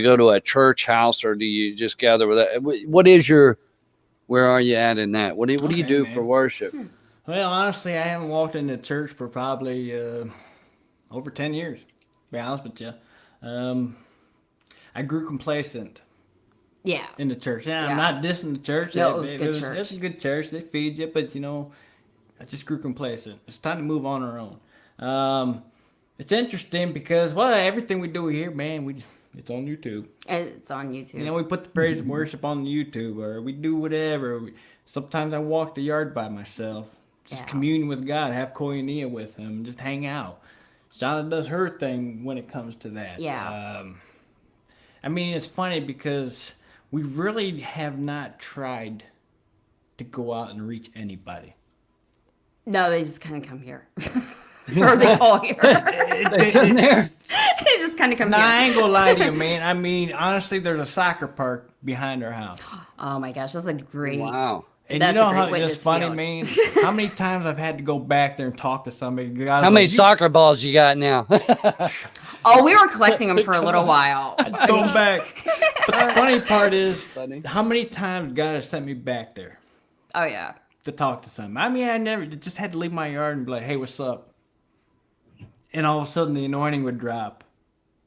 go to a church house, or do you just gather with that? What is your, where are you at in that? What do you do for worship? Well, honestly, I haven't walked into church for probably over 10 years, to be honest with you. I grew complacent in the church. Yeah, I'm not dissing the church. No, it was good church. It was a good church. They feed you, but, I just grew complacent. It's time to move on our own. It's interesting because, well, everything we do here, man, it's on YouTube. It's on YouTube. We put the praise and worship on YouTube, or we do whatever. Sometimes I walk the yard by myself, just commune with God, have koinonia with Him, just hang out. Shauna does her thing when it comes to that. Yeah. I mean, it's funny because we really have not tried to go out and reach anybody. No, they just kind of come here. Or they go here. They come there. They just kind of come Nah, I here. ain't gonna lie to you, man. I mean, honestly, there's a soccer park behind our house. Oh my gosh, that's a great. Wow. And That's you know a great how witness it's funny, field. man? How many times I've had to go back there and talk to somebody? How many soccer balls you got now? Oh, we were collecting them for a little while. Go back. But the funny part is, Funny. how many times God has sent me back there Oh yeah. to talk to somebody? I mean, I never just had to leave my yard and be like, "Hey, what's up?" And all of a sudden, the anointing would drop.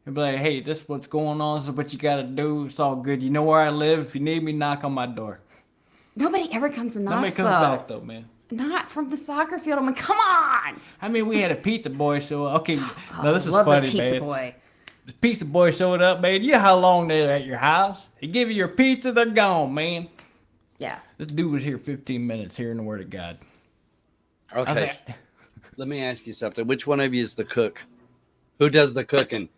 It'd be like, "Hey, this is what's going on. This is what you got to do. It's all good. You know where I live. If you need me, knock on my door." Nobody ever comes and knocks. Nobody comes though. back though, man. Not from the soccer field. I'm like, come on. I mean, we had a pizza boy show up. Okay, now this is Love funny, the pizza man. boy. The pizza boy showed up, man. You know how long they're at your house? They give you your pizza, they're gone, man. Yeah. This dude was here 15 minutes hearing the word of God. Okay. Let me ask you something. Which one of you is the cook? Who does the cooking?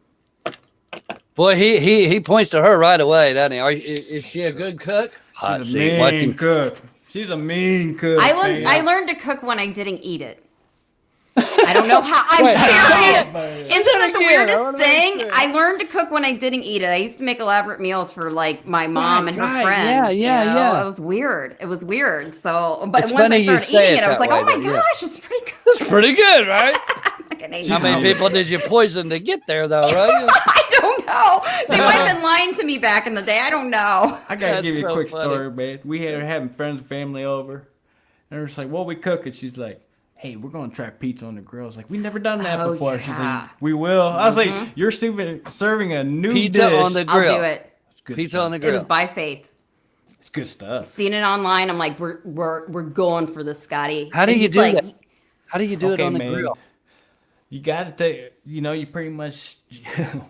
Boy, he points to her right away, doesn't he? Is she a good cook? Hot She's a seat. mean Watching. cook. She's a mean cook. I learned to cook when I didn't eat it. I don't know how. I'm serious. Isn't it the weirdest thing? I learned to cook when I didn't eat it. I used to make elaborate meals for like my mom and her friends. Yeah. It was weird. It was weird. So, but It's once funny I you started say eating it it, I was that like, way, oh my though, yeah. gosh, it's pretty good. It's pretty good, right? Like, How many people did you poison to get there, though, right? I don't know. They might have been lying to me back in the day. I don't know. I gotta That's give you a so quick funny. story, man. We had having friends and family over. And they're just like, what we cooking? She's like, hey, we're gonna try pizza on the grill. I was like, we never done that Oh, before. She's yeah. like, we will. I was like, you're serving a new Pizza dish. on the I'll grill. do it. It's good Pizza stuff. on the It grill. was by faith. It's good stuff. Seen it online. I'm like, we're going for this, Scotty. How do And you he's do like, that? How do you do it Okay, on the man. grill? You gotta take, you pretty much,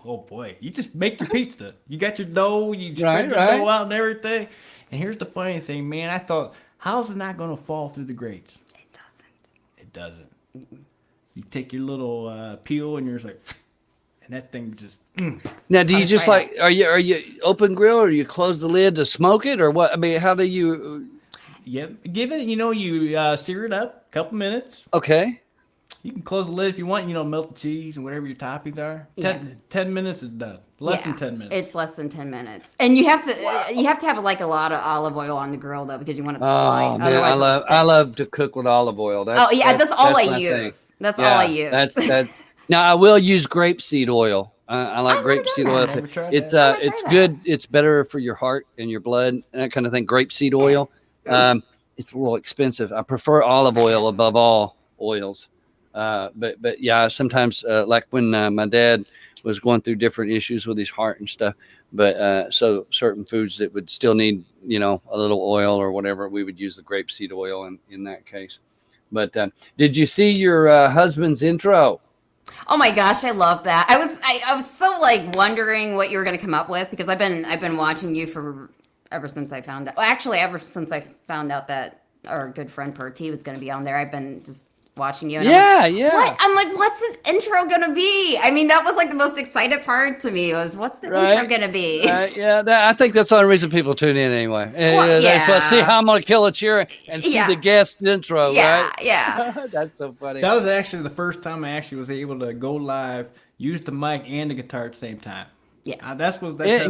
oh boy, you just make your pizza. You got your dough, you spread Right. your dough out and everything. And here's the funny thing, man. I thought, how's it not gonna fall through the grates? It doesn't. It doesn't. You take your little peel and you're just like, and that thing just. Now, do you I'll just try like are you open grill, or you close the lid to smoke it, or what? I mean, how do you? Yep. Give it, you sear it up a couple minutes. Okay. You can close the lid if you want, melt the cheese and whatever your toppings are. 10 minutes is done. Less than 10 minutes. It's less than 10 minutes. And you have to have like a lot of olive oil on the grill though, because you want it to slide. Oh man, Otherwise it'll stick. I love to cook with olive oil. That's all I my use. thing. That's all I use. That's. Now I will use grapeseed oil. I like I've never grapeseed done oil. that. Never tried It's that. it's tried good. It's better for your heart and your blood and that kind of thing. Grapeseed oil. It's a little expensive. I prefer olive oil above all oils. But yeah, sometimes like when my dad was going through different issues with his heart and stuff. But so certain foods that would still need, a little oil or whatever, we would use the grapeseed oil in that case. But did you see your husband's intro? Oh my gosh, I love that. I was so like wondering what you were gonna come up with, because I've been watching you for ever since I found out. Well, actually, ever since I found out that our good friend Perty was gonna be on there, I've been just watching you. And Yeah, I'm like, yeah. What? I'm like, what's this intro gonna be? I mean, that was like the most excited part to me was, what's the intro gonna be? Yeah, I think that's the only reason people tune in anyway. Well, They just want to see yeah. how I'm going to kill a cheer and see the guest intro, right? Yeah. That's so funny. That was actually the first time I actually was able to go live, use the mic and the guitar at the same time. Yes.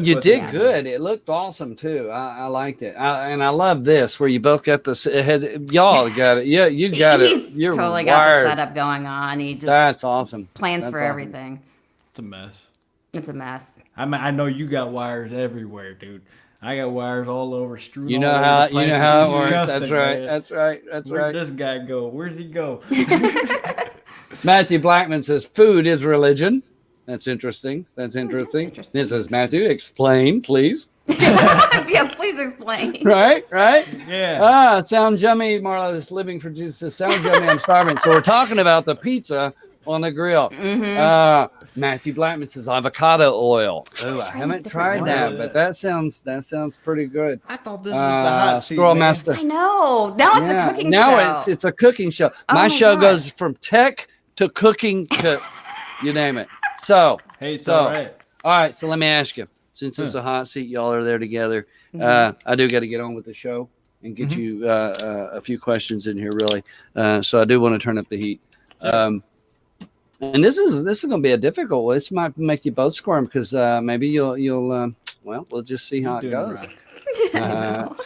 You did good. It looked awesome too. I liked it. And I love this where you both got this. Y'all got it. Yeah, you got it. You're totally wired. got the setup going on. He just That's awesome. plans That's for awesome. everything. It's a mess. It's a mess. I know you got wires everywhere, dude. I got wires all over, strewn. You know all how over the place. it works. Disgusting, That's right. man. That's right. That's Where'd right. this guy go? Where'd he go? Matthew Blackman says food is religion. That's interesting. That's interesting. It says, Matthew, explain, please. Yes, please explain. Right? Yeah. Sound yummy. Marla is living for Jesus. Sound yummy. I'm starving. So we're talking about the pizza on the grill. Matthew Blackman says avocado oil. Oh, I haven't tried that, but that sounds pretty good. I thought this was the hot seat, Squirrel man. Master. I know. Now it's a cooking show. Now it's a cooking show. My show God. goes from tech to cooking to you name it. So Hey, it's all right. All right, so let me ask you, since it's a hot seat, y'all are there together. I do got to get on with the show and get you a few questions in here, really. So I do want to turn up the heat. And this is going to be a difficult one. This might make you both squirm because maybe you'll well, we'll just see how it goes.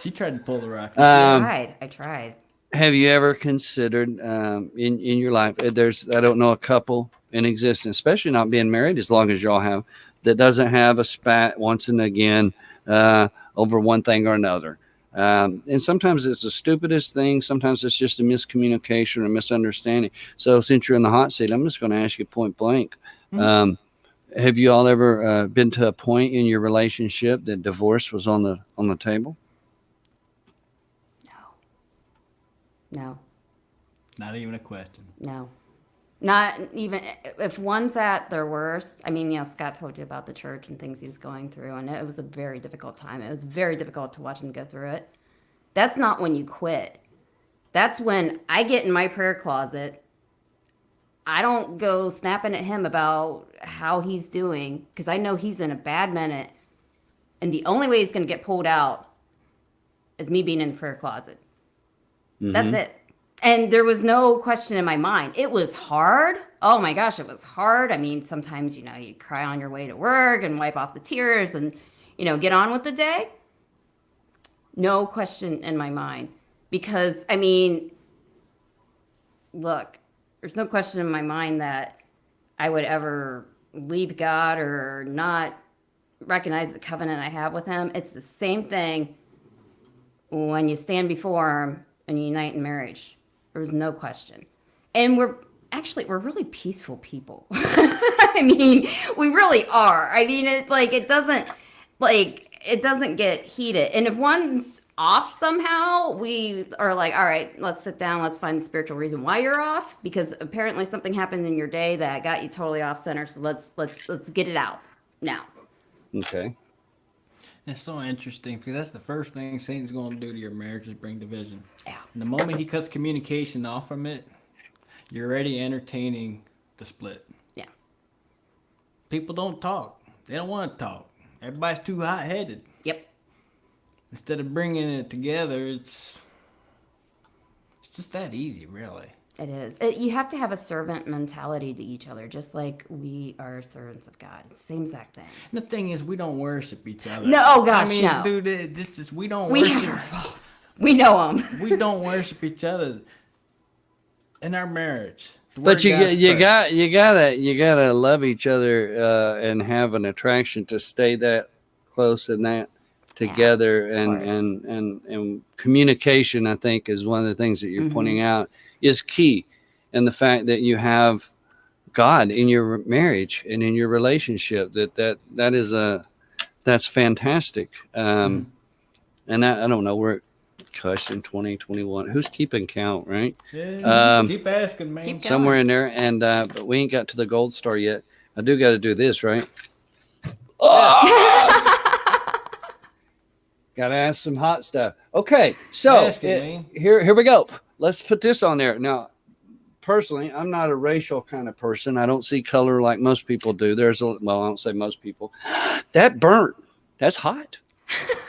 She tried to pull the rock. I tried. Have you ever considered in your life? There's I don't know a couple in existence, especially not being married as long as y'all have, that doesn't have a spat once and again over one thing or another. And sometimes it's the stupidest thing. Sometimes it's just a miscommunication or misunderstanding. So since you're in the hot seat, I'm just going to ask you point blank. Have you all ever been to a point in your relationship that divorce was on the table? No. Not even a question. No. Not even if one's at their worst. I mean, Scott told you about the church and things he was going through, and it was a very difficult time. It was very difficult to watch him go through it. That's not when you quit. That's when I get in my prayer closet. I don't go snapping at him about how he's doing because I know he's in a bad minute, and the only way he's going to get pulled out is me being in the prayer closet. That's it. And there was no question in my mind. It was hard. Oh my gosh, it was hard. I mean, sometimes, you cry on your way to work and wipe off the tears and, get on with the day. No question in my mind. Because, I mean, look, there's no question in my mind that I would ever leave God or not recognize the covenant I have with him. It's the same thing when you stand before him and unite in marriage. There was no question. And we're really peaceful people. I mean, we really are. I mean, it doesn't get heated. And if one's off somehow, we are like, all right, let's sit down. Let's find the spiritual reason why you're off, because apparently something happened in your day that got you totally off center. So let's get it out now. Okay. It's so interesting because that's the first thing Satan's going to do to your marriage is bring division. Yeah. And the moment he cuts communication off from it, you're already entertaining the split. Yeah. People don't talk. They don't want to talk. Everybody's too hot-headed. Yep. Instead of bringing it together, it's just that easy, really. It is. You have to have a servant mentality to each other, just like we are servants of God. It's the same exact thing. And the thing is, we don't worship each other. No, oh gosh, I mean, no. dude, it's just we don't We worship. have our faults. We know them. We don't worship each other in our marriage. But you gotta love each other and have an attraction to stay that close and that together, and communication, I think, is one of the things that you're pointing out is key. And the fact that you have God in your marriage and in your relationship, that's fantastic. And I don't know, we're question 2021. Who's keeping count, right? Yeah, keep asking, man. Keep Somewhere in there, and but we ain't got to the gold star yet. I do got to do this, right? Got to ask some hot stuff. Okay, so Asking, man. here we go. Let's put this on there now. personally, I'm not a racial kind of person. I don't see color like most people do. I don't say most people. That burnt. That's hot.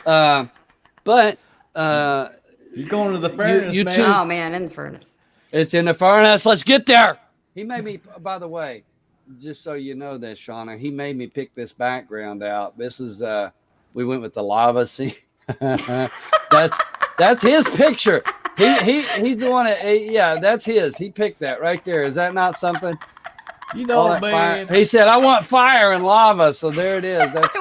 But You're going to the furnace, you man. too- Oh man, in the furnace. it's in the furnace. Let's get there. He made me, by the way, just so you know this, Shauna, he made me pick this background out. This is, we went with the lava scene. That's his picture. He's the one that, that's his. He picked that right there. Is that not something? You know, man. He said, I want fire and lava. So there it is. That's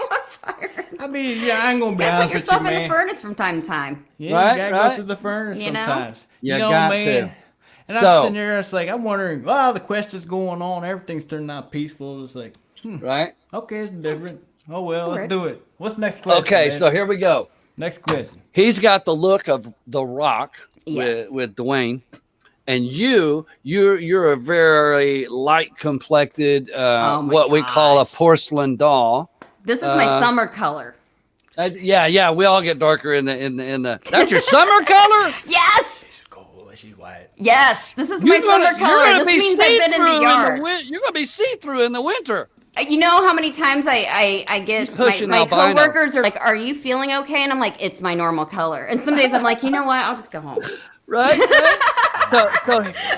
I mean, yeah, I ain't gonna be Put honest with you, yourself in man. the furnace from time to time. Yeah, Right, you gotta right. go through the furnace You know? sometimes. You got man. to. And So- I'm sitting there, it's like, I'm wondering, the question's going on, everything's turning out peaceful. It's like, right. okay, it's different. Oh, well, let's Works. do it. What's the next question? Okay. man? So here we go. Next question. He's got the look of The Rock Yes. with Dwayne. And you're a very light complected, Oh my what we call a gosh. porcelain doll. This is my summer color. Yeah. We all get darker in the. That's your summer color. Yes. She's cold, she's white. Yes. This is my summer color. This means I've been in the yard. You're gonna be see through in the winter. You know how many times I get pushing my albino. coworkers are like, "Are you feeling okay?" And I'm like, "It's my normal color." And some days I'm like, "You know what? I'll just go home." Right.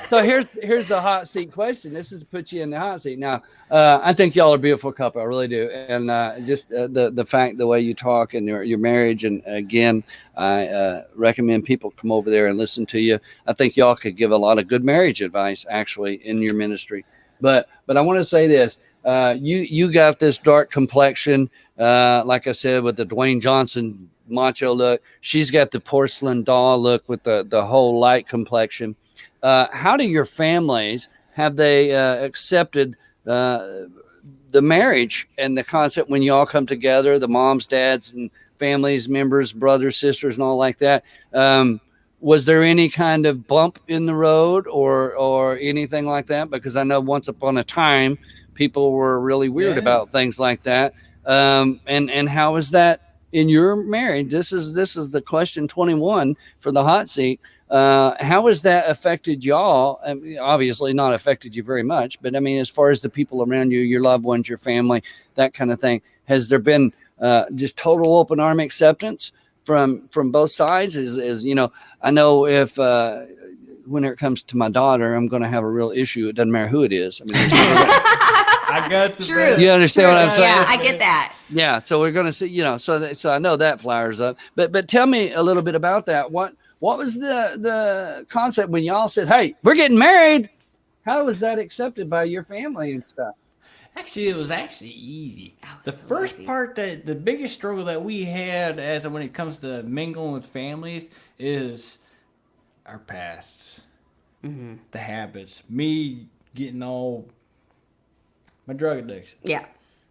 So here's the hot seat question. This is to put you in the hot seat. Now, I think y'all are a beautiful couple. I really do. And just the fact, the way you talk and your marriage. And again, I recommend people come over there and listen to you. I think y'all could give a lot of good marriage advice actually in your ministry. But I want to say this. You got this dark complexion, like I said, with the Dwayne Johnson macho look. She's got the porcelain doll look with the whole light complexion. How do your families, have they accepted the marriage and the concept when you all come together, the moms, dads, and families, members, brothers, sisters, and all like that? Was there any kind of bump in the road or anything like that? Because I know once upon a time, people were really weird about things like that. And how is that in your marriage? This is the question 21 for the hot seat. How has that affected y'all? I mean, obviously not affected you very much, but I mean, as far as the people around you, your loved ones, your family, that kind of thing, has there been just total open arm acceptance from both sides? Is you know, I know if when it comes to my daughter, I'm going to have a real issue. It doesn't matter who it is. I mean, I got you. True. man. you understand what I'm saying? Yeah, I get that. Yeah, so we're going to see, so I know that flowers up. But tell me a little bit about that. What was the concept when y'all said, "Hey, we're getting married"? How was that accepted by your family and stuff? Actually, it was actually easy. The so first easy. part, the biggest struggle that we had as when it comes to mingling with families is our pasts, the habits. Me getting all my drug addiction, Yeah.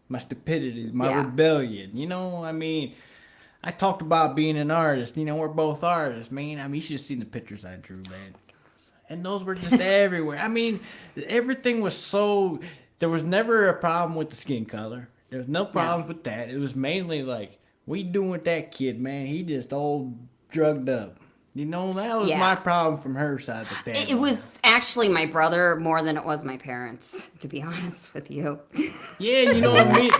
my stupidity, my Yeah. rebellion. You know, I mean, I talked about being an artist. You know, we're both artists, man. I mean, you should have seen the pictures I drew, man. And those were just everywhere. I mean, everything was so. There was never a problem with the skin color. There was no problems with that. It was mainly like, what you doing with that kid, man? He just all drugged up. You know, that was Yeah. my problem from her side of the family. It was actually my brother more than it was my parents, to be honest with you. Yeah, you know what I mean?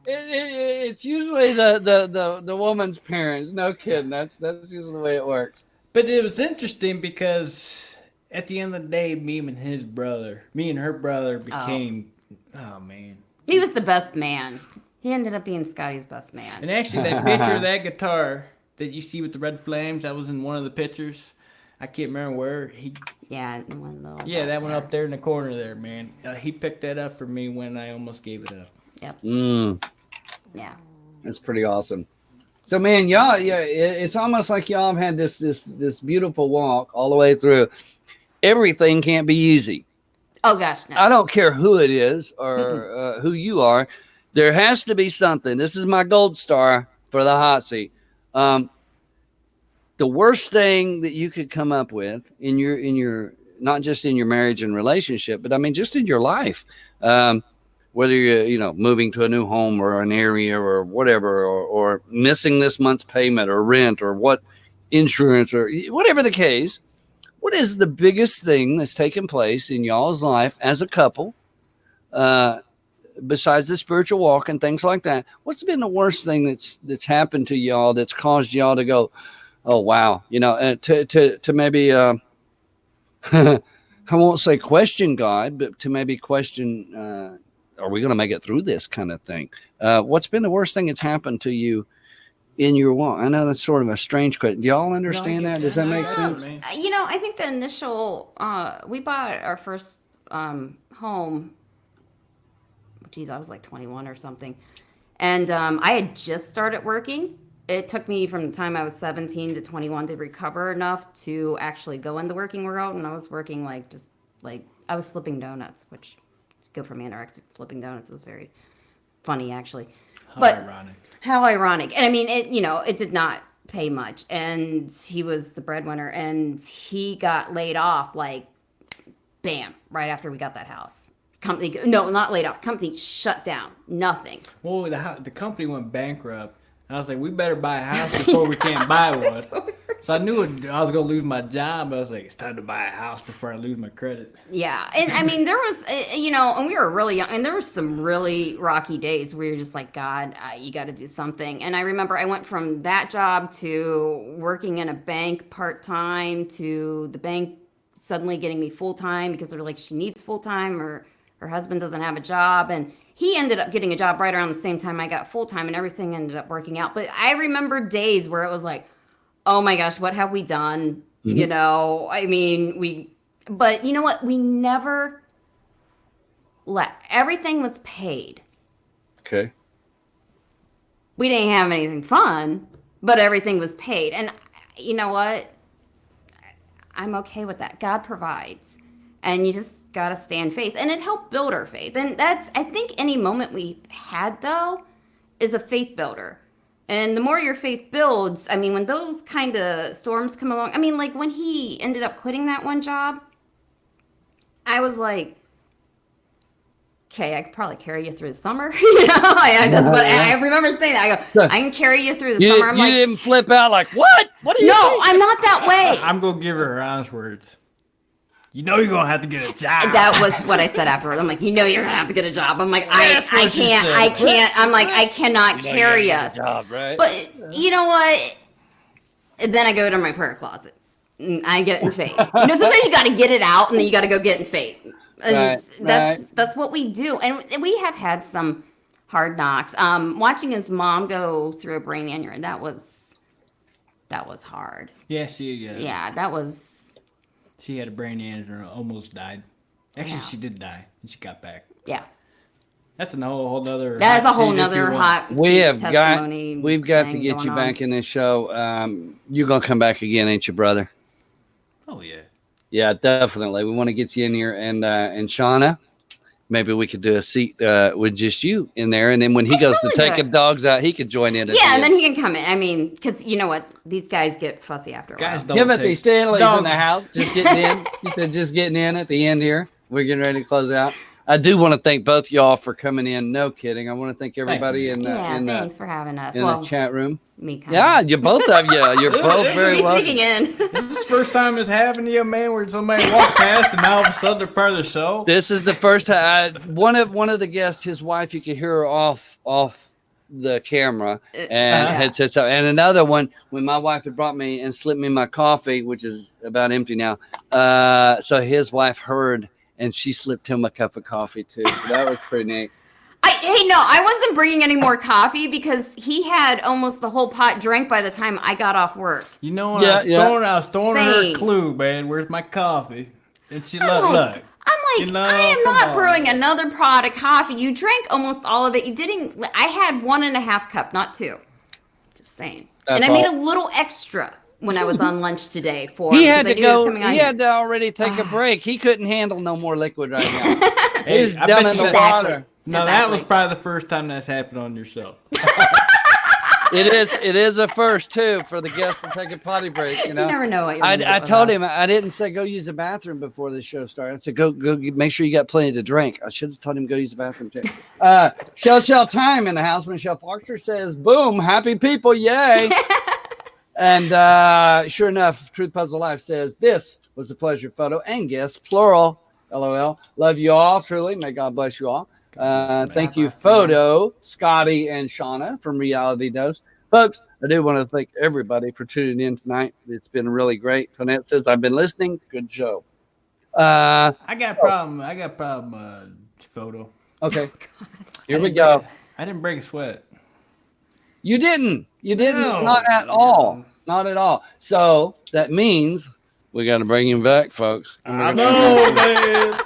It's usually the woman's parents. No kidding. That's usually the way it works. But it was interesting because at the end of the day, me and her brother became, oh man. He was the best man. He ended up being Scotty's best man. And actually, that picture of that guitar that you see with the red flames, that was in one of the pictures. I can't remember where. Yeah, one little. Yeah, that one up there in the corner there, man. He picked that up for me when I almost gave it up. Yep. Yeah. That's pretty awesome. So, man, y'all, it's almost like y'all have had this beautiful walk all the way through. Everything can't be easy. Oh gosh, no. I don't care who it is or who you are. There has to be something. This is my gold star for the hot seat. The worst thing that you could come up with in your not just in your marriage and relationship, but I mean just in your life, whether you're moving to a new home or an area or whatever, or missing this month's payment or rent or what insurance or whatever the case. what is the biggest thing that's taken place in y'all's life as a couple, besides the spiritual walk and things like that? What's been the worst thing that's happened to y'all that's caused y'all to go, oh wow, to maybe I won't say question God, but to maybe question, are we going to make it through this kind of thing? What's been the worst thing that's happened to you in your walk? I know that's sort of a strange question. Do y'all understand that? Does that make sense? I think the initial, we bought our first home. Geez, I was like 21 or something. And I had just started working. It took me from the time I was 17 to 21 to recover enough to actually go in the working world. And I was working I was flipping donuts, which good for me. Anorexic flipping donuts is very funny, actually. How ironic. And I mean, it did not pay much. And he was the breadwinner. And he got laid off, like, bam, right after we got that house. Company, no, not laid off. Company shut down. Nothing. Well, the company went bankrupt. And I was like, we better buy a house before we can't buy one. So I knew I was going to lose my job. I was like, it's time to buy a house before I lose my credit. Yeah. And I mean, there was, and we were really young. And there were some really rocky days where you're just like, God, you got to do something. And I remember I went from that job to working in a bank part-time to the bank suddenly getting me full-time because they're like, she needs full-time or her husband doesn't have a job. And he ended up getting a job right around the same time I got full-time and everything ended up working out. But I remember days where it was like, oh my gosh, what have we done? Mm-hmm. I mean, but you know what? We never everything was paid. Okay. We didn't have anything fun, but everything was paid. And you know what? I'm okay with that. God provides. And you just got to stay in faith. And it helped build our faith. And I think any moment we had, though, is a faith builder. And the more your faith builds, I mean, when those kind of storms come along, I mean, like when he ended up quitting that one job, I was like, okay, I could probably carry you through the summer. That's what I remember saying that. I go, I can carry you through the summer. You didn't flip out like, what? What are you No, I'm not that way. I'm going to give her honest words. You're going to have to get a job. That was what I said afterward. I'm like, you're going to have to get a job. I'm like, I can't. I'm like, I cannot carry us. Job, right? But you know what? And then I go to my prayer closet. And I get in faith. Sometimes you got to get it out and then you got to go get in faith. And that's what we do. And we have had some hard knocks. Watching his mom go through a brain aneurysm, that was hard. Yeah, that was. She had a brain aneurysm, almost died. Actually, she did die, and she got back. Yeah. That's a whole nother. That's a whole nother hot. We've got to get you back in this show. You're gonna come back again, ain't you, brother? Oh yeah. Yeah, definitely. We want to get you in here, and Shauna, maybe we could do a seat with just you in there, and then when he goes to take the dogs out, he could join in. Yeah, and then he can come in. I mean, because you know what, these guys get fussy after a while. Yeah, but the Stanley's in the house, just getting in. He said just getting in at the end here. We're getting ready to close out. I do want to thank both y'all for coming in. No kidding. I want to thank everybody thanks for having us. In the chat room. Me kind Yeah, you both of you. You're both very welcome. Sneaking in. This is the first time it's happened to you, man, where somebody walked past and now all of a sudden they're part of the show. This is the first time. One of the guests, his wife, you could hear her off the camera and headsets up. And another one, when my wife had brought me and slipped me my coffee, which is about empty now. So his wife heard. And she slipped him a cup of coffee, too. So that was pretty neat. I wasn't bringing any more coffee because he had almost the whole pot drank by the time I got off work. You know what? I was throwing her a clue, man. Where's my coffee? And she look. I'm like, I am not brewing another pot of coffee. You drank almost all of it. You didn't. I had 1.5 cup, not 2. Just saying. I made a little extra when I was on lunch today he had to go. He had to already take a break. He couldn't handle no more liquid right now. He was down in the water. No, that was probably the first time that's happened on your show. It is a first too for the guest to take a potty break. You never know what you're I told him I didn't say go use the bathroom before the show started. I said go make sure you got plenty to drink. I should have told him go use the bathroom too. Shell time in the house. Michelle Foxter says, "Boom, happy people, yay!" And sure enough, Truth Puzzle Life says, this was a pleasure photo and guest, plural, LOL. Love you all, truly. May God bless you all. Thank you, bless, Photo, Scotty, and Shauna from Reality Dose. Folks, I do want to thank everybody for tuning in tonight. It's been really great. Tonette says, I've been listening. Good show. I got a problem, Photo. Okay. Here we go. I didn't break a sweat. You didn't. You didn't. No. Not at all. Not at all. So that means we got to bring him back, folks. I know, man.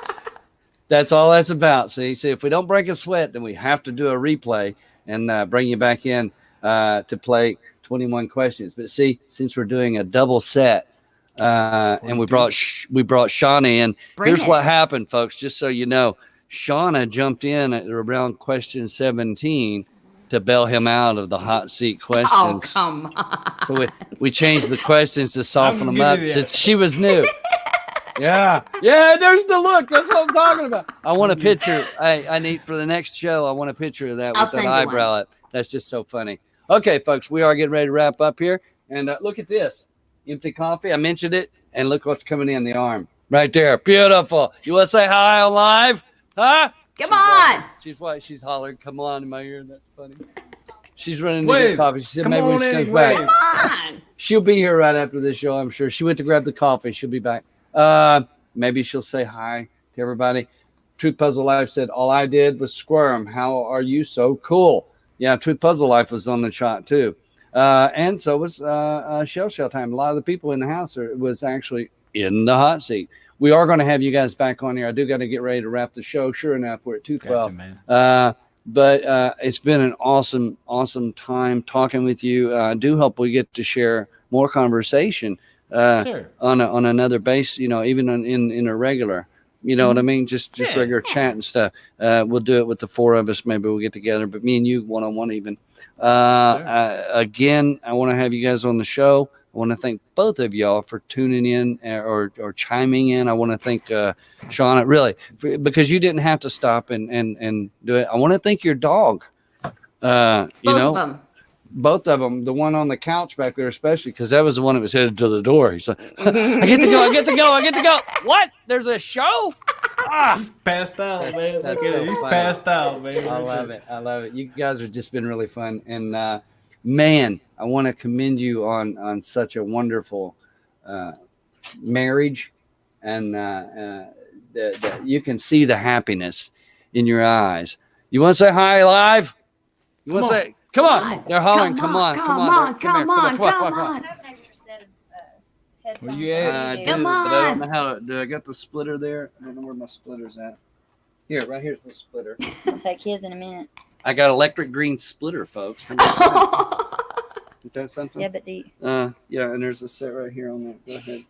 That's all that's about. See, if we don't break a sweat, then we have to do a replay and bring you back in to play 21 questions. But see, since we're doing a double set, and we brought Shauna in. Here's what happened, folks. Just so you know, Shauna jumped in at around question 17 to bail him out of the hot seat questions. Oh, come on. So we changed the questions to soften them up since she was new. Yeah, there's the look. That's what I'm talking about. I want a picture. I need for the next show. I want a picture of that with that eyebrow up. That's just so funny. Okay, folks, we are getting ready to wrap up here. And look at this. Empty coffee. I mentioned it. And look what's coming in the arm. Right there. Beautiful. You want to say hi on live? Huh? Come on. She's hollered, come on in my ear. That's funny. She's running to get coffee. She said maybe when she comes back. Come on. She'll be here right after this show, I'm sure. She went to grab the coffee. She'll be back. Maybe she'll say hi to everybody. Truth Puzzle Life said, all I did was squirm. How are you so cool? Yeah, Truth Puzzle Life was on the shot too. And so was Shell Time. A lot of the people in the house was actually in the hot seat. We are going to have you guys back on here. I do got to get ready to wrap the show. Sure enough, we're at 2:12. But it's been an awesome time talking with you. I do hope we get to share more conversation on another base, even in a regular, what I mean? Just regular chat and stuff. We'll do it with the four of us. Maybe we'll get together, but me and you one-on-one even. Again, I want to have you guys on the show. I want to thank both of y'all for tuning in or chiming in. I want to thank Shauna, really, because you didn't have to stop and do it. I want to thank your dog. Both of them, the one on the couch back there, especially, because that was the one that was headed to the door. He's like, I get to go. What? There's a show? He's passed out, man. Look at it. He's passed out, man. I love it. You guys have just been really fun. And, man, I want to commend you on such a wonderful marriage. And you can see the happiness in your eyes. You want to say hi live? You want to say... Come on. They're hollering. Come on. Come on. Where you at? I do, but I don't know how. Do I got the splitter there? I don't know where my splitter's at. Here, right here's the splitter. I'll take his in a minute. I got electric green splitter, folks. Is that something? Yeah, but do you? Yeah, and there's a set right here on that. Go ahead.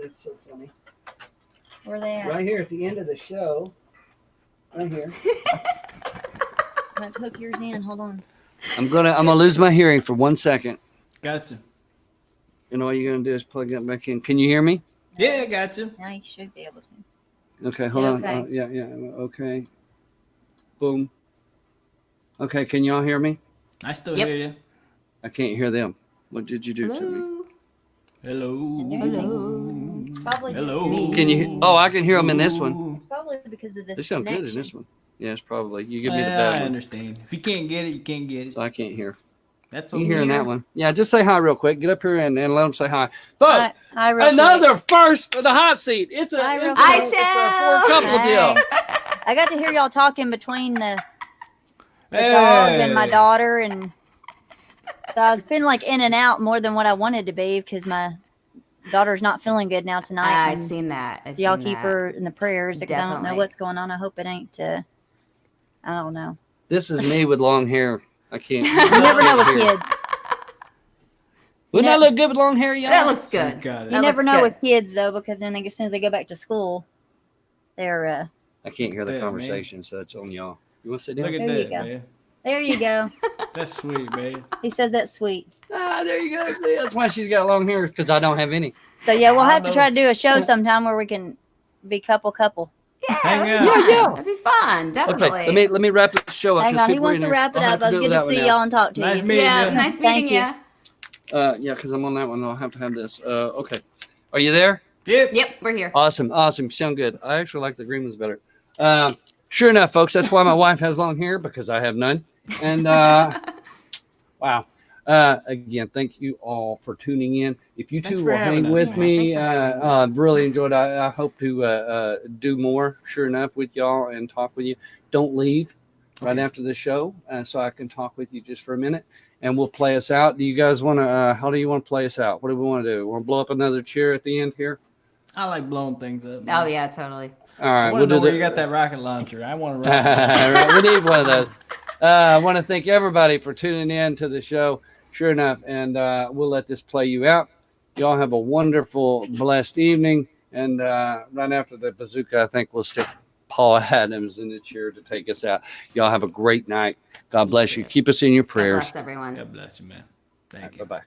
That's so funny. Where are they at? Right here at the end of the show. Right here. I'm going to hook yours in. Hold on. I'm gonna lose my hearing for 1 second. Gotcha. And all you're gonna do is plug that back in. Can you hear me? Yeah, gotcha. Now you should be able to. Okay, hold on. Okay. Yeah. Okay. Boom. Okay, can y'all hear me? I still hear you. I can't hear them. What did you do to me? Hello. It's probably Hello. just me. Can you? Oh, I can hear them in this one. It's probably because of this They sound connection. good in this one. Yes, probably. You give me the bad I one, understand. If you can't get it, you can't get it. so I can't hear. That's You okay. hearing that one? Yeah, just say hi real quick. Get up here and let them say hi. But Hi, real another first for the hot seat. It's a, Hi, it's real a, quick. it's a four couple deal. Hey. I got to hear y'all talking between the dog and my daughter, and so I was been like in and out more than what I wanted to be because my daughter's not feeling good now tonight. I've seen that. Y'all keep her in the prayers because I don't know Definitely. what's going on. I hope it ain't. I don't know. This is me with long hair. I can't. You never know with kids. Wouldn't You I know- look good with long hair, y'all? That looks good. Got it. You That never looks know good. with kids though, because then as soon as they go back to school, they're I can't hear the Yeah, conversation, so it's on y'all. You want to sit down? Look at There you that, go. man. there. You go. That's sweet, man. He says that's sweet. There you go. See, that's why she's got long hair, because I don't have any. So yeah, we'll I have to know. try to do a show sometime where we can be couple. Hang that'd out. be fun. Yeah. That'd be fun. Definitely. Okay, let me wrap the show up. Hang 'cause on, he people are wants in to there. wrap it I'll have up. I was do good that to one see now. y'all and talk to Nice you. meeting Yeah, you. nice Thank meeting you. you. Yeah, because I'm on that one. I'll have to have this. Okay. Are you there? Yep. Yep, we're here. Awesome. Sound good. I actually like the green ones better. Sure enough, folks, that's why my wife has long hair, because I have none. And wow. Again, thank you all for tuning in. If you Thanks two for will having hang us, with man. me, Thanks for having us. really enjoyed. I hope to do more. Sure enough, with y'all and talk with you. Don't leave right Okay. after the show, so I can talk with you just for a minute, and we'll play us out. Do you guys want to? How do you want to play us out? What do we want to do? Want to blow up another chair at the end here? I like blowing things up. Oh yeah, totally. All right, I want to know where you got that rocket launcher. I want to rock. We need one of those. I want to thank everybody for tuning in to the show. Sure enough, and we'll let this play you out. Y'all have a wonderful, blessed evening. And right after the bazooka, I think we'll stick Paul Adams in the chair to take us out. Y'all have a great night. God bless you. Keep us in your God prayers. bless everyone. God bless you, man. Thank you. Bye-bye.